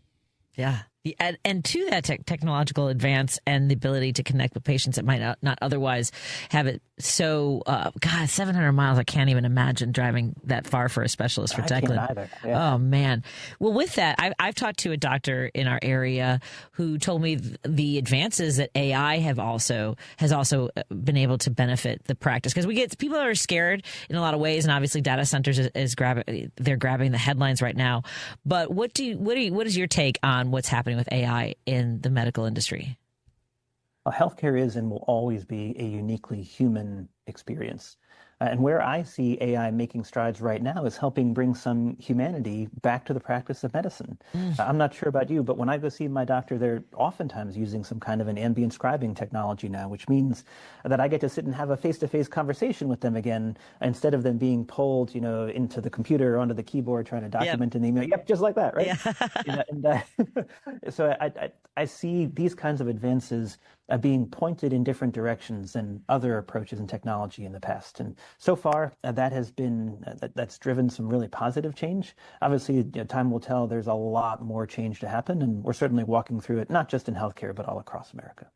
Yeah. And to that technological advance and the ability to connect with patients that might not otherwise have it. So, 700 miles, I can't even imagine driving that far for a specialist for Declan. I can't either. Yeah. Oh, man. Well, with that, I've talked to a doctor in our area who told me the advances that AI has also been able to benefit the practice. Because people are scared in a lot of ways, and obviously data centers they're grabbing the headlines right now. But what is your take on what's happening with AI in the medical industry? Well, healthcare is and will always be a uniquely human experience. And where I see AI making strides right now is helping bring some humanity back to the practice of medicine. I'm not sure about you, but when I go see my doctor, they're oftentimes using some kind of an ambient scribing technology now, which means that I get to sit and have a face-to-face conversation with them again, instead of them being pulled, into the computer or onto the keyboard trying to document an email. Yep, just like that, right? Yeah. So I see these kinds of advances being pointed in different directions than other approaches in technology in the past. And so far, that has been that's driven some really positive change. Obviously, time will tell. There's a lot more change to happen, and we're certainly walking through it, not just in healthcare, but all across America.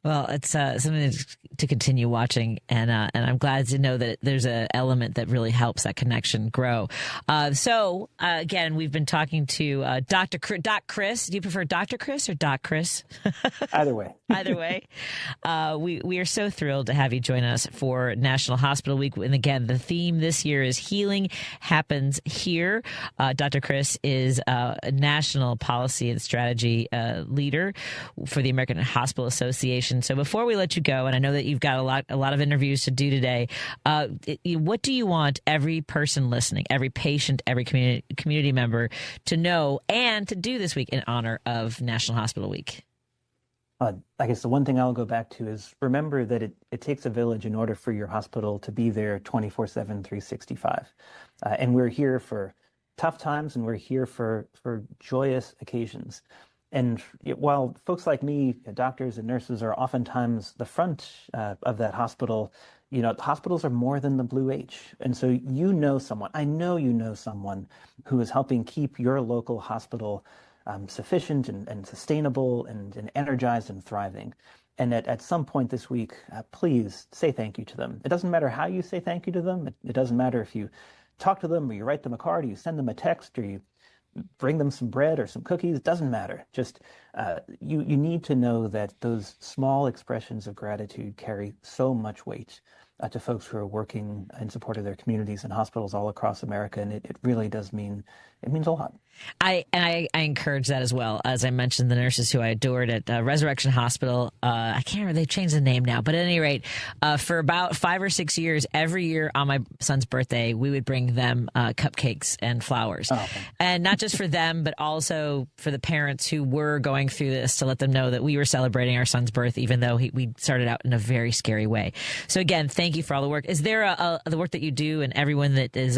Well, it's something to continue watching, and I'm glad to know that there's an element that really helps that connection grow. So again, we've been talking to Doc Chris. Do you prefer Dr. Chris or Doc Chris? Either way. Either way. We are so thrilled to have you join us for National Hospital Week. And again, the theme this year is Healing Happens Here. Dr. Chris is a national policy and strategy leader for the American Hospital Association. Association. So before we let you go, and I know that you've got a lot of interviews to do today, what do you want every person listening, every patient, every community member to know and to do this week in honor of National Hospital Week? I guess the one thing I'll go back to is remember that it takes a village in order for your hospital to be there 24/7, 365. And we're here for tough times, and we're here for joyous occasions. And while folks like me, doctors and nurses, are oftentimes the front of that hospital, hospitals are more than the Blue H. And so someone, I know you know someone who is helping keep your local hospital sufficient and sustainable and energized and thriving. And at some point this week, please say thank you to them. It doesn't matter how you say thank you to them. It doesn't matter if you talk to them or you write them a card or you send them a text or you bring them some bread or some cookies. It doesn't matter. Just you need to know that those small expressions of gratitude carry so much weight to folks who are working in support of their communities and hospitals all across America. And it really does means a lot. I encourage that as well. As I mentioned, the nurses who I adored at Resurrection Hospital, I can't remember, they've changed the name now, but at any rate, for about 5 or 6 years, every year on my son's birthday, we would bring them cupcakes and flowers. Oh. And not just for them, but also for the parents who were going through this, to let them know that we were celebrating our son's birth, even though we started out in a very scary way. So again, thank you for all the work. Is there the work that you do and everyone that is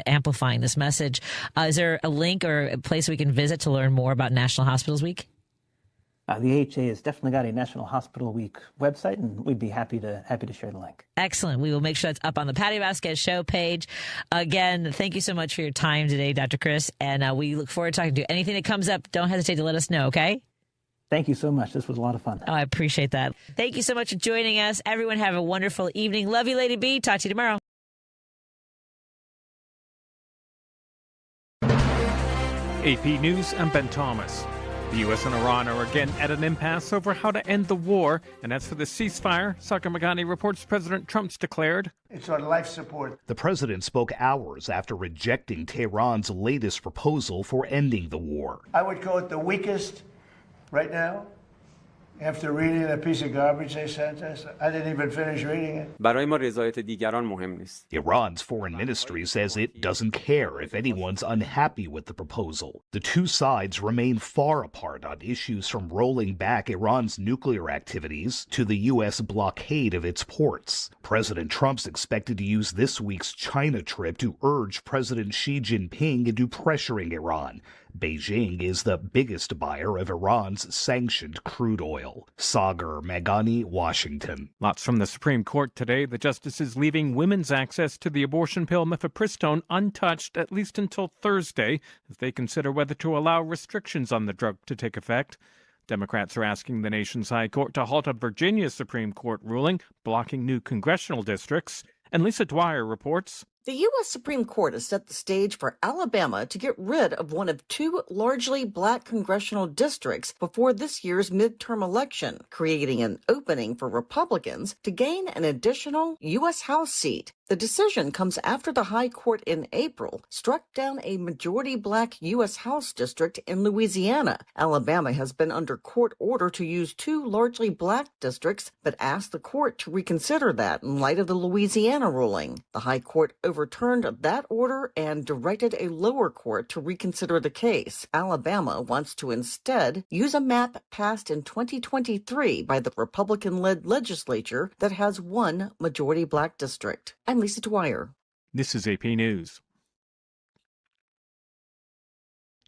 amplifying this message? Is there a link or a place we can visit to learn more about National Hospitals Week? The AHA has definitely got a National Hospital Week website, and we'd be happy to share the link. Excellent. We will make sure it's up on the Patti Vasquez Show page. Again, thank you so much for your time today, Dr. Chris, and we look forward to talking to you. Anything that comes up, don't hesitate to let us know, okay? Thank you so much. This was a lot of fun. Oh, I appreciate that. Thank you so much for joining us. Everyone have a wonderful evening. Love you, Lady B. Talk to you tomorrow. AP News, I'm Ben Thomas. The U.S. and Iran are again at an impasse over how to end the war. And as for the ceasefire, Sakar Magani reports President Trump's declared, "It's on life support." The president spoke hours after rejecting Tehran's latest proposal for ending the war. I would call it the weakest right now. After reading that piece of garbage they sent us, I didn't even finish reading it. برای ما رضایت دیگران مهم نیست. Iran's foreign ministry says it doesn't care if anyone's unhappy with the proposal. The two sides remain far apart on issues from rolling back Iran's nuclear activities to the U.S. blockade of its ports. President Trump's expected to use this week's China trip to urge President Xi Jinping into pressuring Iran. Beijing is the biggest buyer of Iran's sanctioned crude oil. Sagar Magani, Washington. Lots from the Supreme Court today. The justices leaving women's access to the abortion pill mifepristone untouched at least until Thursday, as they consider whether to allow restrictions on the drug to take effect. Democrats are asking the nation's high court to halt a Virginia Supreme Court ruling blocking new congressional districts. And Lisa Dwyer reports. The U.S. Supreme Court has set the stage for Alabama to get rid of one of two largely black congressional districts before this year's midterm election, creating an opening for Republicans to gain an additional U.S. House seat. The decision comes after the High Court in April struck down a majority black U.S. House district in Louisiana. Alabama has been under court order to use two largely black districts, but asked the court to reconsider that in light of the Louisiana ruling. The High Court overturned that order and directed a lower court to reconsider the case. Alabama wants to instead use a map passed in 2023 by the Republican-led legislature that has one majority black district. I'm Lisa Dwyer. This is AP News.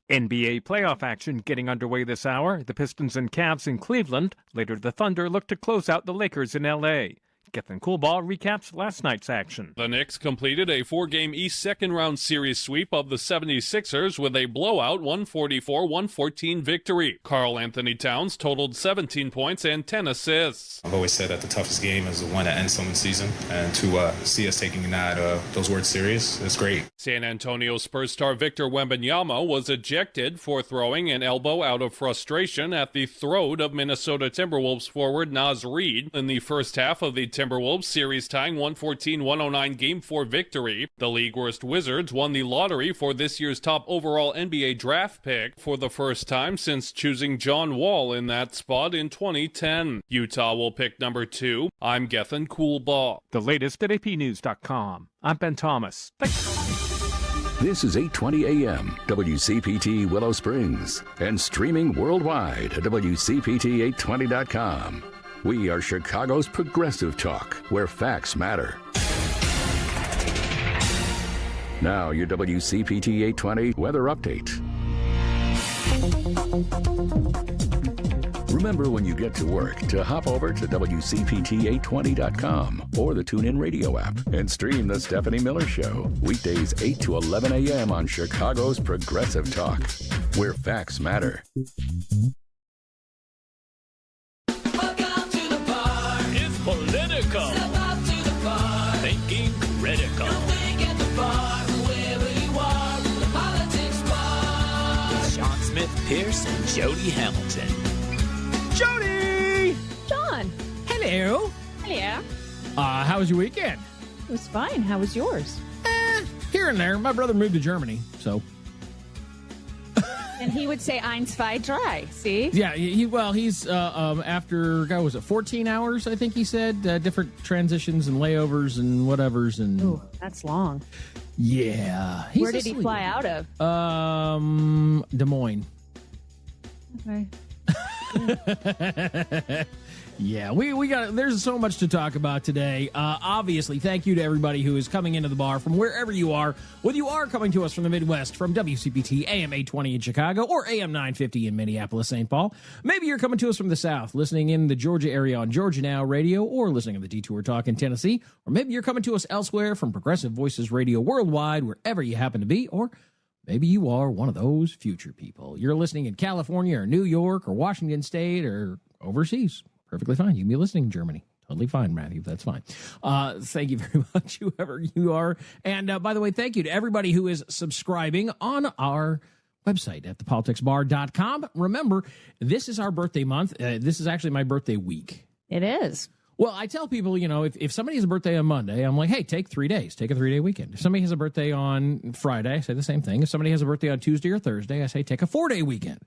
NBA playoff action getting underway this hour. The Pistons and Cavs in Cleveland. Later, the Thunder look to close out the Lakers in L.A. Gethin Coolball recaps last night's action. The Knicks completed a 4-game East second-round series sweep of the 76ers with a blowout 144-114 victory. Karl Anthony Towns totaled 17 points and 10 assists. I've always said that the toughest game is the one that ends someone's season, and to see us taking those words serious, it's great. San Antonio Spurs star Victor Wembanyama was ejected for throwing an elbow out of frustration at the throat of Minnesota Timberwolves forward Naz Reid in the first half of the Timberwolves series-tying 114-109 Game 4 victory. The league-worst Wizards won the lottery for this year's top overall NBA draft pick for the first time since choosing John Wall in that spot in 2010. Utah will pick number 2. I'm Gethin Coolbaugh. The latest at apnews.com. I'm Ben Thomas. This is 820 AM, WCPT Willow Springs, and streaming worldwide at WCPT820.com. We are Chicago's progressive talk, where facts matter. Now, your WCPT 820 weather update. Remember when you get to work to hop over to WCPT820.com or the TuneIn Radio app and stream The Stephanie Miller Show. Weekdays 8 to 11 a.m. on Chicago's Progressive Talk, where facts matter. Welcome to the bar. It's political. Step up to the bar. Thinking critical. You'll think at the bar, wherever you are, the politics bar. With Sean Smith, Pierce, and Jody Hamilton. Jody! John. Hello. Hello. How was your weekend? It was fine. How was yours? Here and there. My brother moved to Germany, so. And he would say ein, zwei, drei. See? Yeah, he's after, God, was it 14 hours, I think he said? Different transitions and layovers and whatevers. And ooh, that's long. Yeah. Where did he fly out of? Des Moines. Okay. Yeah, we got. There's so much to talk about today. Obviously, thank you to everybody who is coming into the bar from wherever you are. Whether you are coming to us from the Midwest, from WCPT AM 820 in Chicago or AM 950 in Minneapolis, St. Paul. Maybe you're coming to us from the South, listening in the Georgia area on Georgia Now Radio, or listening on the Detour Talk in Tennessee. Or maybe you're coming to us elsewhere from Progressive Voices Radio worldwide, wherever you happen to be. Or maybe you are one of those future people. You're listening in California or New York or Washington State or overseas. Perfectly fine. You can be listening in Germany. Totally fine, Matthew. That's fine. Thank you very much, whoever you are. And by the way, thank you to everybody who is subscribing on our website at thepoliticsbar.com. Remember, this is our birthday month. This is actually my birthday week. It is. Well, I tell people, if somebody has a birthday on Monday, I'm like, hey, take 3 days. Take a 3-day weekend. If somebody has a birthday on Friday, I say the same thing. If somebody has a birthday on Tuesday or Thursday, I say take a 4-day weekend.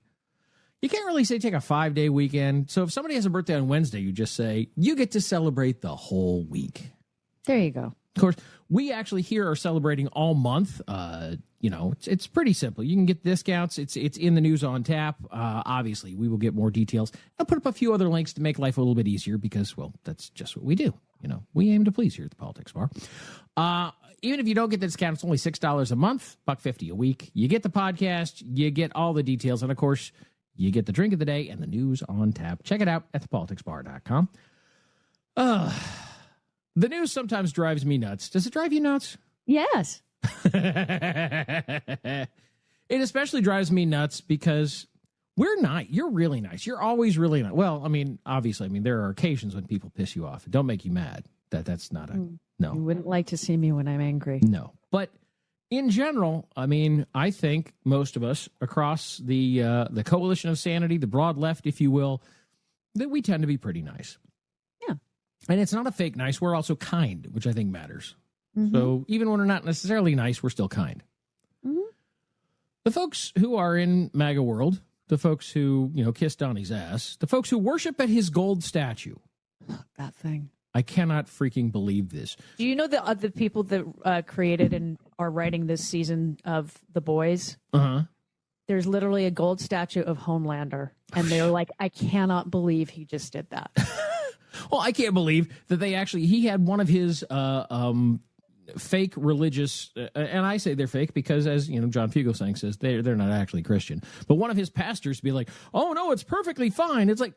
You can't really say take a 5-day weekend. So if somebody has a birthday on Wednesday, you just say, you get to celebrate the whole week. There you go. Of course, we actually here are celebrating all month. It's pretty simple. You can get discounts. It's in the news on tap. Obviously, we will get more details. I'll put up a few other links to make life a little bit easier because, well, that's just what we do. We aim to please here at the Politics Bar. Even if you don't get the discount, it's only $6 a month, $1.50 a week. You get the podcast, you get all the details, and of course, you get the drink of the day and the news on tap. Check it out at thepoliticsbar.com. The news sometimes drives me nuts. Does it drive you nuts? Yes. It especially drives me nuts because we're nice. You're really nice. You're always really nice. Well, obviously, there are occasions when people piss you off. Don't make you mad. That's not a no. You wouldn't like to see me when I'm angry. No. But in general, I think most of us across the coalition of sanity, the broad left, if you will, that we tend to be pretty nice. Yeah. And it's not a fake nice. We're also kind, which I think matters. Mm-hmm. So even when we're not necessarily nice, we're still kind. Mm-hmm. The folks who are in MAGA world, the folks who, kiss Donnie's ass, the folks who worship at his gold statue. That thing. I cannot freaking believe this. Do you know the people that created and are writing this season of The Boys? Uh-huh. There's literally a gold statue of Homelander. And they're like, I cannot believe he just did that. Well, I can't believe that he had one of his fake religious, and I say they're fake because, as John Fugelsang says, they're not actually Christian. But one of his pastors be like, oh, no, it's perfectly fine. It's like,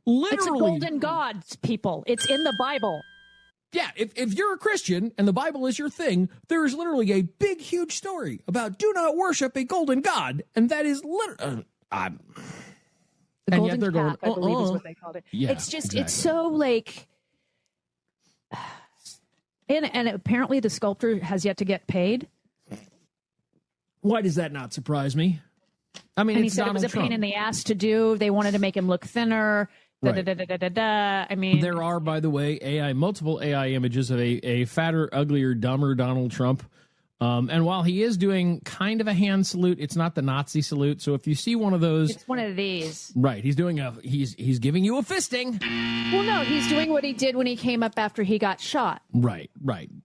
literally. It's a golden god, people. It's in the Bible. Yeah, if you're a Christian and the Bible is your thing, there is literally a big, huge story about do not worship a golden god. And that is literally... The golden calf, I believe is what they called it. Yeah, it's just, exactly. It's so like... And apparently the sculptor has yet to get paid. Why does that not surprise me? And he it's said Donald it was a Trump. pain in the ass to do. They wanted to make him look thinner. I mean, there are, by the way, multiple AI images of a fatter, uglier, dumber Donald Trump. And while he is doing kind of a hand salute, it's not the Nazi salute. So if you see one of those, it's one of these. Right, he's doing he's giving you a fisting. Well, no, he's doing what he did when he came up after he got shot. Right.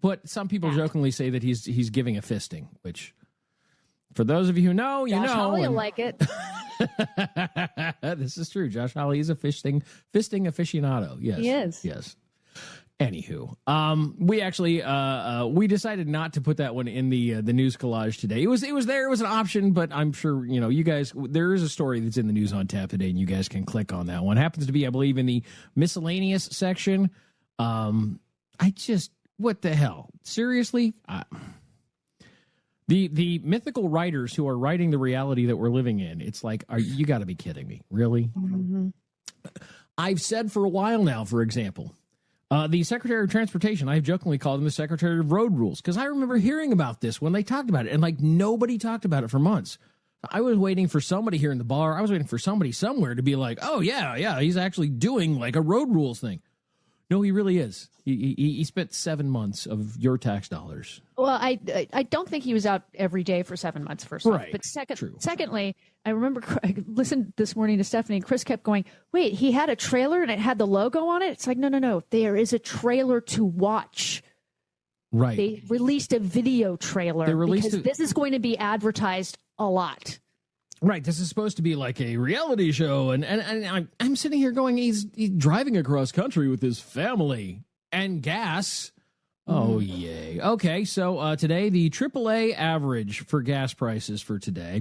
But some people jokingly say that he's giving a fisting, which, for those of you who know, you Josh know. Hawley will like it. This is true. Josh Hawley is a fisting aficionado. Yes, he is. Yes. Anywho, we actually we decided not to put that one in the news collage today. It was there. It was an option, but I'm sure you guys. There is a story that's in the news on tap today, and you guys can click on that one. It happens to be, I believe, in the miscellaneous section. What the hell? Seriously, the mythical writers who are writing the reality that we're living in. It's like, you got to be kidding me, really? Mm-hmm. I've said for a while now, for example. The Secretary of Transportation, I've jokingly called him the Secretary of Road Rules, because I remember hearing about this when they talked about it, and nobody talked about it for months. I was waiting for somebody here in the bar. I was waiting for somebody somewhere to be like, oh, yeah, he's actually doing a road rules thing. No, he really is. He spent 7 months of your tax dollars. Well, I don't think he was out every day for 7 months, first off. Right. But secondly, I remember I listened this morning to Stephanie, and Chris kept going, wait, he had a trailer and it had the logo on it? It's like, no. There is a trailer to watch. Right. They released a video trailer because this is going to be advertised a lot. Right, this is supposed to be like a reality show, and I'm sitting here going, he's driving across country with his family and gas. Oh, yay. Okay, so today, the AAA average for gas prices for today.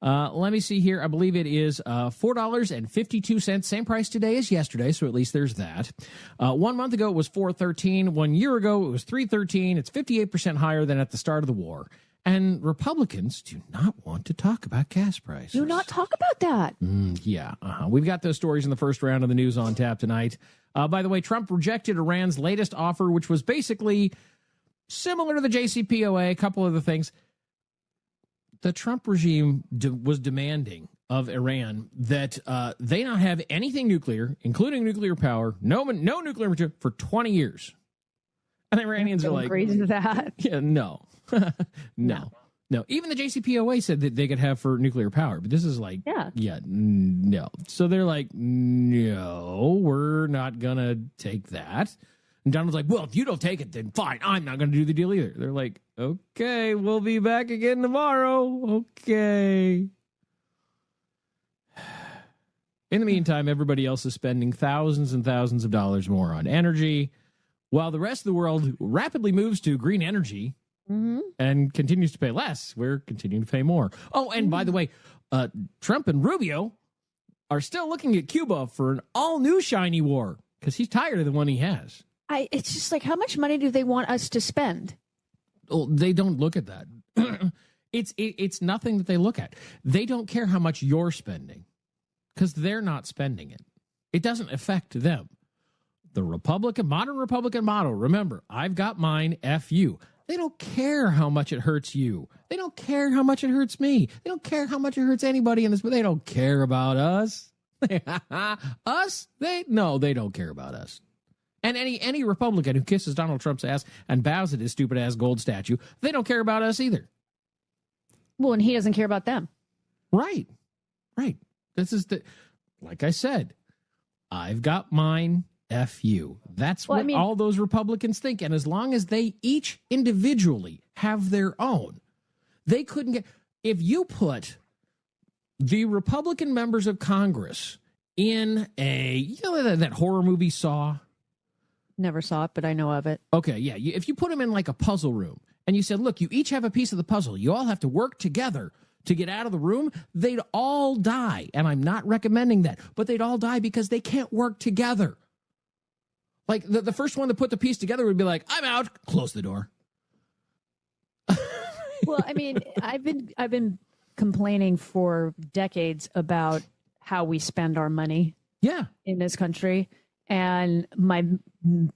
Let me see here. I believe it is $4.52. Same price today as yesterday, so at least there's that. 1 month ago, it was $4.13. 1 year ago, it was $3.13. It's 58% higher than at the start of the war. And Republicans do not want to talk about gas prices. Do not talk about that. Yeah. We've got those stories in the first round of the news on tap tonight. By the way, Trump rejected Iran's latest offer, which was basically similar to the JCPOA, a couple of the things. The Trump regime was demanding of Iran that they not have anything nuclear, including nuclear power, no nuclear material, for 20 years. And the Iranians are like, crazy to that. Yeah, no. No. Even the JCPOA said that they could have for nuclear power, but this is like, no. So they're like, no, we're not going to take that. And Donald's like, well, if you don't take it, then fine, I'm not going to do the deal either. They're like, okay, we'll be back again tomorrow. Okay. In the meantime, everybody else is spending thousands and thousands of dollars more on energy, while the rest of the world rapidly moves to green energy. And continues to pay less. We're continuing to pay more. Oh, and by the way, Trump and Rubio are still looking at Cuba for an all-new shiny war because he's tired of the one he has. It's just like, how much money do they want us to spend? Well, they don't look at that. It's nothing that they look at. They don't care how much you're spending because they're not spending it. It doesn't affect them. The modern Republican model, remember, I've got mine, F you. They don't care how much it hurts you. They don't care how much it hurts me. They don't care how much it hurts anybody in this, but they don't care about us. Us? They don't care about us. And any Republican who kisses Donald Trump's ass and bows at his stupid ass gold statue, they don't care about us either. Well, and he doesn't care about them. Right. This is like I said, I've got mine. F you. That's what all those Republicans think. And as long as they each individually have their own, they couldn't get. If you put the Republican members of Congress in that horror movie Saw. Never saw it, but I know of it. Okay, yeah. If you put them in like a puzzle room and you said, look, you each have a piece of the puzzle. You all have to work together to get out of the room. They'd all die. And I'm not recommending that, but they'd all die because they can't work together. Like the first one to put the piece together would be like, I'm out. Close the door. Well, I mean, I've been complaining for decades about how we spend our money. Yeah. In this country, and my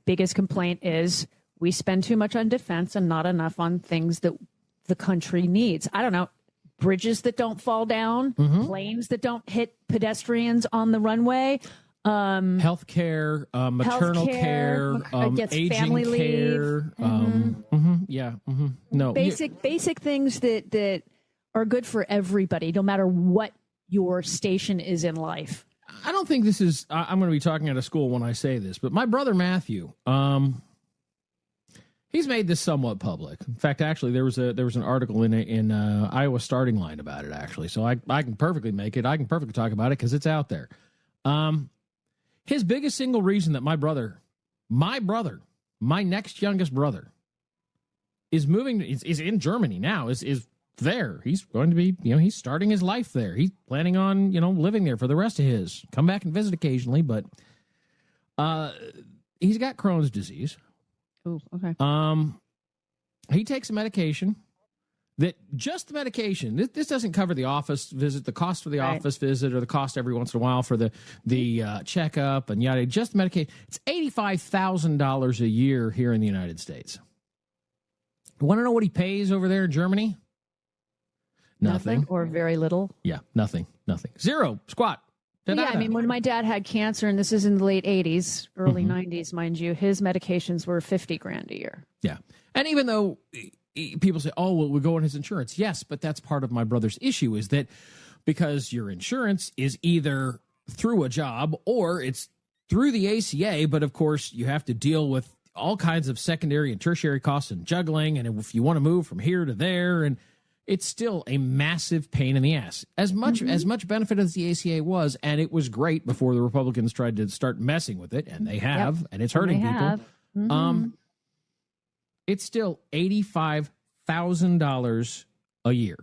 biggest complaint is we spend too much on defense and not enough on things that the country needs. I don't know, bridges that don't fall down, planes that don't hit pedestrians on the runway. Health care, maternal care, gets aging family care. leave. No, Basic things that are good for everybody, no matter what your station is in life. I don't think this is. I'm going to be talking at a school when I say this, but my brother Matthew, he's made this somewhat public. In fact, actually, there was an article in Iowa Starting Line about it. Actually, so I can perfectly make it. I can perfectly talk about it because it's out there. His biggest single reason that my next youngest brother, is moving is in Germany now is there. He's going to be, he's starting his life there. He's planning on, living there for the rest of his. Come back and visit occasionally, but he's got Crohn's disease. Oh, okay. He takes a medication that just the medication. This doesn't cover the office visit, the cost for the office visit, or the cost every once in a while for the checkup and yada. Just the medication. It's $85,000 a year here in the United States. You want to know what he pays over there in Germany? Nothing. Or very little. Yeah, nothing. Zero. Squat. Yeah, I mean, when my dad had cancer, and this is in the late 80s, early 90s, mind you, his medications were $50,000 a year. Yeah. And even though people say, oh, well, we'll go on his insurance. Yes, but that's part of my brother's issue, is that because your insurance is either through a job or it's through the ACA, but of course you have to deal with all kinds of secondary and tertiary costs and juggling, and if you want to move from here to there, and it's still a massive pain in the ass. As much benefit as the ACA was, and it was great before the Republicans tried to start messing with it, and they have, and it's hurting people. It's still $85,000 a year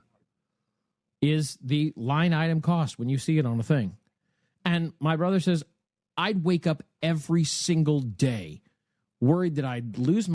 is the line item cost when you see it on a thing. And my brother says, I'd wake up every single day worried that I'd lose my